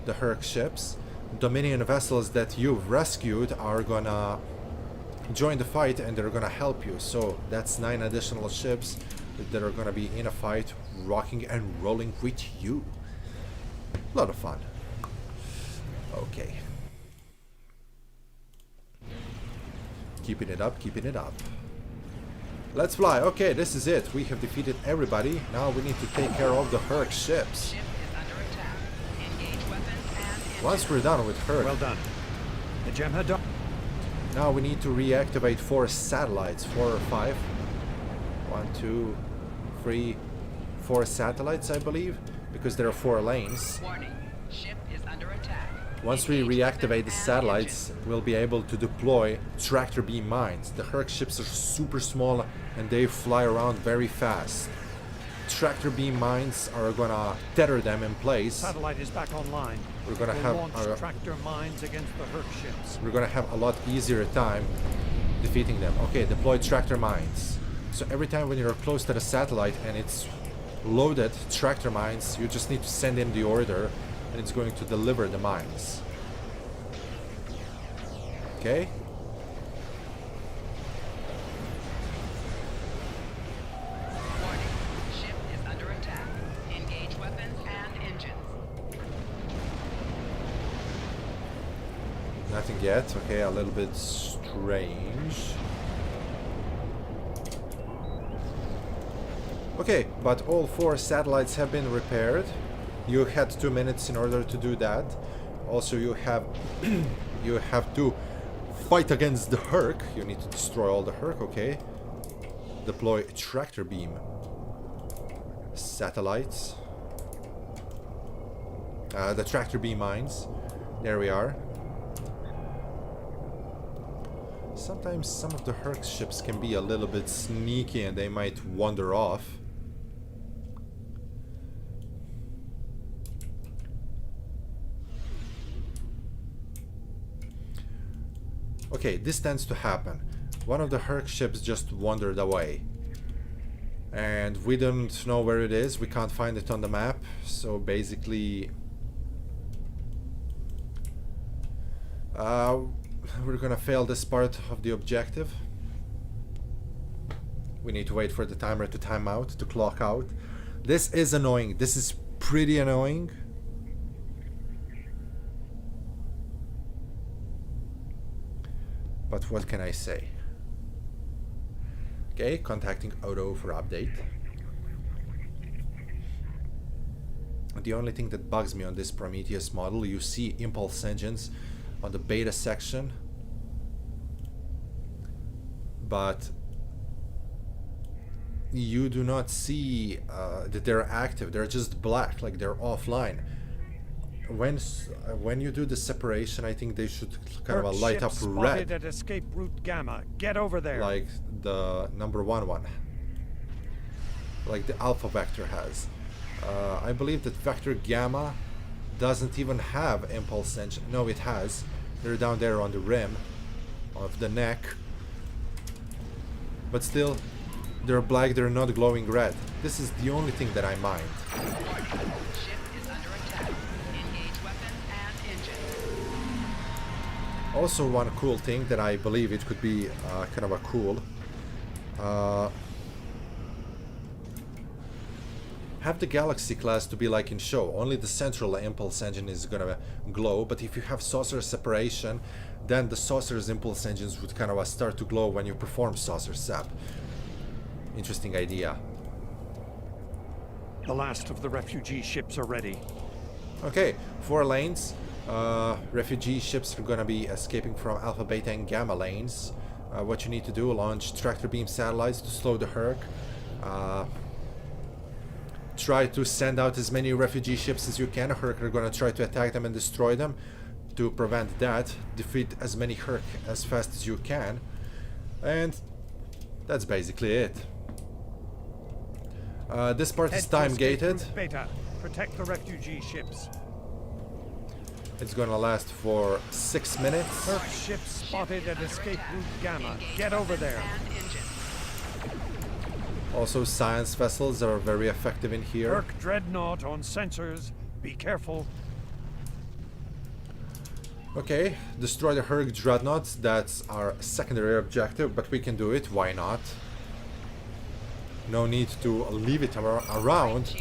the Herc ships. Dominion vessels that you've rescued are gonna join the fight and they're gonna help you. So that's 9 additional ships that are gonna be in a fight, rocking and rolling with you. A lot of fun. Okay. Keeping it up, keeping it up. Let's fly. Okay, this is it. We have defeated everybody. Now we need to take care of the Herc ships. Ship is under attack. Engage weapons and engines. Once we're done with Herc, Well done. The Jem'Hadar. now we need to reactivate 4 satellites, 4 or 5. 1, 2, 3, 4 satellites, I believe, because there are 4 lanes. Warning. Ship is under attack. Once we Engage reactivate weapons the and satellites, engines. we'll be able to deploy tractor beam mines. The Herc ships are super small and they fly around very fast. Tractor beam mines are gonna tether them in place. Satellite is back online. We're gonna We'll have launch our- tractor mines against the Herc ships. We're gonna have a lot easier time defeating them. Okay, deploy tractor mines. So every time when you're close to the satellite and it's loaded tractor mines, you just need to send in the order and it's going to deliver the mines. Okay? Warning. Ship is under attack. Engage weapons and engines. Nothing yet. Okay, a little bit strange. Okay, but all 4 satellites have been repaired. You had 2 minutes in order to do that. Also, you have you have to fight against the Herc. You need to destroy all the Herc. Okay. Deploy tractor beam satellites. The tractor beam mines. There we are. Sometimes some of the Herc ships can be a little bit sneaky and they might wander off. Okay, this tends to happen. One of the Herc ships just wandered away. And we don't know where it is. We can't find it on the map. So basically... we're gonna fail this part of the objective. We need to wait for the timer to time out, to clock out. This is annoying. This is pretty annoying. But what can I say? Okay, contacting Odo for update. The only thing that bugs me on this Prometheus model, you see impulse engines on the beta section, but you do not see that they're active. They're just black, like they're offline. When you do the separation, I think they should kind of light up red, at escape route Gamma. Get over there. like the number one, like the Alpha Vector has. I believe that Vector Gamma doesn't even have impulse engine. No, it has. They're down there on the rim of the neck, but still, they're black. They're not glowing red. This is the only thing that I mind. Ship is under attack. Engage weapons and engine. Also, one cool thing that I believe it could be kind of a cool. Have the Galaxy class to be like in show. Only the central impulse engine is gonna glow, but if you have saucer separation, then the saucer's impulse engines would kind of start to glow when you perform saucer sep. Interesting idea. The last of the refugee ships are ready. Okay, 4 lanes. Refugee ships are gonna be escaping from Alpha, Beta, and Gamma lanes. What you need to do, launch tractor beam satellites to slow the Herc. Try to send out as many refugee ships as you can. Herc are gonna try to attack them and destroy them. To prevent that, defeat as many Herc as fast as you can. And that's basically it. This part is time gated. Beta, protect the refugee ships. It's gonna last for 6 minutes. Herc ships spotted at escape route Gamma. Get over there. Also, science vessels are very effective in here. Herc dreadnought on sensors. Be careful. Okay, destroy the Herc dreadnoughts. That's our secondary objective, but we can do it. Why not? No need to leave it around.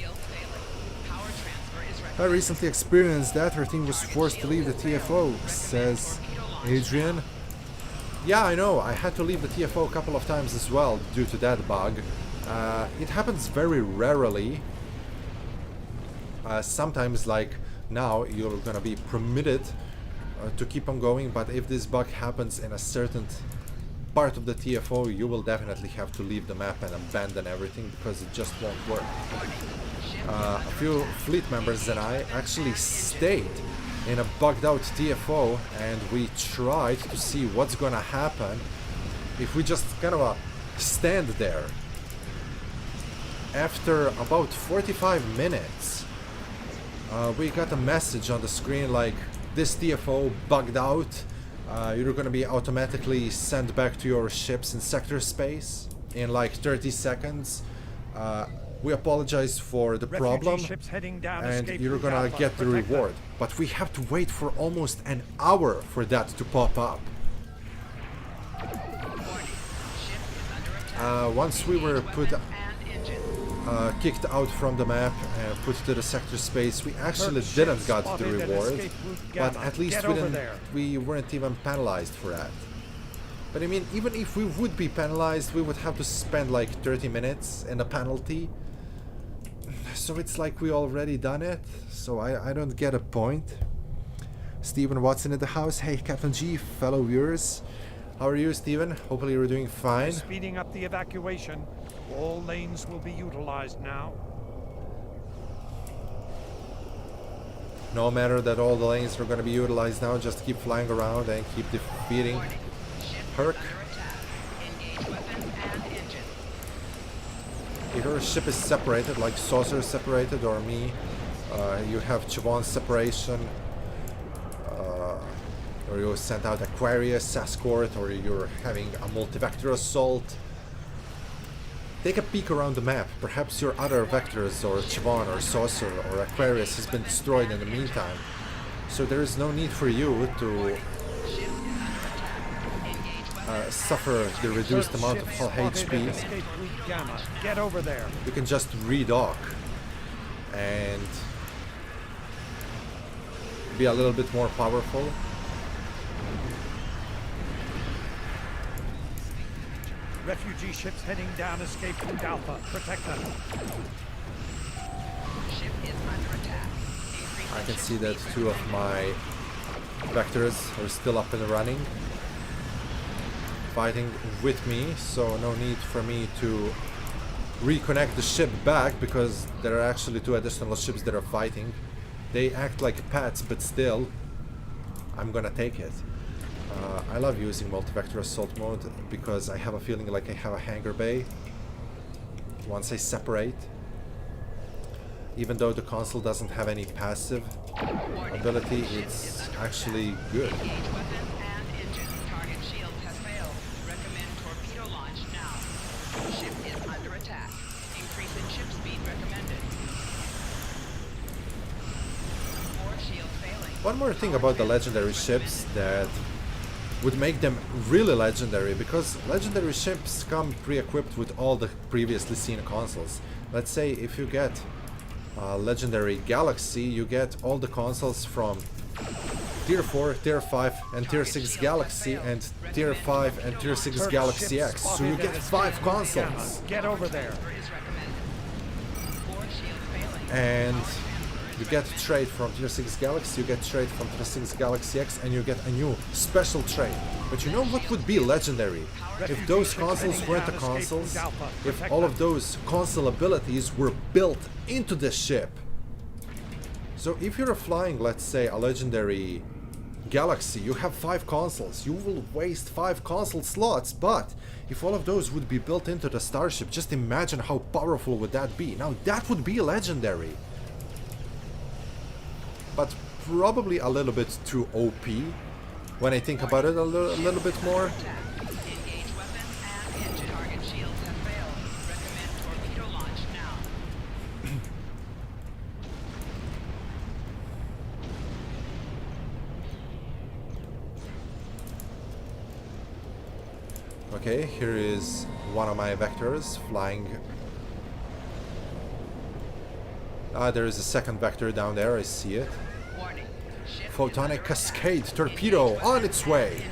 I recently experienced that. Our team was forced to leave the TFO, says Adrian. Yeah, I know. I had to leave the TFO a couple of times as well due to that bug. It happens very rarely. Sometimes, like now, you're gonna be permitted to keep on going, but if this bug happens in a certain part of the TFO, you will definitely have to leave the map and abandon everything because it just won't work. A few fleet members and I actually stayed in a bugged out TFO and we tried to see what's gonna happen if we just kind of stand there. After about 45 minutes, we got a message on the screen like, this TFO bugged out, you're gonna be automatically sent back to your ships in sector space in like 30 seconds. We apologize for the problem and you're gonna get the reward. But we have to wait for almost an hour for that to pop up. Once we were kicked out from the map and put to the sector space, we actually didn't got the reward, but at least we weren't even penalized for that. But I mean, even if we would be penalized, we would have to spend like 30 minutes in a penalty. So it's like we already done it, so I don't get a point. Steven Watson in the house. Hey Captain G, fellow viewers. How are you, Steven? Hopefully you're doing fine. Speeding up the evacuation. All lanes will be utilized now. No matter that all the lanes are going to be utilized now, just keep flying around and keep defeating Herc. If your ship is separated, like Saucer is separated, or me, you have Chavon separation, or you sent out Aquarius escort, or you're having a multi-vector assault. Take a peek around the map. Perhaps your other vectors, or Chavon, or Saucer, or Aquarius has been destroyed in the meantime. So there is no need for you to suffer the reduced amount of hull HP, Escape Fleet Gamma. Get over there. you can just redock and be a little bit more powerful. Refugee ships heading down Escape Fleet Alpha. Protect them. Ship is under attack. I can see that 2 of my vectors are still up and running, fighting with me, so no need for me to reconnect the ship back, because there are actually 2 additional ships that are fighting. They act like pets, but still, I'm gonna take it. I love using multi-vector assault mode because I have a feeling like I have a hangar bay once I separate. Even though the console doesn't have any passive ability, it's actually good. Engage weapons and engines. Target shield has failed. Recommend torpedo launch now. Ship is under attack. Increase in ship speed recommended. 4 shields failing. One more thing about the legendary ships that would make them really legendary, because legendary ships come pre-equipped with all the previously seen consoles. Let's say if you get legendary Galaxy, you get all the consoles from Tier 4, Tier 5 and Tier 6 Galaxy, and Tier 5 and Tier 6 Galaxy X. So you get 5 consoles. Get over there. Is recommended. 4 shields failing. And you get a trade from Tier 6 Galaxy, you get trade from Tier 6 Galaxy X, and you get a new special trade. But you know what would be legendary? If those consoles weren't the consoles, if all of those console abilities were built into the ship. So if you're flying, let's say, a legendary Galaxy, you have 5 consoles, you will waste 5 console slots, but if all of those would be built into the starship, just imagine how powerful would that be. Now that would be legendary. But probably a little bit too OP when I think about it a little bit more. Engage weapons and engine. Target shields have failed. Recommend torpedo launch now. Okay, here is one of my vectors flying. There is a second vector down there, I see it. Warning. Ship is Photonic under Cascade attack. torpedo Engage on weapons its way. and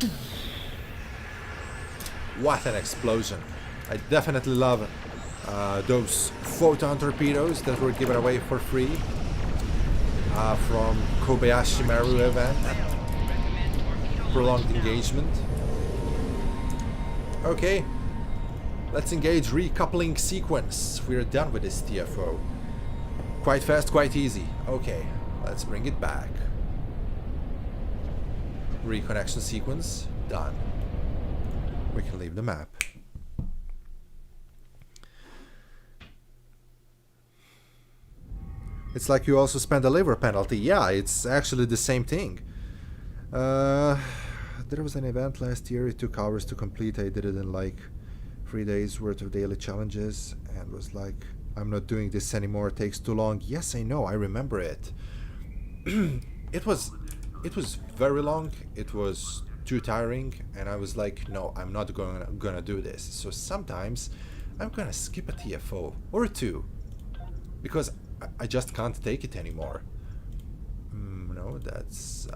engines. What an explosion. I definitely love those photon torpedoes that were given away for free from Kobayashi Maru event. Recommend torpedo Prolonged launch now. engagement. Okay, let's engage recoupling sequence. We're done with this TFO. Quite fast, quite easy. Okay, let's bring it back. Reconnection sequence, done. We can leave the map. It's like you also spend a liver penalty. Yeah, it's actually the same thing. There was an event last year, it took hours to complete. I did it in like 3 days worth of daily challenges and was like, I'm not doing this anymore, it takes too long. Yes, I know, I remember it. It was very long, it was too tiring, and I was like, no, I'm not gonna do this. So sometimes I'm gonna skip a TFO or 2 because I just can't take it anymore. No, that's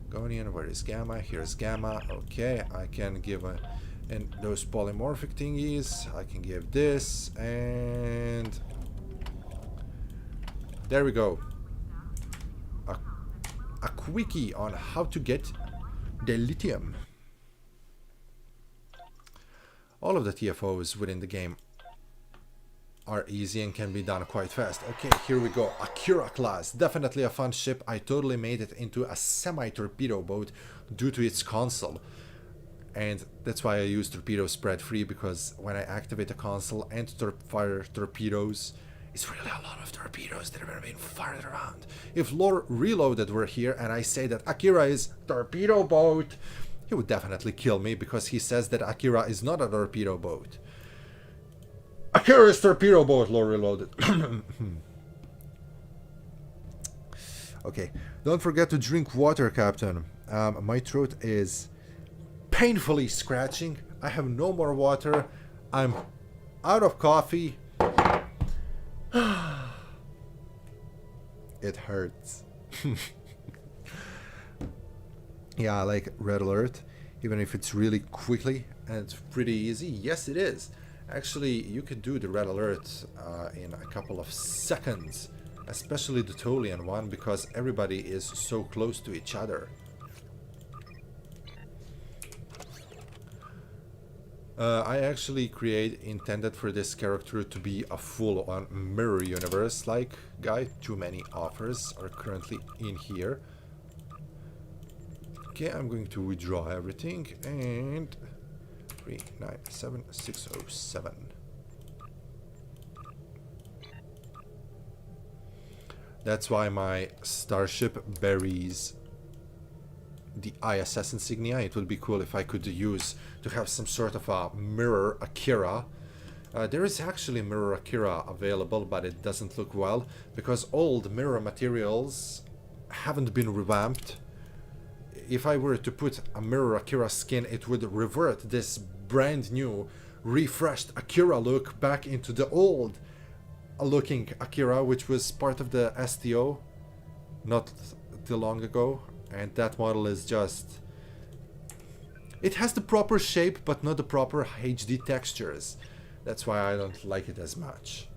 Gonian. Where is Gamma? Here's Gamma. Okay, I can give and those polymorphic thingies. I can give this, and there we go. A quickie on how to get the lithium. All of the TFOs within the game are easy and can be done quite fast. Okay, here we go. Akira class, definitely a fun ship. I totally made it into a semi-torpedo boat due to its console, and that's why I use torpedo spread free, because when I activate the console and fire torpedoes, it's really a lot of torpedoes that are being fired around. If Lore Reloaded were here and I say that Akira is torpedo boat, he would definitely kill me, because he says that Akira is not a torpedo boat. Akira's torpedo boat, Lore Reloaded. Okay, don't forget to drink water, Captain. My throat is painfully scratching. I have no more water. I'm out of coffee. It hurts. Yeah, I like red alert, even if it's really quickly and it's pretty easy. Yes, it is. Actually, you could do the red alert in a couple of seconds, especially the Tolian one, because everybody is so close to each other. I actually intended for this character to be a full-on mirror universe-like guy. Too many offers are currently in here. Okay, I'm going to withdraw everything and 397607. That's why my starship buries the ISS insignia. It would be cool if I could use to have some sort of a mirror Akira. There is actually mirror Akira available, but it doesn't look well because old mirror materials haven't been revamped. If I were to put a mirror Akira skin, it would revert this brand new refreshed Akira look back into the old looking Akira, which was part of the STO not too long ago. And that model is just... it has the proper shape, but not the proper HD textures. That's why I don't like it as much.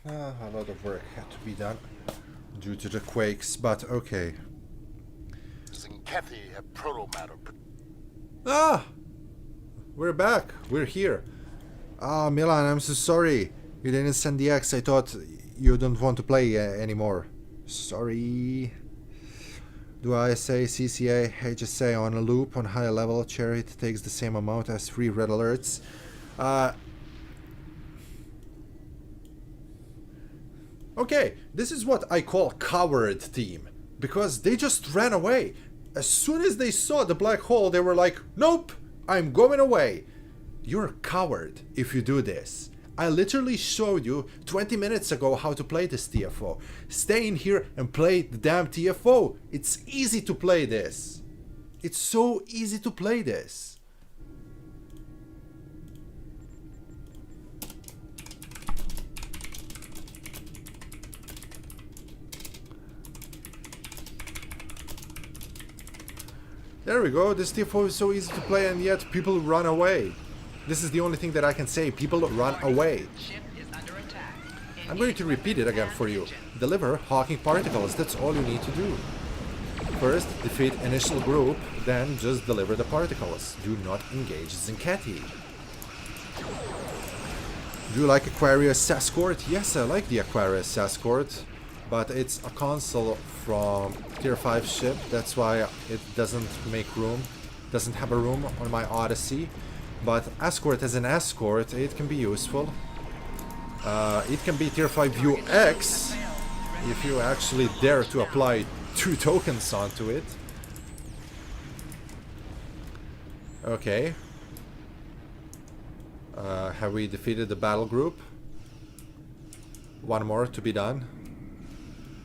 A lot of work had to be done due to the quakes, but okay. Zinkethi have proto-matter. Ah! We're back. We're here. Ah, Milan, I'm so sorry. You didn't send the X. I thought you don't want to play anymore. Sorry. Do I say CCA, HSA on a loop on high level? Chariot takes the same amount as 3 red alerts. Okay, this is what I call coward team, because they just ran away. As soon as they saw the black hole, they were like, nope, I'm going away. You're a coward if you do this. I literally showed you 20 minutes ago how to play this TFO. Stay in here and play the damn TFO. It's easy to play this. It's so easy to play this. There we go, this TFO is so easy to play and yet people run away. This is the only thing that I can say, people run away. I'm going to repeat it again for you. Deliver Hawking particles, that's all you need to do. First, defeat initial group, then just deliver the particles. Do not engage Zinkethi. Do you like Aquarius Escort? Yes, I like the Aquarius Escort, but it's a console from tier 5 ship, that's why it doesn't make room, doesn't have a room on my Odyssey. But Escort as an escort, it can be useful. It can be tier 5 UX if you actually dare to apply 2 tokens onto it. Okay. Have we defeated the battle group? One more to be done.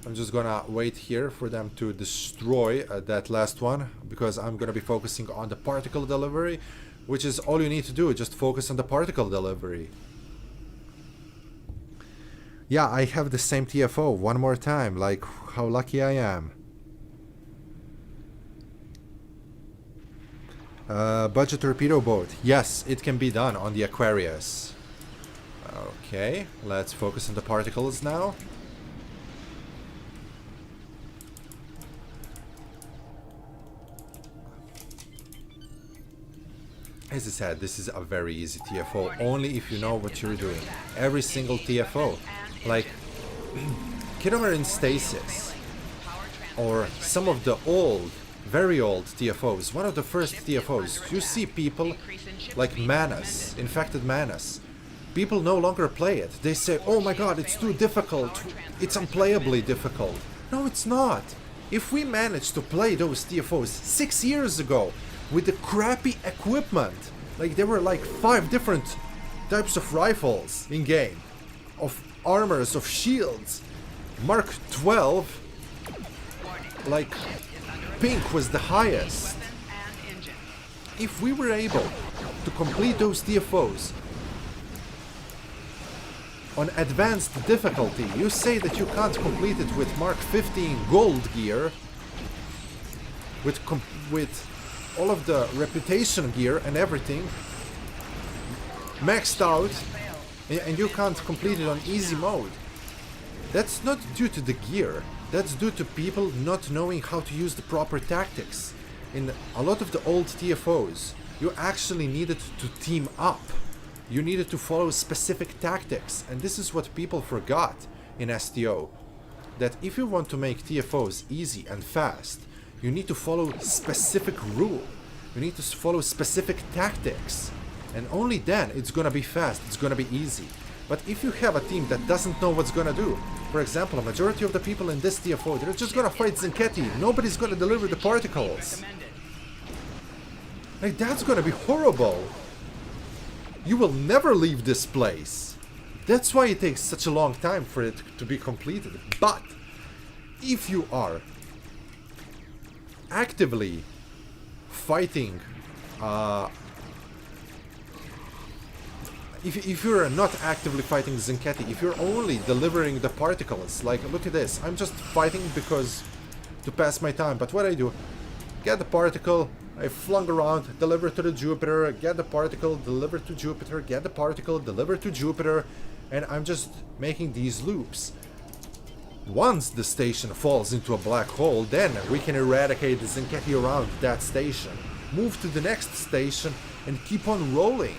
I'm just gonna wait here for them to destroy that last one, because I'm gonna be focusing on the particle delivery, which is all you need to do, just focus on the particle delivery. Yeah, I have the same TFO one more time, like how lucky I am. Budget torpedo boat. Yes, it can be done on the Aquarius. Okay, let's focus on the particles now. As I said, this is a very easy TFO, only if you know what you're doing. Every single TFO. Like, Kilometer in stasis, or some of the old, very old TFOs, one of the first TFOs, you see people like Manus, infected Manus. People no longer play it. They say, oh my god, it's too difficult, it's unplayably difficult. No, it's not. If we managed to play those TFOs 6 years ago with the crappy equipment, like there were like 5 different types of rifles in game, of armors, of shields, Mark 12, like pink was the highest. If we were able to complete those TFOs on advanced difficulty, you say that you can't complete it with Mark 15 gold gear, with all of the reputation gear and everything maxed out, and you can't complete it on easy mode. That's not due to the gear, that's due to people not knowing how to use the proper tactics. In a lot of the old TFOs, you actually needed to team up. You needed to follow specific tactics, and this is what people forgot in STO. That if you want to make TFOs easy and fast, you need to follow specific rule. You need to follow specific tactics. And only then it's gonna be fast, it's gonna be easy. But if you have a team that doesn't know what's gonna do, for example, a majority of the people in this TFO, they're just gonna fight Zinketti, nobody's gonna deliver the particles. Like, that's gonna be horrible. You will never leave this place. That's why it takes such a long time for it to be completed. But if you are actively fighting, if you're not actively fighting Zinketti, if you're only delivering the particles, like, look at this, I'm just fighting because to pass my time, but what I do, get the particle, I flung around, deliver to the Jupiter, get the particle, deliver to Jupiter, get the particle, deliver to Jupiter, and I'm just making these loops. Once the station falls into a black hole, then we can eradicate the Zinketti around that station, move to the next station, and keep on rolling.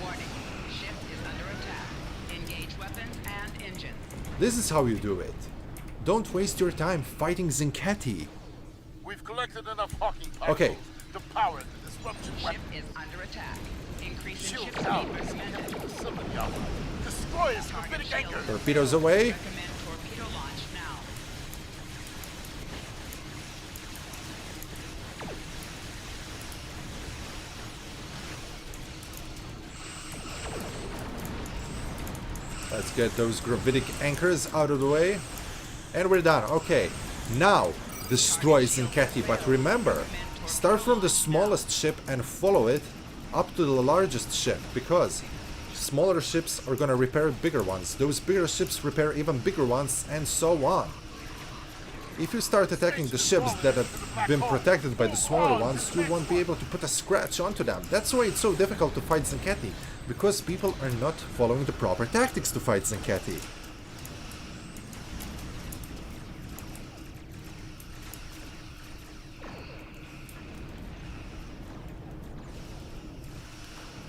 Warning. Ship is under attack. Engage weapons and engines. This is how you do it. Don't waste your time fighting Zinketti. We've collected enough Hawking particles Okay. to power the disruption Ship weapon. is under attack. Increase in Shield ship down. speed recommended. Facility out. Destroy his gravitic anchor. Torpedoes away. Recommend torpedo launch now. Let's get those gravitic anchors out of the way. And we're done. Okay. Now, destroy Zinketti. But remember, start from the smallest ship and follow it up to the largest ship. Because smaller ships are gonna repair bigger ones. Those bigger ships repair even bigger ones, and so on. If you start attacking the ships that have been protected by the smaller ones, you won't be able to put a scratch onto them. That's why it's so difficult to fight Zinketti, because people are not following the proper tactics to fight Zinketti.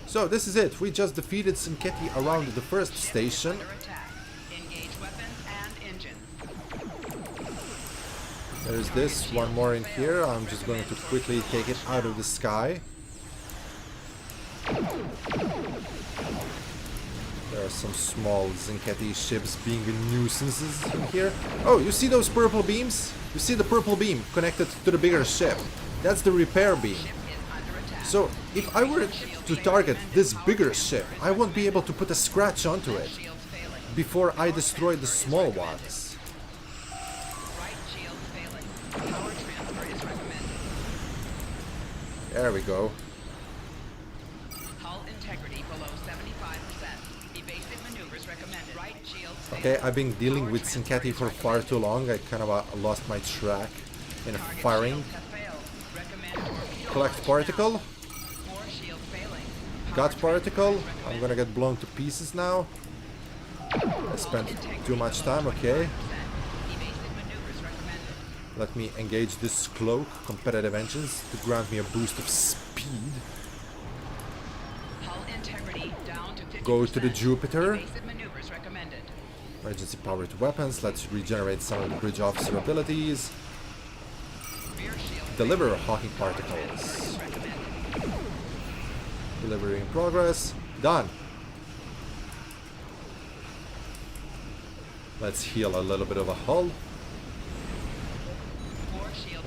So this is it, we just defeated Zinketti around the first station. Under attack. Engage weapons and engines. There's this, one more in here. I'm just going to quickly take it out of the sky. There are some small Zinketti ships being nuisances in here. Oh, you see those purple beams? You see the purple beam connected to the bigger ship. That's the repair beam. So, if I were to target this bigger ship, I won't be able to put a scratch onto it before I destroy the small ones. Right shield failing. Power transfer is recommended. There we go. Hull integrity below 75%. Evasive maneuvers recommended. Right shield failing. Okay, I've been dealing with Zinketti for far too long. I kind of lost my track in firing. Shields have failed. Recommend torpedo Collect launch particle. now. More shield failing. Got particle. I'm gonna get blown to pieces now. I spent too much time, okay. Evasive maneuvers recommended. Let me engage this cloak, competitive engines, to grant me a boost of speed. Hull integrity down to 50%. Go to the Jupiter. Evasive maneuvers recommended. Emergency power to weapons. Let's regenerate some of the bridge officer abilities. Deliver hawking particles. Delivery in progress. Done. Let's heal a little bit of a hull.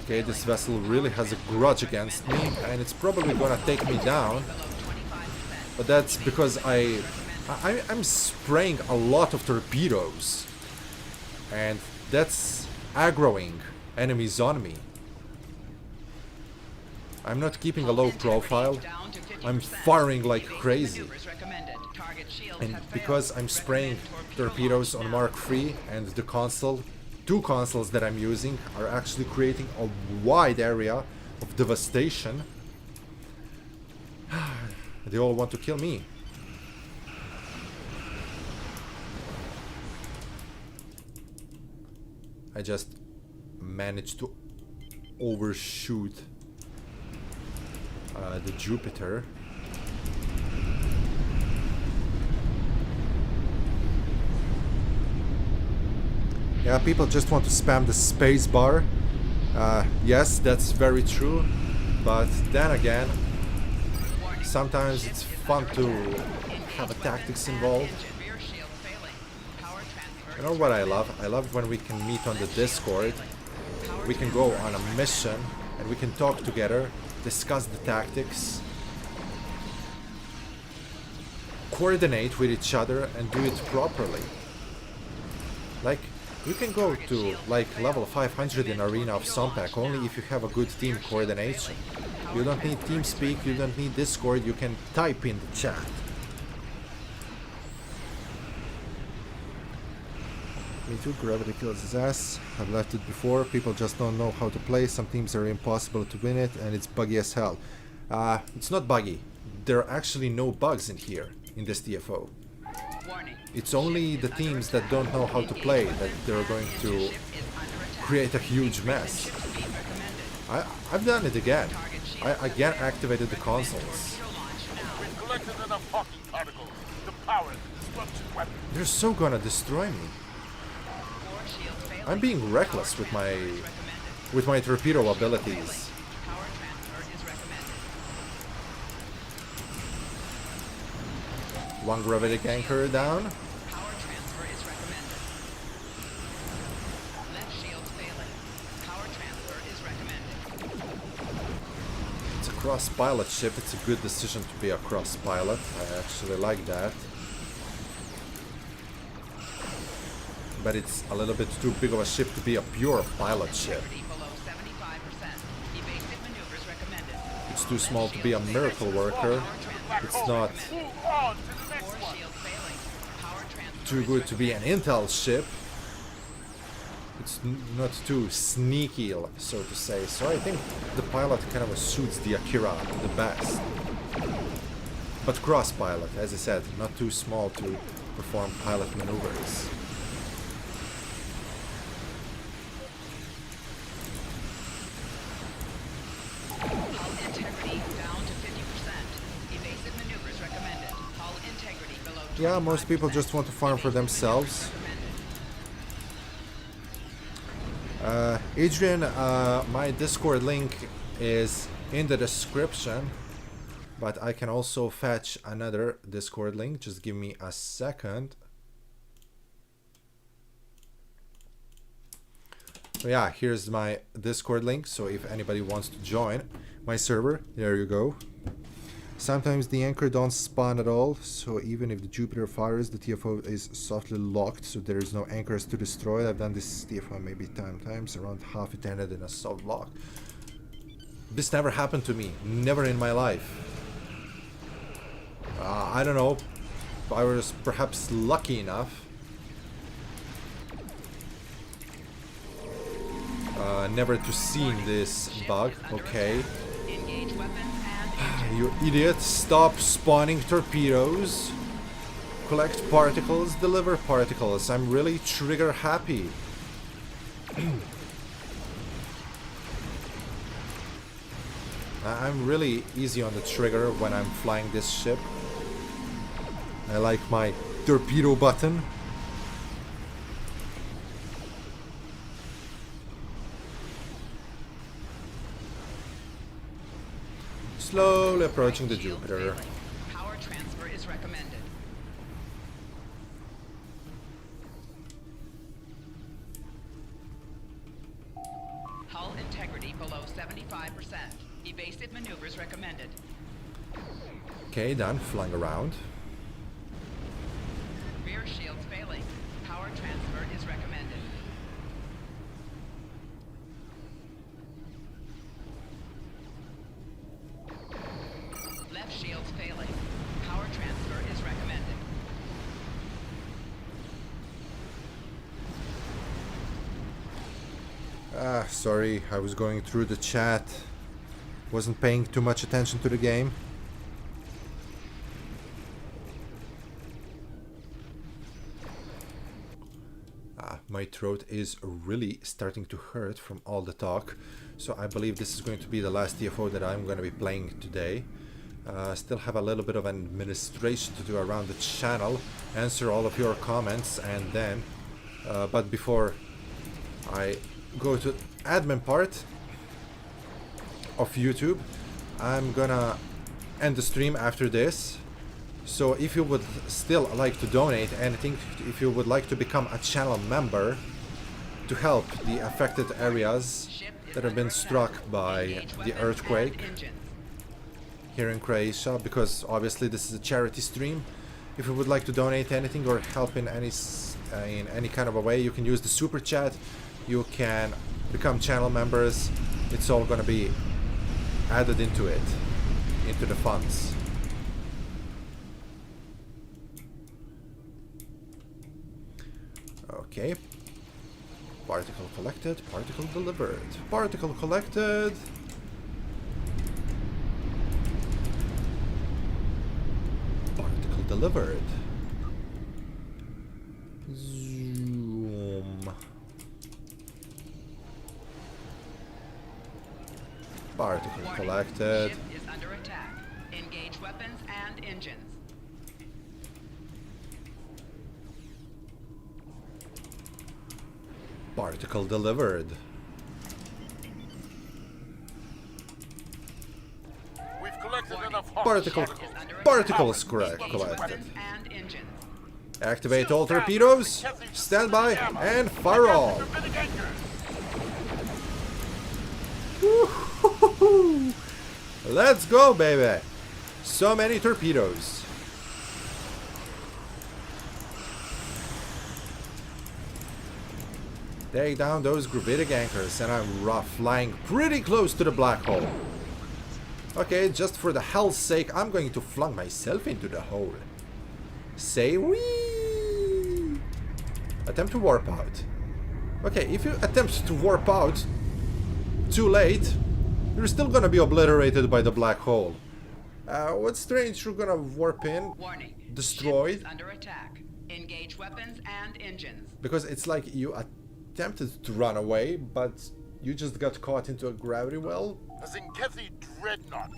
Okay, this vessel really has a grudge against me, and it's probably gonna take me down. But that's because I'm spraying a lot of torpedoes, and that's aggroing enemies on me. I'm not keeping a low profile. I'm firing like crazy. And because I'm spraying torpedoes on Mark III and the console, two consoles that I'm using are actually creating a wide area of devastation. They all want to kill me. I just managed to overshoot the Jupiter. Yeah, people just want to spam the space bar. Yes, that's very true. But then again, sometimes it's fun to have a tactics involved. You know what I love? I love when we can meet on the Discord. We can go on a mission and we can talk together, discuss the tactics, coordinate with each other and do it properly. Like, you can go to like level 500 in Arena of Sompac only if you have a good team coordination. You don't need TeamSpeak, you don't need Discord, you can type in the chat. Me too, gravity kills his ass. I've left it before, people just don't know how to play, some teams are impossible to win it and it's buggy as hell. It's not buggy. There are actually no bugs in here, in this TFO. It's only the teams that don't know how to play that they're going to create a huge mess. I've done it again. I again activated the consoles. We've collected enough hawking particles to power the destruction weapon. They're so gonna destroy me. I'm being reckless with my torpedo abilities. One gravitic anchor down. It's a cross-pilot ship. It's a good decision to be a cross-pilot. I actually like that. But it's a little bit too big of a ship to be a pure pilot ship. It's too small to be a miracle worker. It's not too good to be an intel ship. It's not too sneaky, so to say. So I think the pilot kind of suits the Akira the best. But cross-pilot, as I said, not too small to perform pilot maneuvers. Yeah, most people just want to farm for themselves. Adrian, my Discord link is in the description, but I can also fetch another Discord link. Just give me a second. So yeah, here's my Discord link, so if anybody wants to join my server, there you go. Sometimes the anchor don't spawn at all, so even if the Jupiter fires, the TFO is softly locked, so there is no anchors to destroy. I've done this TFO maybe 10 times, around half it ended in a soft lock. This never happened to me, never in my life. I don't know, I was perhaps lucky enough. Never to see this bug, okay. You idiot, stop spawning torpedoes. Collect particles, deliver particles. I'm really trigger happy. I'm really easy on the trigger when I'm flying this ship. I like my torpedo button. Slowly approaching the Shield Jupiter. failing. Power transfer is recommended. Hull integrity below 75%. Evasive maneuvers recommended. Okay, done. Flying around. Rear shields failing. Power transfer is recommended. Left shields failing. Power transfer is recommended. Sorry, I was going through the chat. Wasn't paying too much attention to the game. My throat is really starting to hurt from all the talk, so I believe this is going to be the last TFO that I'm going to be playing today. Still have a little bit of administration to do around the channel, answer all of your comments, and then but before I go to admin part of YouTube, I'm gonna end the stream after this. So if you would still like to donate anything, if you would like to become a channel member to help the affected areas that have been struck by the earthquake here in Croatia, because obviously this is a charity stream. If you would like to donate anything or help in any kind of a way, you can use the super chat. You can become channel members. It's all gonna be added into it, into the funds. Okay. Particle collected, particle delivered. Particle collected. Particle delivered. Zoom. Particle collected. Ship is under attack. Engage weapons and engines. Particle delivered. We've collected enough hot Particles particles. collected. Weapons and engines. Activate all torpedoes. Stand by and fire all. Woo-hoo-hoo-hoo. Let's go, baby. So many torpedoes. Take down those gravitic anchors, and I'm flying pretty close to the black hole. Okay, just for the hell's sake, I'm going to flung myself into the hole. Say wee! Attempt to warp out. Okay, if you attempt to warp out too late, you're still gonna be obliterated by the black hole. What's strange, you're gonna warp in, Warning. destroyed. Ship is under attack. Engage weapons and engines. Because it's like you attempted to run away, but you just got caught into a gravity well. Zinkethi Dreadnought.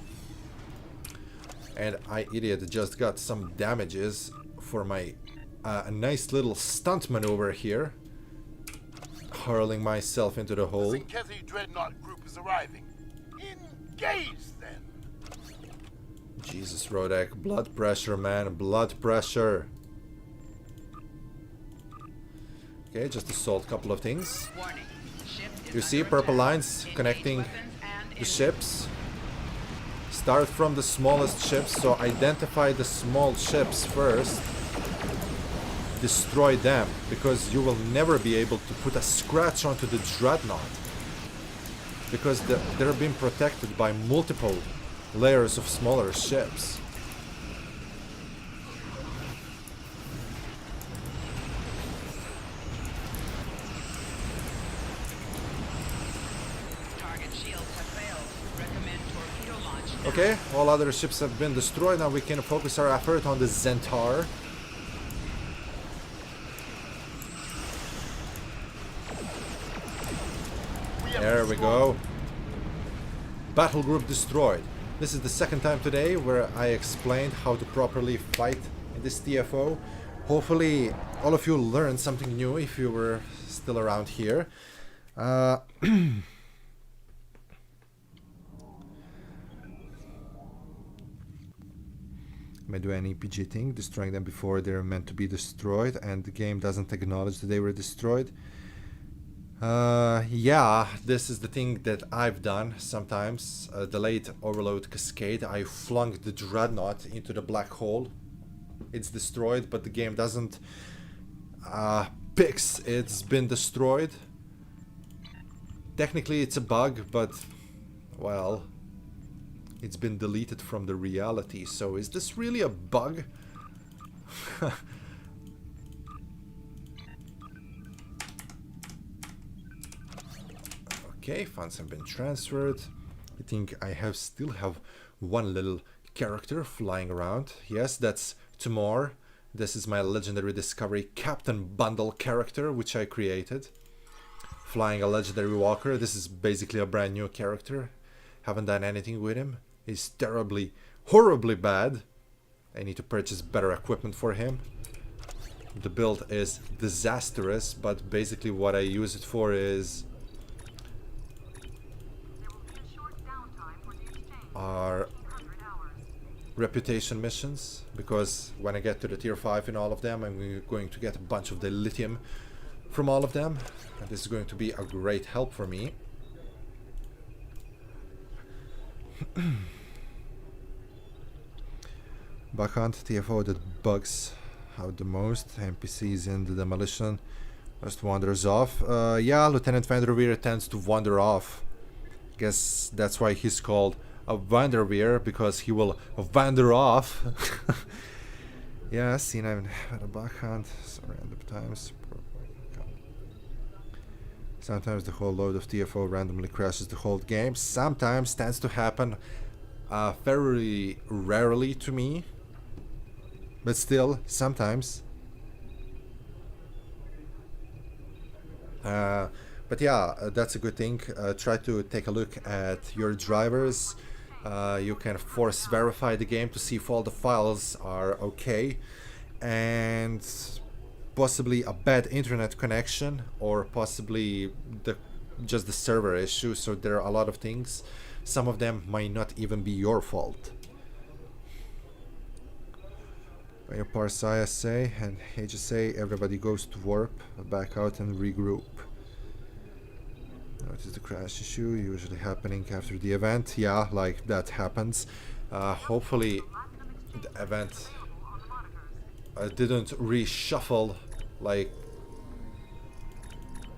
And I, idiot, just got some damages for my a nice little stunt maneuver here. Hurling myself into the hole. Zinkethi Dreadnought group is arriving. Engage then. Jesus, Rodek, blood pressure, man, blood pressure. Okay, just assault a couple of things. Warning. Ship is You see under purple attack. lines Engage connecting weapons and the engines. ships. Start from the smallest ships, so identify the small ships first. Destroy them, because you will never be able to put a scratch onto the dreadnought. Because they're being protected by multiple layers of smaller ships. Target shields have failed. Recommend torpedo launch now. Okay, all other ships have been destroyed. Now we can focus our effort on the Centaur. There we go. Battle group destroyed. This is the second time today where I explained how to properly fight in this TFO. Hopefully all of you learned something new if you were still around here. may do any PG thing, destroying them before they're meant to be destroyed, and the game doesn't acknowledge that they were destroyed. Yeah, this is the thing that I've done sometimes. Delayed overload cascade. I flung the dreadnought into the black hole. It's destroyed, but the game doesn't fix it's been destroyed. Technically it's a bug, but well, it's been deleted from the reality. So is this really a bug? Okay, funds have been transferred. I think I still have one little character flying around. Yes, that's Timor. This is my legendary discovery Captain Bundle character, which I created. Flying a legendary walker. This is basically a brand new character. Haven't done anything with him. He's terribly, horribly bad. I need to purchase better equipment for him. The build is disastrous, but basically what I use it for is our reputation missions, because when I get to the tier 5 in all of them, I'm going to get a bunch of the lithium from all of them, and this is going to be a great help for me. Backhand TFO that bugs out the most. NPCs in the demolition just wanders off. Yeah, Lieutenant Vanderveer tends to wander off. Guess that's why he's called a Vanderveer, because he will wander off. Yeah, C9 had a backhand. So random times. Sometimes the whole load of TFO randomly crashes the whole game. Sometimes tends to happen very rarely to me. But still, sometimes. But yeah, that's a good thing. Try to take a look at your drivers. You can force verify the game to see if all the files are okay. And possibly a bad internet connection, or possibly just the server issue. So there are a lot of things. Some of them might not even be your fault. When you parse ISA and HSA, everybody goes to warp, back out and regroup. Notice the crash issue usually happening after the event. Yeah, like that happens. Hopefully the event didn't reshuffle like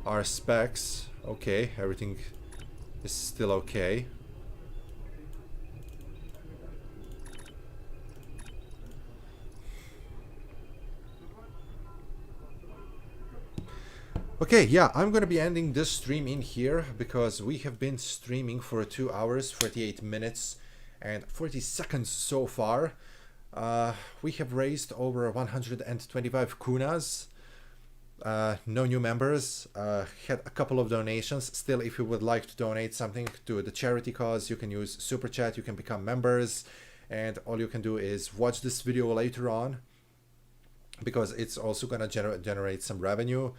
our specs. Okay, everything is still okay. Okay, yeah, I'm gonna be ending this stream in here because we have been streaming for 2 hours, 48 minutes and 40 seconds so far. We have raised over 125 kunas. No new members. Had a couple of donations. Still, if you would like to donate something to the charity cause, you can use Super Chat, you can become members, and all you can do is watch this video later on, because it's also gonna generate some revenue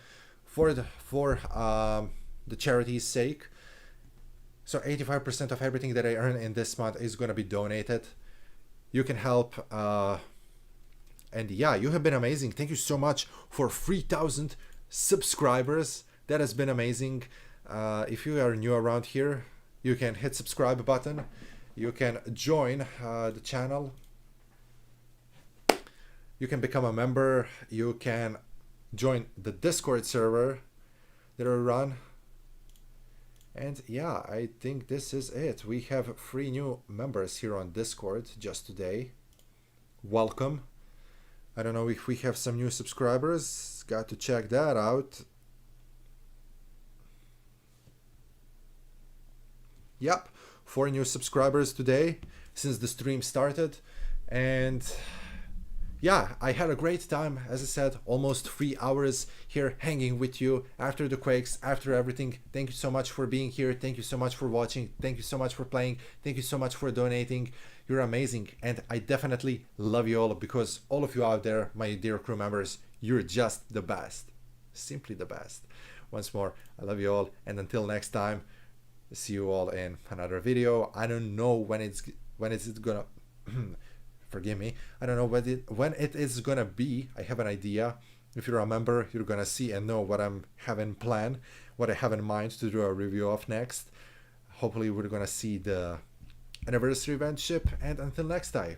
for the charity's sake. So 85% of everything that I earn in this month is going to be donated. You can help, and yeah, you have been amazing. Thank you so much for 3,000 subscribers. That has been amazing. If you are new around here, you can hit subscribe button. You can join the channel. You can become a member. You can join the Discord server that I run. And yeah, I think this is it. We have 3 new members here on Discord just today. Welcome. I don't know if we have some new subscribers. Got to check that out. Yep, 4 new subscribers today since the stream started. And yeah, I had a great time, as I said, almost 3 hours here hanging with you after the quakes, after everything. Thank you so much for being here. Thank you so much for watching. Thank you so much for playing. Thank you so much for donating. You're amazing. And I definitely love you all, because all of you out there, my dear crew members, you're just the best. Simply the best. Once more, I love you all. And until next time, see you all in another video. I don't know when it's gonna forgive me. I don't know when it is gonna be. I have an idea. If you remember, you're gonna see and know what I'm having planned, what I have in mind to do a review of next. Hopefully we're gonna see the anniversary event ship, and until next time,